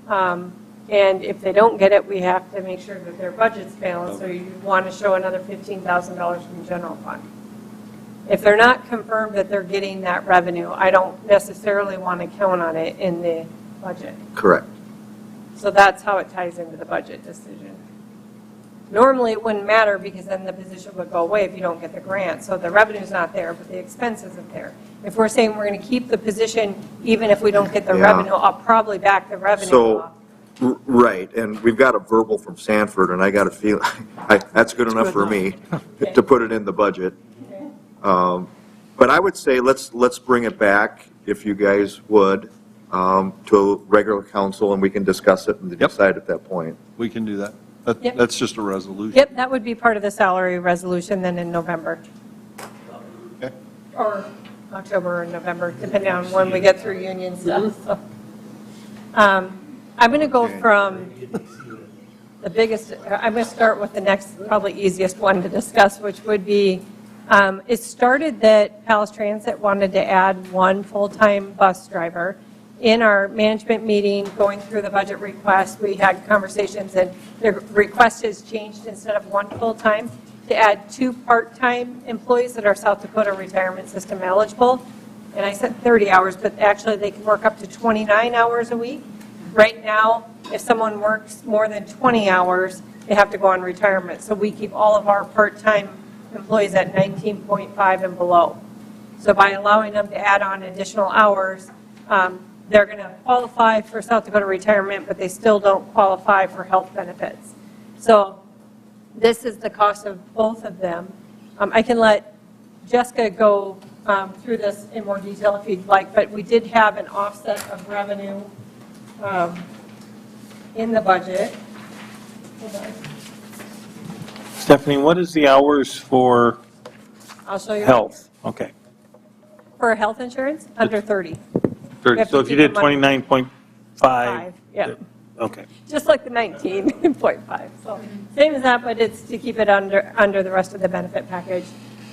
and if they don't get it, we have to make sure that their budget's balanced, so you want to show another $15,000 from the general fund. If they're not confirmed that they're getting that revenue, I don't necessarily want to count on it in the budget. Correct. So that's how it ties into the budget decision. Normally, it wouldn't matter because then the position would go away if you don't get the grant. So the revenue's not there, but the expense isn't there. If we're saying we're going to keep the position even if we don't get the revenue, I'll probably back the revenue off. Right, and we've got a verbal from Sanford, and I got a feel, that's good enough for me to put it in the budget. But I would say let's bring it back, if you guys would, to regular council, and we can discuss it and decide at that point. We can do that. That's just a resolution. Yep, that would be part of the salary resolution then in November. Okay. Or October or November, depending on when we get through union stuff. So, I'm going to go from the biggest, I'm going to start with the next, probably easiest one to discuss, which would be, it started that Palace Transit wanted to add one full-time bus driver. In our management meeting, going through the budget request, we had conversations, and the request has changed instead of one full-time to add 2 part-time employees that are South Dakota Retirement System eligible. And I said 30 hours, but actually they can work up to 29 hours a week. Right now, if someone works more than 20 hours, they have to go on retirement. So we keep all of our part-time employees at 19.5 and below. So by allowing them to add on additional hours, they're going to qualify for South Dakota retirement, but they still don't qualify for health benefits. So this is the cost of both of them. I can let Jessica go through this in more detail if you'd like, but we did have an offset of revenue in the budget. Stephanie, what is the hours for I'll show you. health? Okay. For health insurance, under 30. 30. So if you did 29.5. Yeah. Okay. Just like the 19.5. So same as that, but it's to keep it under the rest of the benefit package.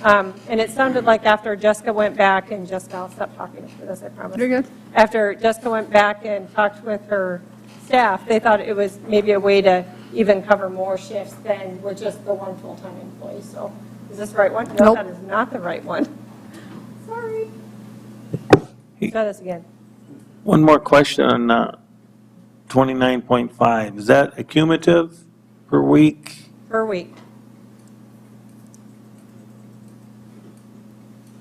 And it sounded like after Jessica went back, and Jessica, I'll stop talking after this, I promise. You're good. After Jessica went back and talked with her staff, they thought it was maybe a way to even cover more shifts than with just the one full-time employee. So is this the right one? No, Nope. that is not the right one. Sorry. Try this again. One more question on 29.5. Is that accumulative per week? Per week.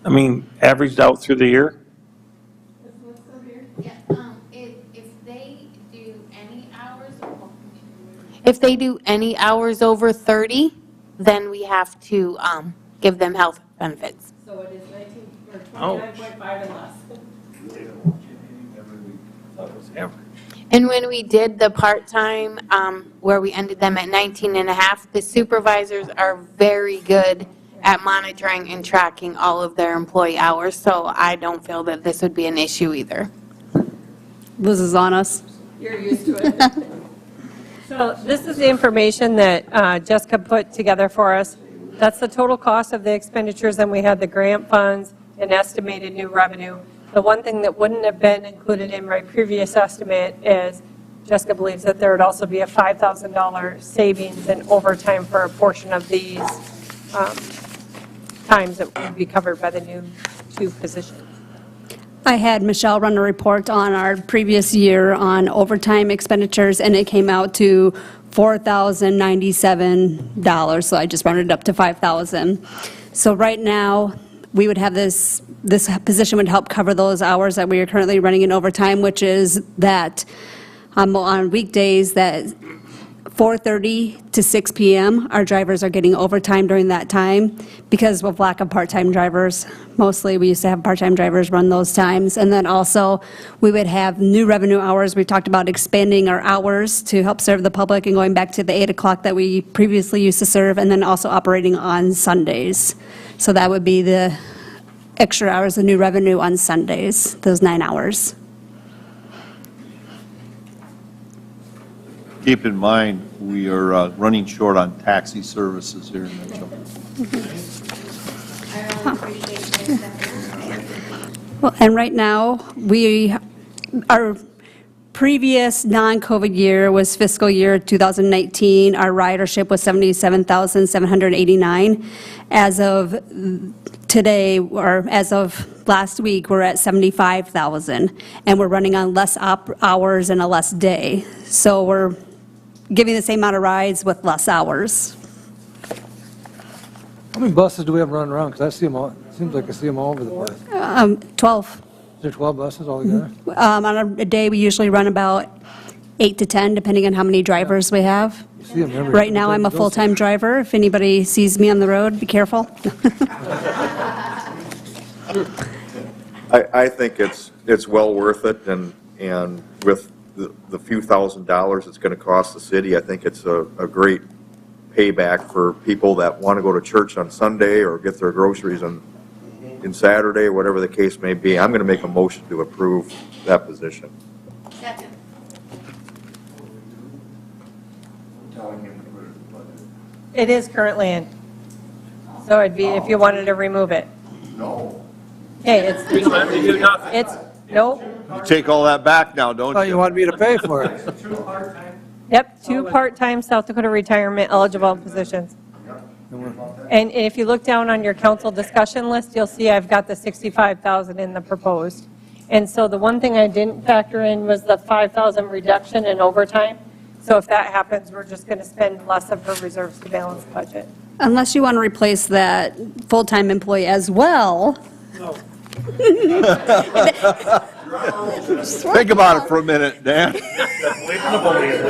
I mean, averaged out through the year? Yeah, if they do any hours, If they do any hours over 30, then we have to give them health benefits. So it is 29.5 and less. And when we did the part-time, where we ended them at 19 and a half, the supervisors are very good at monitoring and tracking all of their employee hours, so I don't feel that this would be an issue either. This is on us. You're used to it. So this is the information that Jessica put together for us. That's the total cost of the expenditures, and we had the grant funds and estimated new revenue. The one thing that wouldn't have been included in my previous estimate is Jessica believes that there would also be a $5,000 savings in overtime for a portion of these times that would be covered by the new 2 positions. I had Michelle run a report on our previous year on overtime expenditures, and it came out to $4,097, so I just rounded it up to $5,000. So right now, we would have this position would help cover those hours that we are currently running in overtime, which is that on weekdays that 4:30 to 6 p.m., our drivers are getting overtime during that time because of lack of part-time drivers. Mostly, we used to have part-time drivers run those times. And then also, we would have new revenue hours. We talked about expanding our hours to help serve the public and going back to the 8 o'clock that we previously used to serve, and then also operating on Sundays. So that would be the extra hours of new revenue on Sundays, those 9 hours. Keep in mind, we are running short on taxi services here in Mitchell. Well, and right now, our previous non-COVID year was fiscal year 2019. Our ridership was 77,789. As of today, or as of last week, we're at 75,000, and we're running on less hours and a less day. So we're giving the same amount of rides with less hours. How many buses do we have running around? Because I see them all, it seems like I see them all over the place. 12. Is there 12 buses altogether? On a day, we usually run about 8 to 10, depending on how many drivers we have. You see them everywhere. Right now, I'm a full-time driver. If anybody sees me on the road, be careful. I think it's well worth it, and with the few $1,000s it's going to cost the city, I think it's a great payback for people that want to go to church on Sunday or get their groceries on Saturday, or whatever the case may be. I'm going to make a motion to approve that position. Second. It is currently in. So it'd be if you wanted to remove it. No. Okay, it's, We don't have to do nothing. it's, nope. You take all that back now, don't Oh, you you? wanted me to pay for it. Yep, 2 part-time South Dakota retirement eligible positions. And if you look down on your council discussion list, you'll see I've got the 65,000 in the proposed. And so the one thing I didn't factor in was the 5,000 reduction in overtime. So if that happens, we're just going to spend less of her reserves to balance the budget. Unless you want to replace that full-time employee as well. Think about it for a minute, Dan.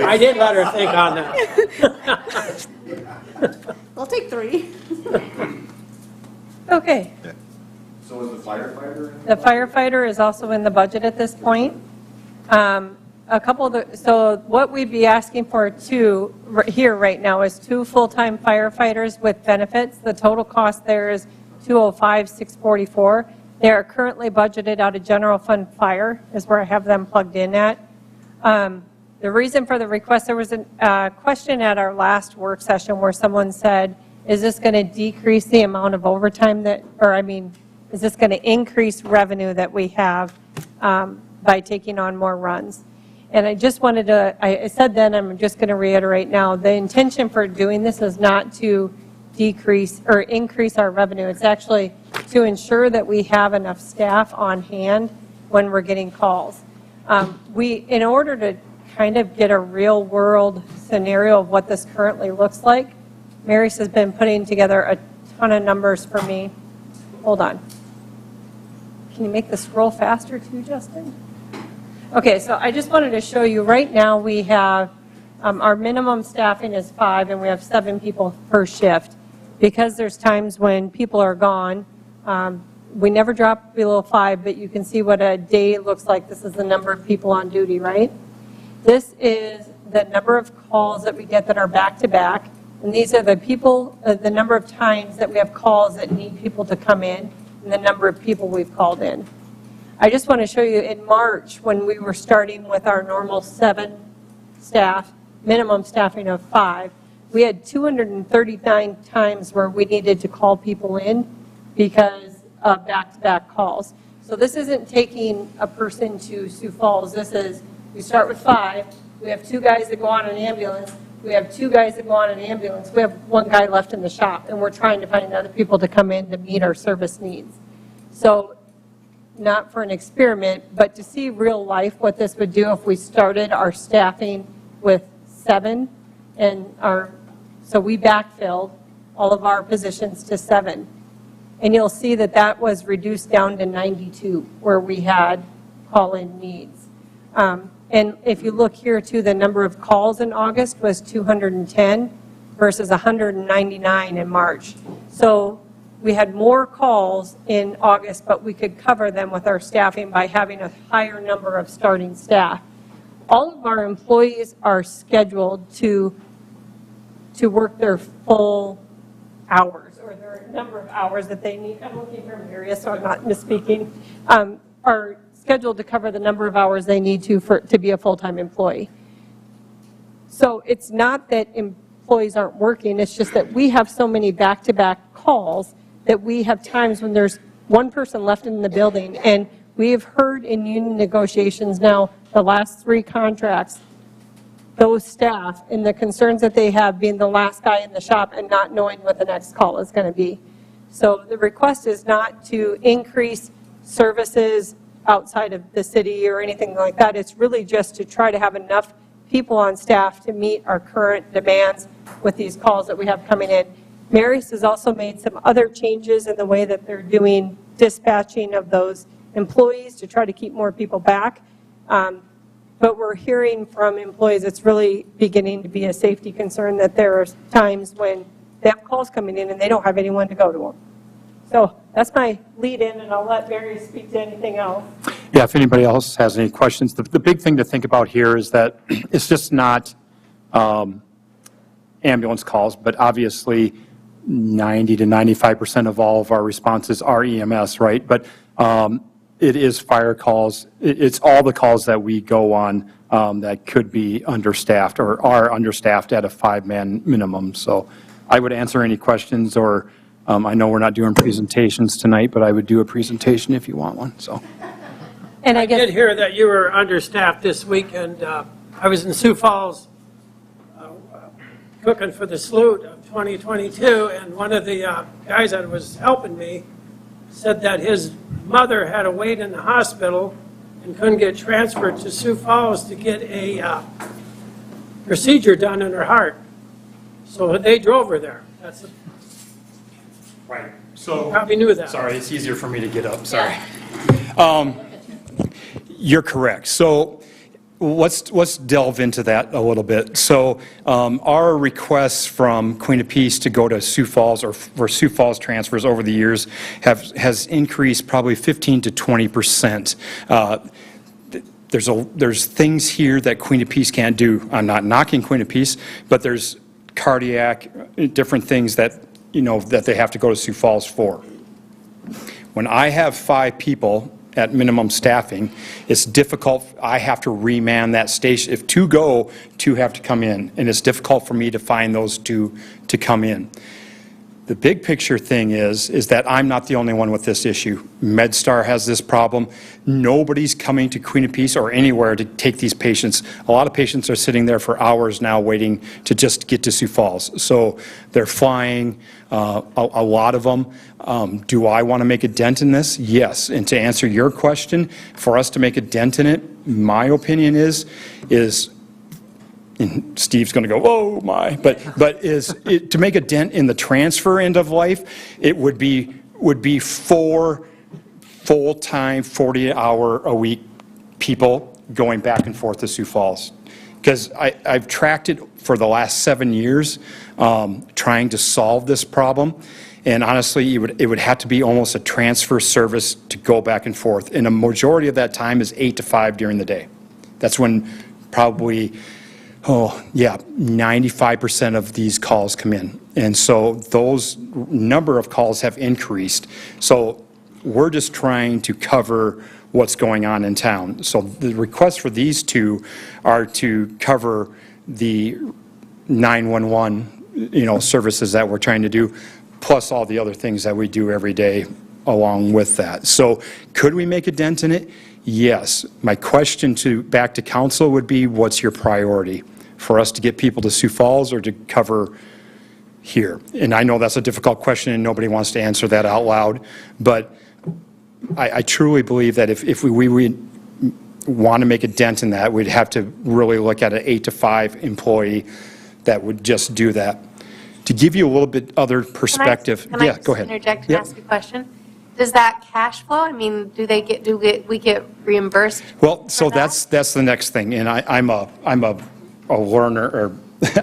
I did let her think on that. I'll take 3. Okay. So is the firefighter? The firefighter is also in the budget at this point. So what we'd be asking for here right now is 2 full-time firefighters with benefits. The total cost there is $205,644. They are currently budgeted out of general fund fire, is where I have them plugged in at. The reason for the request, there was a question at our last work session where someone said, is this going to decrease the amount of overtime is this going to increase revenue that we have by taking on more runs? And I just wanted to, I said then, I'm just going to reiterate now, the intention for doing this is not to decrease or increase our revenue. It's actually to ensure that we have enough staff on hand when we're getting calls. In order to kind of get a real world scenario of what this currently looks like, Mary's has been putting together a ton of numbers for me. Hold on. Can you make the scroll faster too, Justin? Okay, so I just wanted to show you, right now we have, our minimum staffing is 5 and we have 7 people per shift. Because there's times when people are gone, we never drop below 5, but you can see what a day looks like. This is the number of people on duty, right? This is the number of calls that we get that are back-to-back, and these are the people, the number of times that we have calls that need people to come in, and the number of people we've called in. I just want to show you in March, when we were starting with our normal 7 staff, minimum staffing of 5, we had 239 times where we needed to call people in because of back-to-back calls. So this isn't taking a person to Sioux Falls. This is, we start with 5, we have 2 guys that go on an ambulance, We have 2 guys that go on an ambulance. We have 1 guy left in the shop, and we're trying to find other people to come in to meet our service needs. So not for an experiment, but to see real life what this would do if we started our staffing with 7 so we backfilled all of our positions to 7. And you'll see that that was reduced down to 92 where we had call-in needs. And if you look here too, the number of calls in August was 210 versus 199 in March. So we had more calls in August, but we could cover them with our staffing by having a higher number of starting staff. All of our employees are scheduled to work their full hours, or their number of hours that they need. I'm looking from areas, so I'm not misspeaking. Are scheduled to cover the number of hours they need to be a full-time employee. So it's not that employees aren't working, it's just that we have so many back-to-back calls that we have times when there's 1 person left in the building, and we have heard in union negotiations now, the last 3 contracts, those staff and the concerns that they have being the last guy in the shop and not knowing what the next call is going to be. So the request is not to increase services outside of the city or anything like that. It's really just to try to have enough people on staff to meet our current demands with these calls that we have coming in. Mary's has also made some other changes in the way that they're doing dispatching of those employees to try to keep more people back. But we're hearing from employees it's really beginning to be a safety concern that there are times when they have calls coming in and they don't have anyone to go to them. So that's my lead in, and I'll let Mary speak to anything else. Yeah, if anybody else has any questions, the big thing to think about here is that it's just not ambulance calls, but obviously 90 to 95% of all of our responses are EMS, right? But it is fire calls. It's all the calls that we go on that could be understaffed or are understaffed at a 5-man minimum. So I would answer any questions, or I know we're not doing presentations tonight, but I would do a presentation if you want one. So. And I did hear that you were understaffed this weekend. I was in Sioux Falls cooking for the salute of 2022, and one of the guys that was helping me said that his mother had to wait in the hospital and couldn't get transferred to Sioux Falls to get a procedure done in her heart. So they drove her there. That's right. So you probably knew that. Sorry, it's easier for me to get up. Sorry. You're correct. So let's delve into that a little bit. So our requests from Queen of Peace to go to Sioux Falls, or for Sioux Falls transfers over the years, has increased probably 15 to 20%. There's things here that Queen of Peace can't do. I'm not knocking Queen of Peace, but there's cardiac, different things that that they have to go to Sioux Falls for. When I have 5 people at minimum staffing, it's difficult. I have to reman that station. If 2 go, 2 have to come in, and it's difficult for me to find those 2 to come in. The big picture thing is that I'm not the only one with this issue. MedStar has this problem. Nobody's coming to Queen of Peace or anywhere to take these patients. A lot of patients are sitting there for hours now waiting to just get to Sioux Falls. So they're flying, a lot of them. Do I want to make a dent in this? Yes. And to answer your question, for us to make a dent in it, my opinion is and Steve's going to go, oh my, but to make a dent in the transfer end of life, it would be 4 full-time, 40-hour-a-week people going back and forth to Sioux Falls. Because I've tracked it for the last 7 years, trying to solve this problem. And honestly, it would have to be almost a transfer service to go back and forth. And a majority of that time is 8 to 5 during the day. That's when probably 95% of these calls come in. And so those number of calls have increased. So we're just trying to cover what's going on in town. So the requests for these 2 are to cover the 911, services that we're trying to do, plus all the other things that we do every day along with that. So could we make a dent in it? Yes. My question back to council would be, what's your priority? for us to get people to Sioux Falls or to cover here? And I know that's a difficult question and nobody wants to answer that out loud, but I truly believe that if we want to make a dent in that, we'd have to really look at an 8 to 5 employee that would just do that. To give you a little bit other perspective. Can I Yeah, just go ahead. interject and Yep. ask a question? Does that cash flow, I mean, do we get reimbursed? Well, so that's the next thing, and I'm a learner, or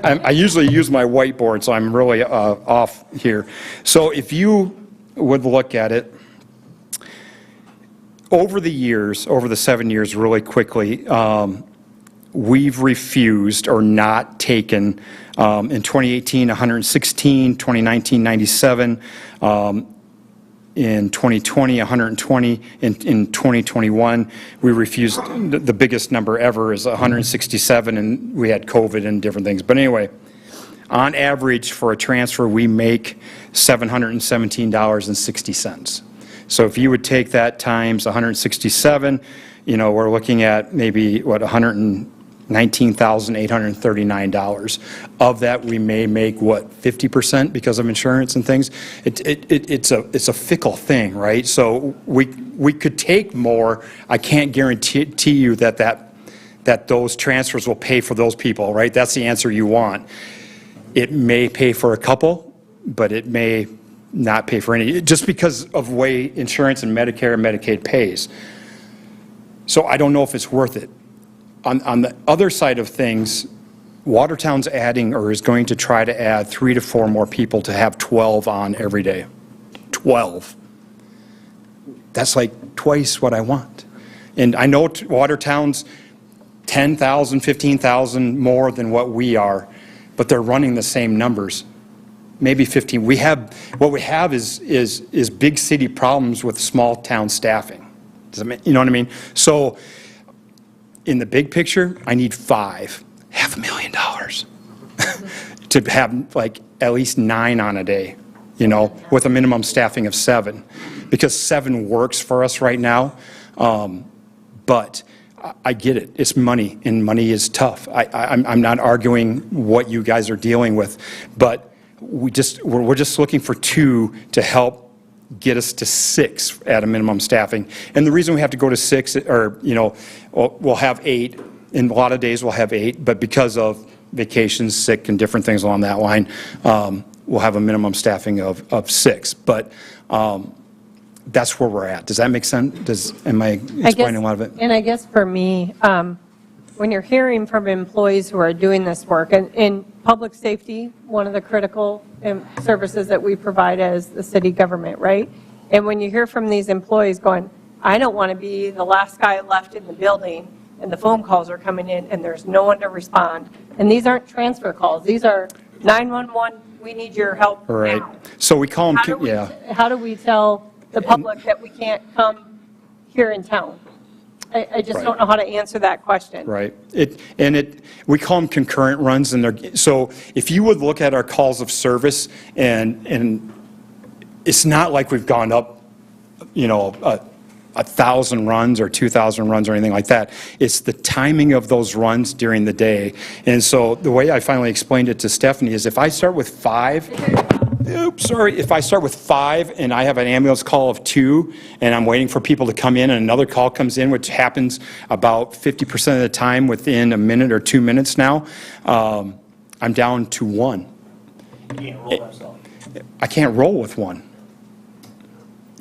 I usually use my whiteboard, so I'm really off here. So if you would look at it, over the years, over the 7 years, really quickly, we've refused or not taken, in 2018, 116, 2019, 97, in 2020, 120, in 2021, we refused, the biggest number ever is 167, and we had COVID and different things. But anyway, on average, for a transfer, we make $717.60. So if you would take that times 167, we're looking at maybe, what, $119,839. Of that, we may make, what, 50% because of insurance and things? It's a fickle thing, right? So we could take more. I can't guarantee you that those transfers will pay for those people, right? That's the answer you want. It may pay for a couple, but it may not pay for any, just because of the way insurance and Medicare and Medicaid pays. So I don't know if it's worth it. On the other side of things, Watertown's adding, or is going to try to add 3 to 4 more people to have 12 on every day. 12. That's like twice what I want. And I know Watertown's 10,000, 15,000 more than what we are, but they're running the same numbers. Maybe 15. What we have is big city problems with small town staffing. Does that mean, you know what I mean? So in the big picture, I need $500,000 to have like at least 9 on a day, with a minimum staffing of 7, because 7 works for us right now. But I get it. It's money, and money is tough. I'm not arguing what you guys are dealing with, but we're just looking for 2 to help get us to 6 at a minimum staffing. And the reason we have to go to 6, or, we'll have 8, in a lot of days we'll have 8, but because of vacations, sick, and different things along that line, we'll have a minimum staffing of 6. But that's where we're at. Does that make sense? Am I explaining a lot of it? And I guess for me, when you're hearing from employees who are doing this work, and in public safety, one of the critical services that we provide as the city government, right? And when you hear from these employees going, I don't want to be the last guy left in the building, and the phone calls are coming in, and there's no one to respond. And these aren't transfer calls. These are 911, we need your help right now. So we call them, How do we tell the public that we can't come here in town? I just don't know how to answer that question. Right. We call them concurrent runs, and so if you would look at our calls of service, and it's not like we've gone up, 1,000 runs or 2,000 runs or anything like that. It's the timing of those runs during the day. And so the way I finally explained it to Stephanie is if I start with 5. If I start with 5 and I have an ambulance call of 2 and I'm waiting for people to come in and another call comes in, which happens about 50% of the time within a minute or 2 minutes now, I'm down to 1. You can't roll that stuff. I can't roll with 1.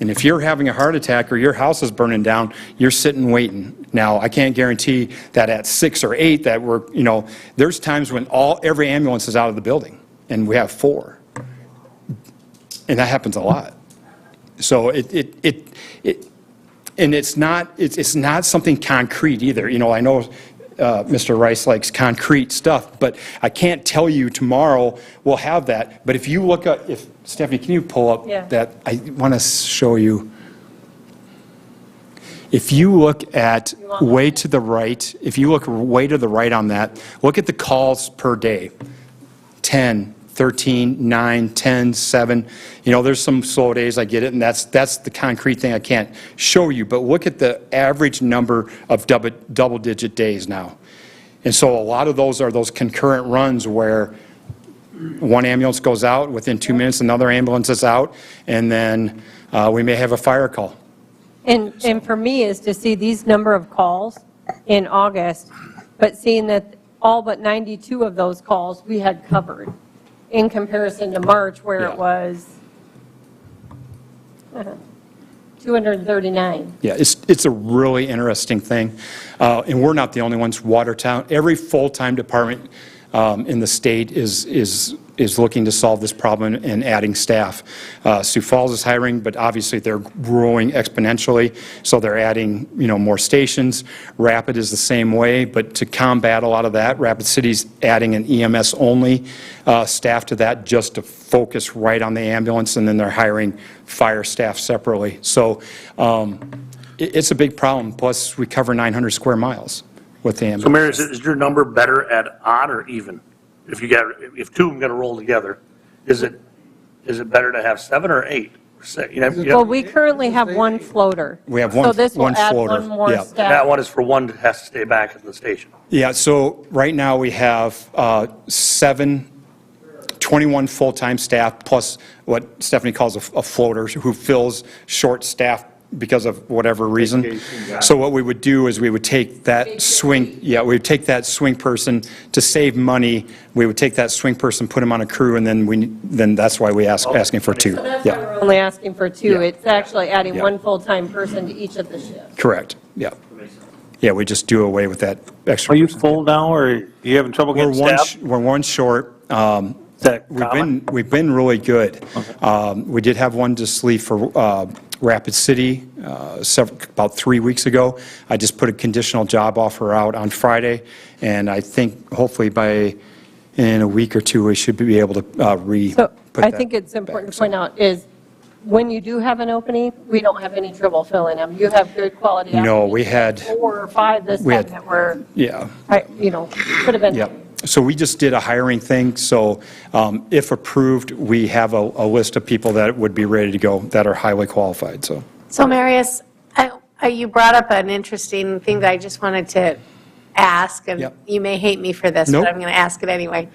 And if you're having a heart attack or your house is burning down, you're sitting waiting. Now, I can't guarantee that at 6 or 8 that there's times when every ambulance is out of the building and we have 4. And that happens a lot. So it's not something concrete either. I know Mr. Rice likes concrete stuff, but I can't tell you tomorrow we'll have that. But if you look at, Stephanie, can you pull up that? I want to show you. If you look at way to the right, on that, look at the calls per day. 10, 13, 9, 10, 7. There's some slow days, I get it, and that's the concrete thing I can't show you. But look at the average number of double-digit days now. And so a lot of those are those concurrent runs where one ambulance goes out, within 2 minutes another ambulance is out, and then we may have a fire call. And for me is to see these number of calls in August, but seeing that all but 92 of those calls we had covered in comparison to March where it was 239. Yeah, it's a really interesting thing. And we're not the only ones. Watertown, every full-time department in the state is looking to solve this problem and adding staff. Sioux Falls is hiring, but obviously they're growing exponentially, so they're adding, more stations. Rapid is the same way, but to combat a lot of that, Rapid City's adding an EMS-only staff to that just to focus right on the ambulance, and then they're hiring fire staff separately. So it's a big problem. Plus, we cover 900 square miles with the ambulance. So Mary, is your number better at odd or even? If two of them got to roll together, is it better to have 7 or 8? Well, we currently have one floater. We have So this will one add floater. one more Yeah. staff. That one is for one that has to stay back at the station. Yeah, so right now we have 21 full-time staff plus what Stephanie calls a floater who fills short staff because of whatever reason. So what we would do is we would take that swing, we would take that swing person to save money. We would take that swing person, put him on a crew, and then that's why we asking for 2. So that's why we're only asking for 2. Yeah. It's actually adding Yeah. one full-time person to each of the shifts. Correct, yeah. Yeah, we just do away with that extra. Are you full now, or are you having trouble getting staff? We're one short. We've been really good. We did have one just leave for Rapid City about 3 weeks ago. I just put a conditional job offer out on Friday, and I think hopefully in a week or 2 we should be able to So I think it's important to point out is when you do have an opening, we don't have any trouble filling them. You have good quality. No, we had 4 or 5 this time that were, could have been. Yeah. So we just did a hiring thing. So if approved, we have a list of people that would be ready to go that are highly qualified. So Marius, you brought up an interesting thing that I just wanted to ask, and you may hate me for this, Nope. but I'm going to ask it anyway.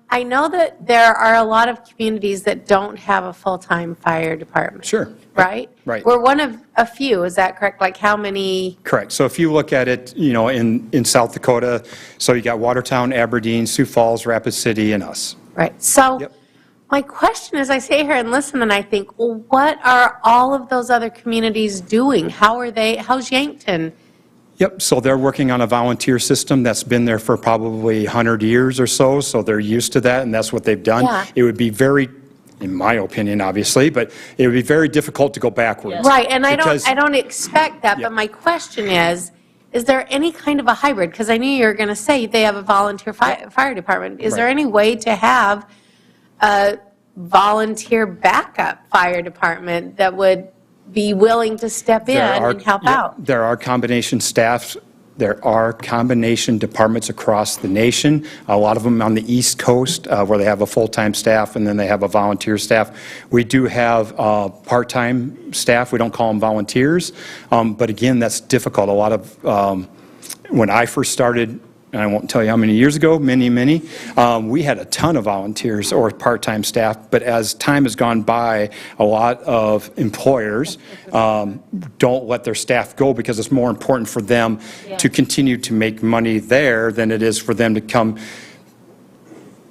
I know that there are a lot of communities that don't have a full-time fire department. Sure. Right? Right. We're one of a few, is that correct? Like how many? Correct. So if you look at it, in South Dakota, so you got Watertown, Aberdeen, Sioux Falls, Rapid City, and us. Right. So my question is, I sit here and listen and I think, well, what are all of those other communities doing? How's Yankton? Yep, so they're working on a volunteer system that's been there for probably 100 years or so they're used to that, and that's what they've done. Yeah. It would be very, in my opinion, obviously, but it would be very difficult to go backwards. Right, and I because- don't expect that, but my question is there any kind of a hybrid? Because I knew you were going to say they have a volunteer fire department. Is there any way to have a volunteer backup fire department that would be willing to step in and help out? There are combination staffs. There are combination departments across the nation, a lot of them on the East Coast where they have a full-time staff and then they have a volunteer staff. We do have part-time staff. We don't call them volunteers. But again, that's difficult. A lot of, when I first started, and I won't tell you how many years ago, many, we had a ton of volunteers or part-time staff, but as time has gone by, a lot of employers don't let their staff go because it's more important for them to continue to make money there than it is for them to come,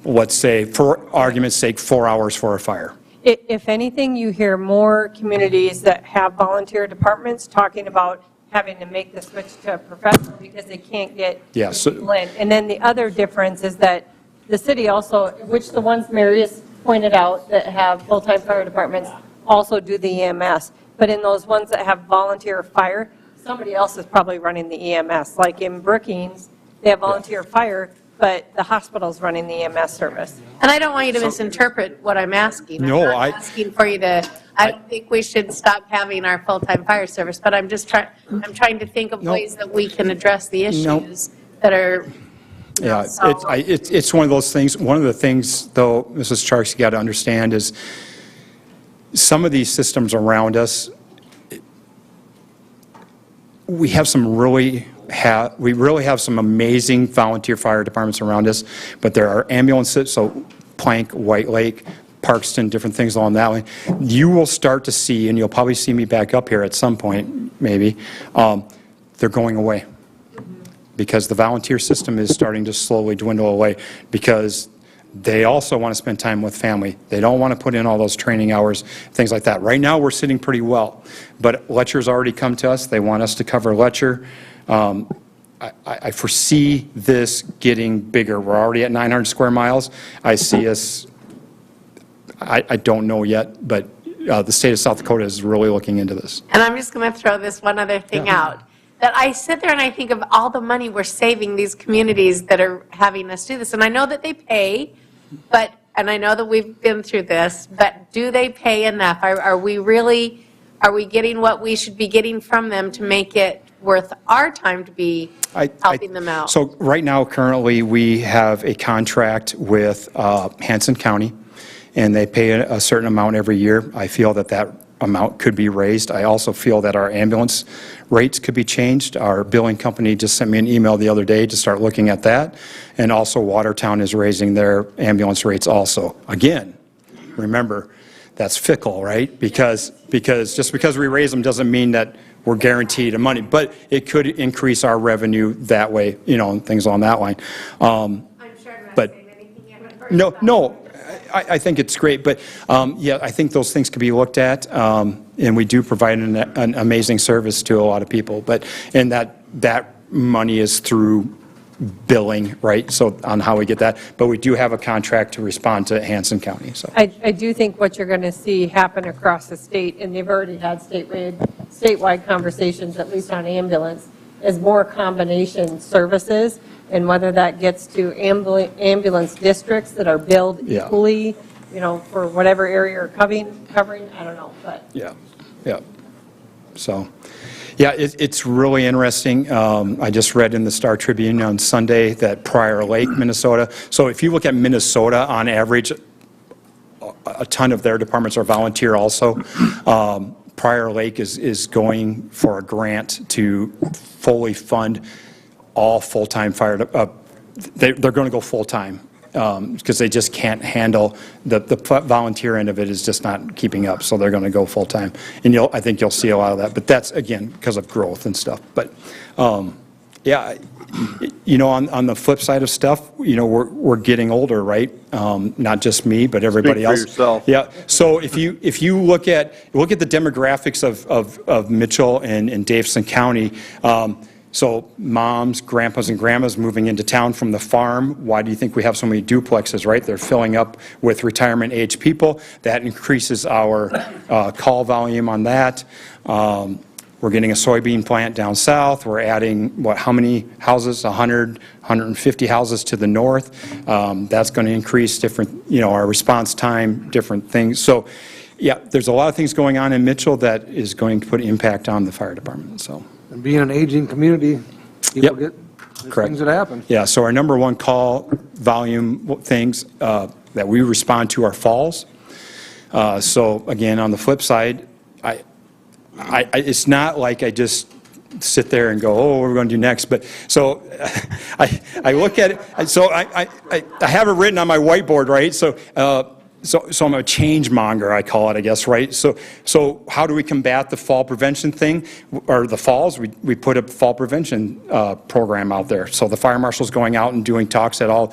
let's say, for argument's sake, 4 hours for a fire. If anything, you hear more communities that have volunteer departments talking about having to make the switch to a professional because they can't get people in. And then the other difference is that the city also, which the ones Marius pointed out that have full-time fire departments also do the EMS. But in those ones that have volunteer fire, somebody else is probably running the EMS. Like in Brookings, they have volunteer fire, but the hospital's running the EMS service. And I don't want you to misinterpret what I'm asking. No, I'm not asking for you to, I don't think we should stop having our full-time fire service, but I'm just trying to think of ways that we can address the issues that are. Yeah, it's one of those things. One of the things, though, Mrs. Charks, you got to understand is some of these systems around us, we have some really really have some amazing volunteer fire departments around us, but there are ambulances, so Plank, White Lake, Parkston, different things along that line. You will start to see, and you'll probably see me back up here at some point, maybe, they're going away. Because the volunteer system is starting to slowly dwindle away, because they also want to spend time with family. They don't want to put in all those training hours, things like that. Right now, we're sitting pretty well, but Letcher's already come to us. They want us to cover Letcher. I foresee this getting bigger. We're already at 900 square miles. I see us, I don't know yet, but the state of South Dakota is really looking into this. And I'm just going to throw this one other thing out. That I sit there and I think of all the money we're saving these communities that are having us do this. And I know that they pay, and I know that we've been through this, but do they pay enough? Are we getting what we should be getting from them to make it worth our time to be helping them out? So right now, currently, we have a contract with Hanson County, and they pay a certain amount every year. I feel that that amount could be raised. I also feel that our ambulance rates could be changed. Our billing company just sent me an email the other day to start looking at that. And also Watertown is raising their ambulance rates also. Again, remember, that's fickle, right? Because just because we raise them doesn't mean that we're guaranteed money, but it could increase our revenue that way, and things on that line. I'm sure I'm not saying anything you haven't heard about. No, I think it's great, but yeah, I think those things could be looked at, and we do provide an amazing service to a lot of people, and that money is through billing, right, so on how we get that, but we do have a contract to respond to Hanson County. So I do think what you're going to see happen across the state, and they've already had statewide conversations, at least on ambulance, is more combination services, and whether that gets to ambulance districts that are billed equally, for whatever area you're covering, I don't know, but. Yeah. So, yeah, it's really interesting. I just read in the Star Tribune on Sunday that Prior Lake, Minnesota, so if you look at Minnesota, on average, a ton of their departments are volunteer also. Prior Lake is going for a grant to fully fund all full-time fire, they're going to go full-time because they just can't handle, the volunteer end of it is just not keeping up, so they're going to go full-time. And I think you'll see a lot of that, but that's, again, because of growth and stuff. But, yeah, on the flip side of stuff, we're getting older, right? Not just me, but everybody else. Speak for yourself. Yeah. So if you look at the demographics of Mitchell and Davidson County, so moms, grandpas, and grandmas moving into town from the farm, why do you think we have so many duplexes, right? They're filling up with retirement-age people. That increases our call volume on that. We're getting a soybean plant down south. We're adding, how many houses? 100, 150 houses to the north. That's going to increase different, our response time, different things. So, yeah, there's a lot of things going on in Mitchell that is going to put impact on the fire department, so. And being an aging community, people get things that happen. Yeah, so our number one call volume things that we respond to are falls. So again, on the flip side, it's not like I just sit there and go, oh, what are we going to do next? But so I look at it. So I have it written on my whiteboard, right? So I'm a change monger, I call it, I guess, right? So how do we combat the fall prevention thing, or the falls? We put a fall prevention program out there. So the fire marshal's going out and doing talks at all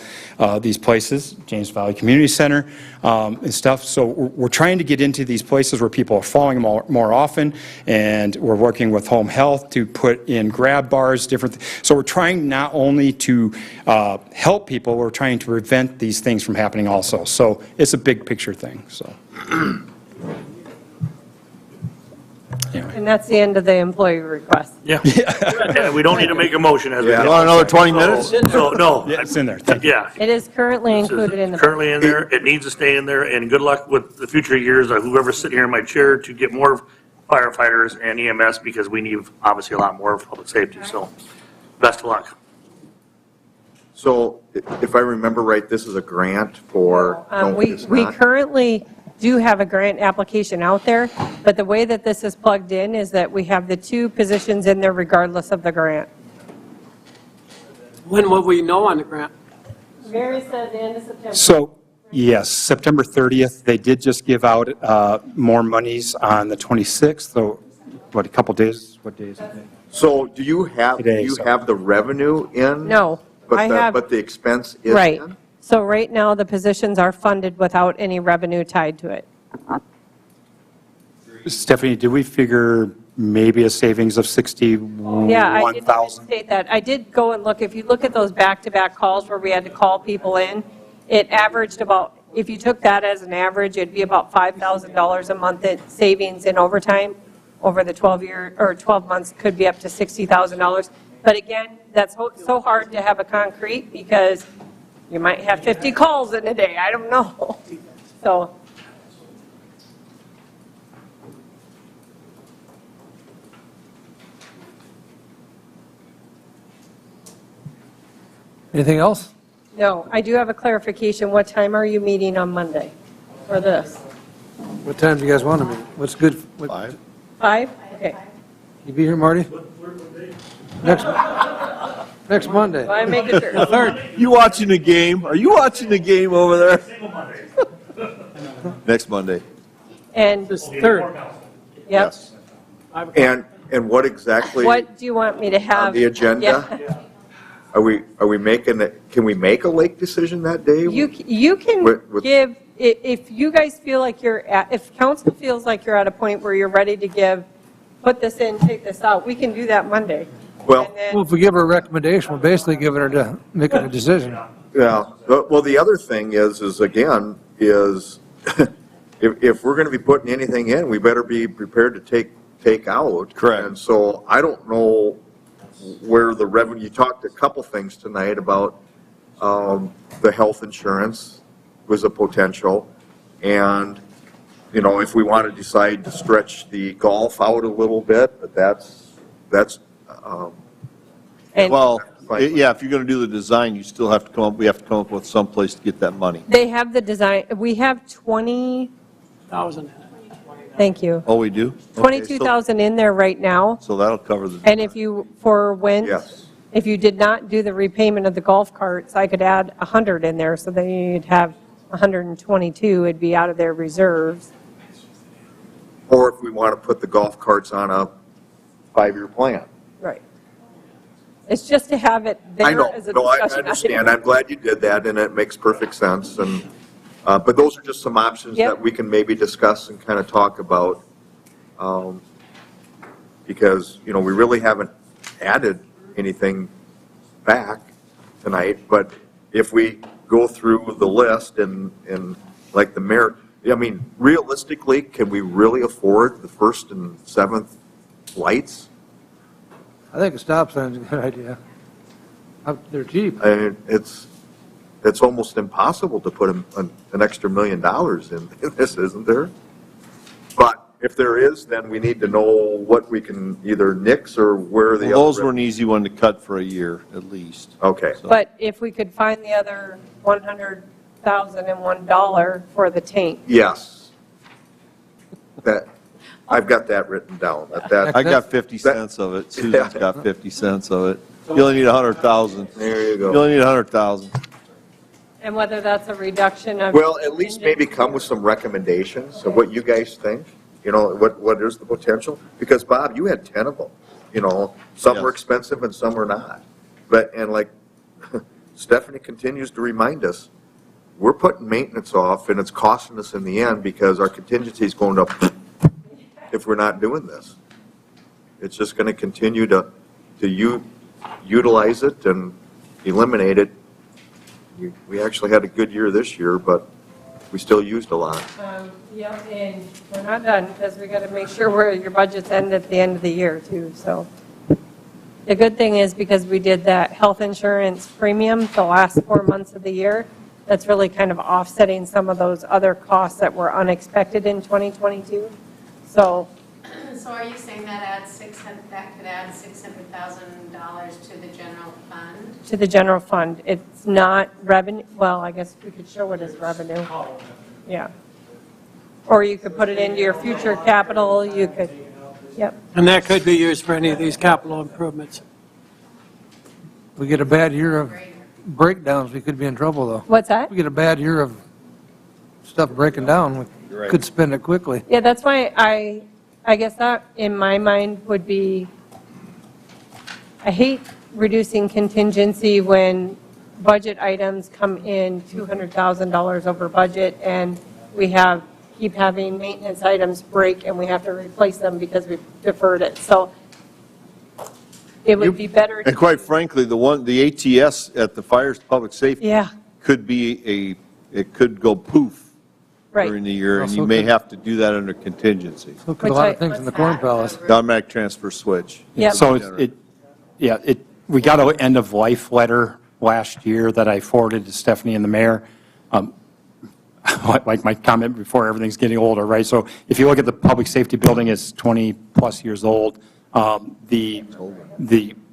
these places, James Valley Community Center and stuff. So we're trying to get into these places where people are falling more often, and we're working with home health to put in grab bars, so we're trying not only to help people, we're trying to prevent these things from happening also. So it's a big picture thing, so. Anyway. And that's the end of the employee request. Yeah. We don't need to make a motion as we. You want another 20 minutes? So, no. Yeah, it's in there. Yeah. It is currently included in the. Currently in there. It needs to stay in there, and good luck with the future years, whoever's sitting here in my chair, to get more firefighters and EMS, because we need obviously a lot more of public safety. So best of luck. So if I remember right, this is a grant for. No, it's We not. currently do have a grant application out there, but the way that this is plugged in is that we have the two positions in there regardless of the grant. When will we know on the grant? Mary said the end of September. So, yes, September 30th, they did just give out more monies on the 26th, so, what, a couple days, what days? So do you have, Today, so- the revenue in? No, I have. But the expense is Right. in? So right now, the positions are funded without any revenue tied to it. Stephanie, did we figure maybe a savings of 61,000? Yeah, I didn't even state that. I did go and look, if you look at those back-to-back calls where we had to call people in, it averaged about, if you took that as an average, it'd be about $5,000 a month in savings in overtime over the 12-year, or 12 months, could be up to $60,000. But again, that's so hard to have a concrete because you might have 50 calls in a day, I don't know. So. Anything else? No, I do have a clarification. What time are you meeting on Monday for this? What time do you guys want to meet? What's good? 5? 5? Okay. You be here, Marty? Next Monday. Well, I'm making sure. Third. You watching the game? Are you watching the game over there? Next Monday. And This third. Yep. Yes. And what exactly What do you want me to have? on the agenda? Yeah. Are we making it, can we make a lake decision that day? You can With- give, if you guys feel like you're at, if council feels like you're at a point where you're ready to give, put this in, take this out, we can do that Monday. Well, And then- Well, if we give her a recommendation, we're basically giving her to making a decision. yeah, well, the other thing is again, if we're going to be putting anything in, we better be prepared to take out. Correct. And so I don't know where the revenue, you talked a couple things tonight about the health insurance was a potential. And, you know, if we want to decide to stretch the golf out a little bit, but that's And Well, yeah, if you're going to do the design, you still have to we have to come up with some place to get that money. they have the design, we have 1,000. thank you, Oh, we do? Okay, 22,000 in there right now. So that'll cover the. And if you, for when, yes. if you did not do the repayment of the golf carts, I could add 100 in there, so then you'd have 122, it'd be out of their reserves. Or if we want to put the golf carts on a 5-year plan. Right. It's just to have it I there know, as a no, I discussion understand. item. I'm glad you did that, and it makes perfect sense. And, but those are just some options Yep. that we can maybe discuss and kind of talk about. Because, you know, we really haven't added anything back tonight, but if we go through the list and like the mayor, I mean, realistically, can we really afford the 1st and 7th lights? I think a stop sign's a good idea. They're cheap. It's almost impossible to put an extra $1 million in this, isn't there? But if there is, then we need to know what we can either nix or where the other. Well, those were an easy one to cut for a year, at least. Okay. So- But if we could find the other $100,001 for the tank. Yes. I've got that written down. I got 50 cents of it. Susan's got 50 cents of it. You only need 100,000. There you go. You only need 100,000. And whether that's a reduction of. Well, at least maybe come with some recommendations of what you guys think. You know, what is the potential? Because Bob, you had 10 of them. You know, some were Yes. expensive and some were not. But, and like Stephanie continues to remind us, we're putting maintenance off and it's costing us in the end because our contingency is going up if we're not doing this. It's just going to continue to utilize it and eliminate it. We actually had a good year this year, but we still used a lot. Yep, and we're not done because we got to make sure where your budgets end at the end of the year too, so. The good thing is because we did that health insurance premium the last 4 months of the year, that's really kind of offsetting some of those other costs that were unexpected in 2022. So are you saying that could add $600,000 to the general fund? to the general fund, it's not revenue, well, I guess we could show it as revenue. Yeah. Or you could put it into your future capital, you could, yep. And that could be used for any of these capital improvements. we get a bad year of breakdowns, we could be in trouble, though. What's that? If we get a bad year of stuff breaking down, we could spend it quickly. Yeah, that's why I guess that, in my mind, would be, I hate reducing contingency when budget items come in $200,000 over budget, and we keep having maintenance items break, and we have to replace them because we've deferred it. So it would be better. And quite frankly, the ATS at the fires, public safety. Yeah. Could be it could go poof Right. during the year, and Also you may could- have to do that under contingency. So could a lot of things in the Corn Palace. The automatic transfer switch. Yep. So we got an end-of-life letter last year that I forwarded to Stephanie and the mayor. Like my comment before, everything's getting older, right? So if you look at the public safety building, it's 20-plus years old. The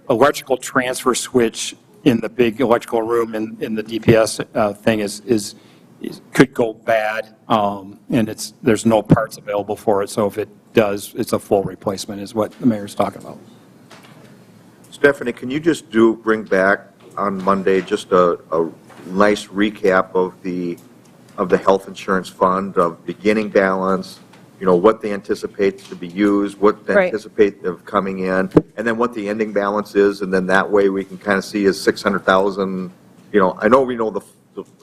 electrical transfer switch in the big electrical room in the DPS thing could go bad, and there's no parts available for it. So if it does, it's a full replacement is what the mayor's talking about. Stephanie, can you just bring back on Monday just a nice recap of the health insurance fund, of beginning balance, what they anticipate to be used, what they anticipate of coming in, and then what the ending balance is, and then that way we can kind of see is 600,000, I know we know the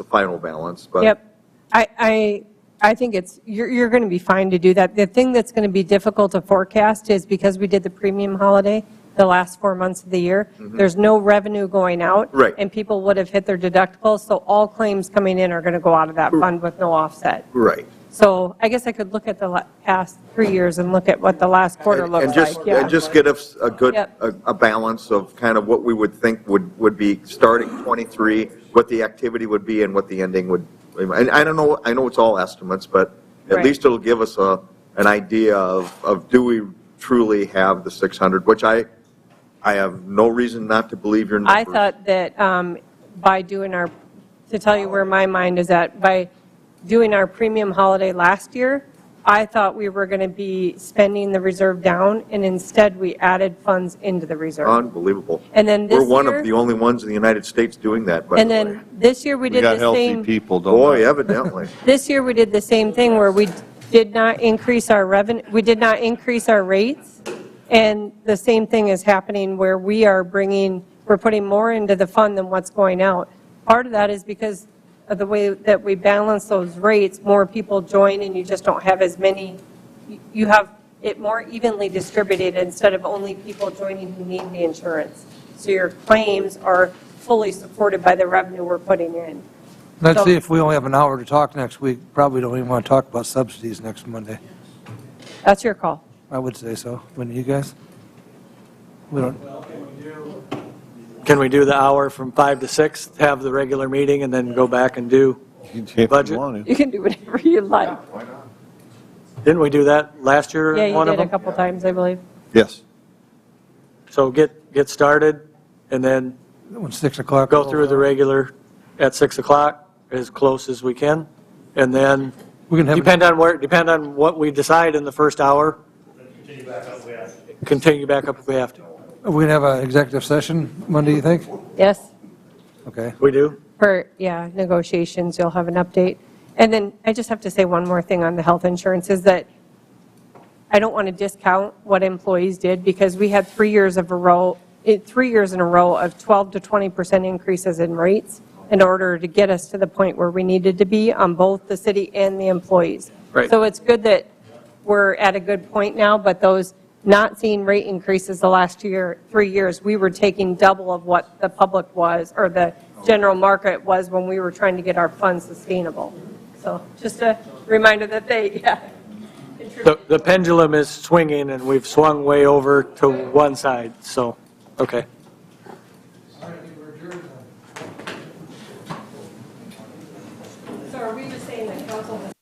final balance, but. Yep. I think you're going to be fine to do that. The thing that's going to be difficult to forecast is because we did the premium holiday the last 4 months of the year, there's no revenue going out. Right. And people would have hit their deductibles, so all claims coming in are going to go out of that fund with no offset. Right. So I guess I could look at the past 3 years and look at what the last quarter looks like. Yeah. And just get us a good, Yep. a balance of kind of what we would think would be starting 23, what the activity would be and what the ending would, and I don't know, I know it's all estimates, but at Right. least it'll give us an idea of do we truly have the 600, which I have no reason not to believe your numbers. I thought that by doing to tell you where my mind is at, by doing our premium holiday last year, I thought we were going to be spending the reserve down, and instead we added funds into the reserve. Unbelievable. And then this We're one year- of the only ones in the United States doing that, by And the way. then this year we did got the healthy same. people, don't we? Boy, evidently. This year we did the same thing where we did not increase our revenue, we did not increase our rates, and the same thing is happening where we're putting more into the fund than what's going out. Part of that is because of the way that we balance those rates, more people join and you just don't have as many, you have it more evenly distributed instead of only people joining who need the insurance. So your claims are fully supported by the revenue we're putting in. Let's So- see, if we only have an hour to talk next week, probably don't even want to talk about subsidies next Monday. That's your call. I would say so. Wouldn't you guys? We don't, Can we do the hour from 5 to 6, have the regular meeting, and then go back and do budget? You can do whatever you like. Didn't we do that last year, Yeah, you one of did a them? couple times, I believe. Yes. So get started, and then when 6 o'clock. go through the regular at 6 o'clock, as close as we can, and then We can have. depend on what we decide in the first hour. Continue back up if we have to. Are we going to have an executive session Monday, you think? Yes. Okay. We do? For, negotiations, you'll have an update. And then I just have to say one more thing on the health insurance is that I don't want to discount what employees did because we had 3 years in a row of 12 to 20% increases in rates in order to get us to the point where we needed to be on both the city and the employees. Right. So it's good that we're at a good point now, but those not seeing rate increases the last 3 years, we were taking double of what the public was, or the general market was when we were trying to get our funds sustainable. So just a reminder that The pendulum is swinging, and we've swung way over to one side, so, okay. So are we just saying that council has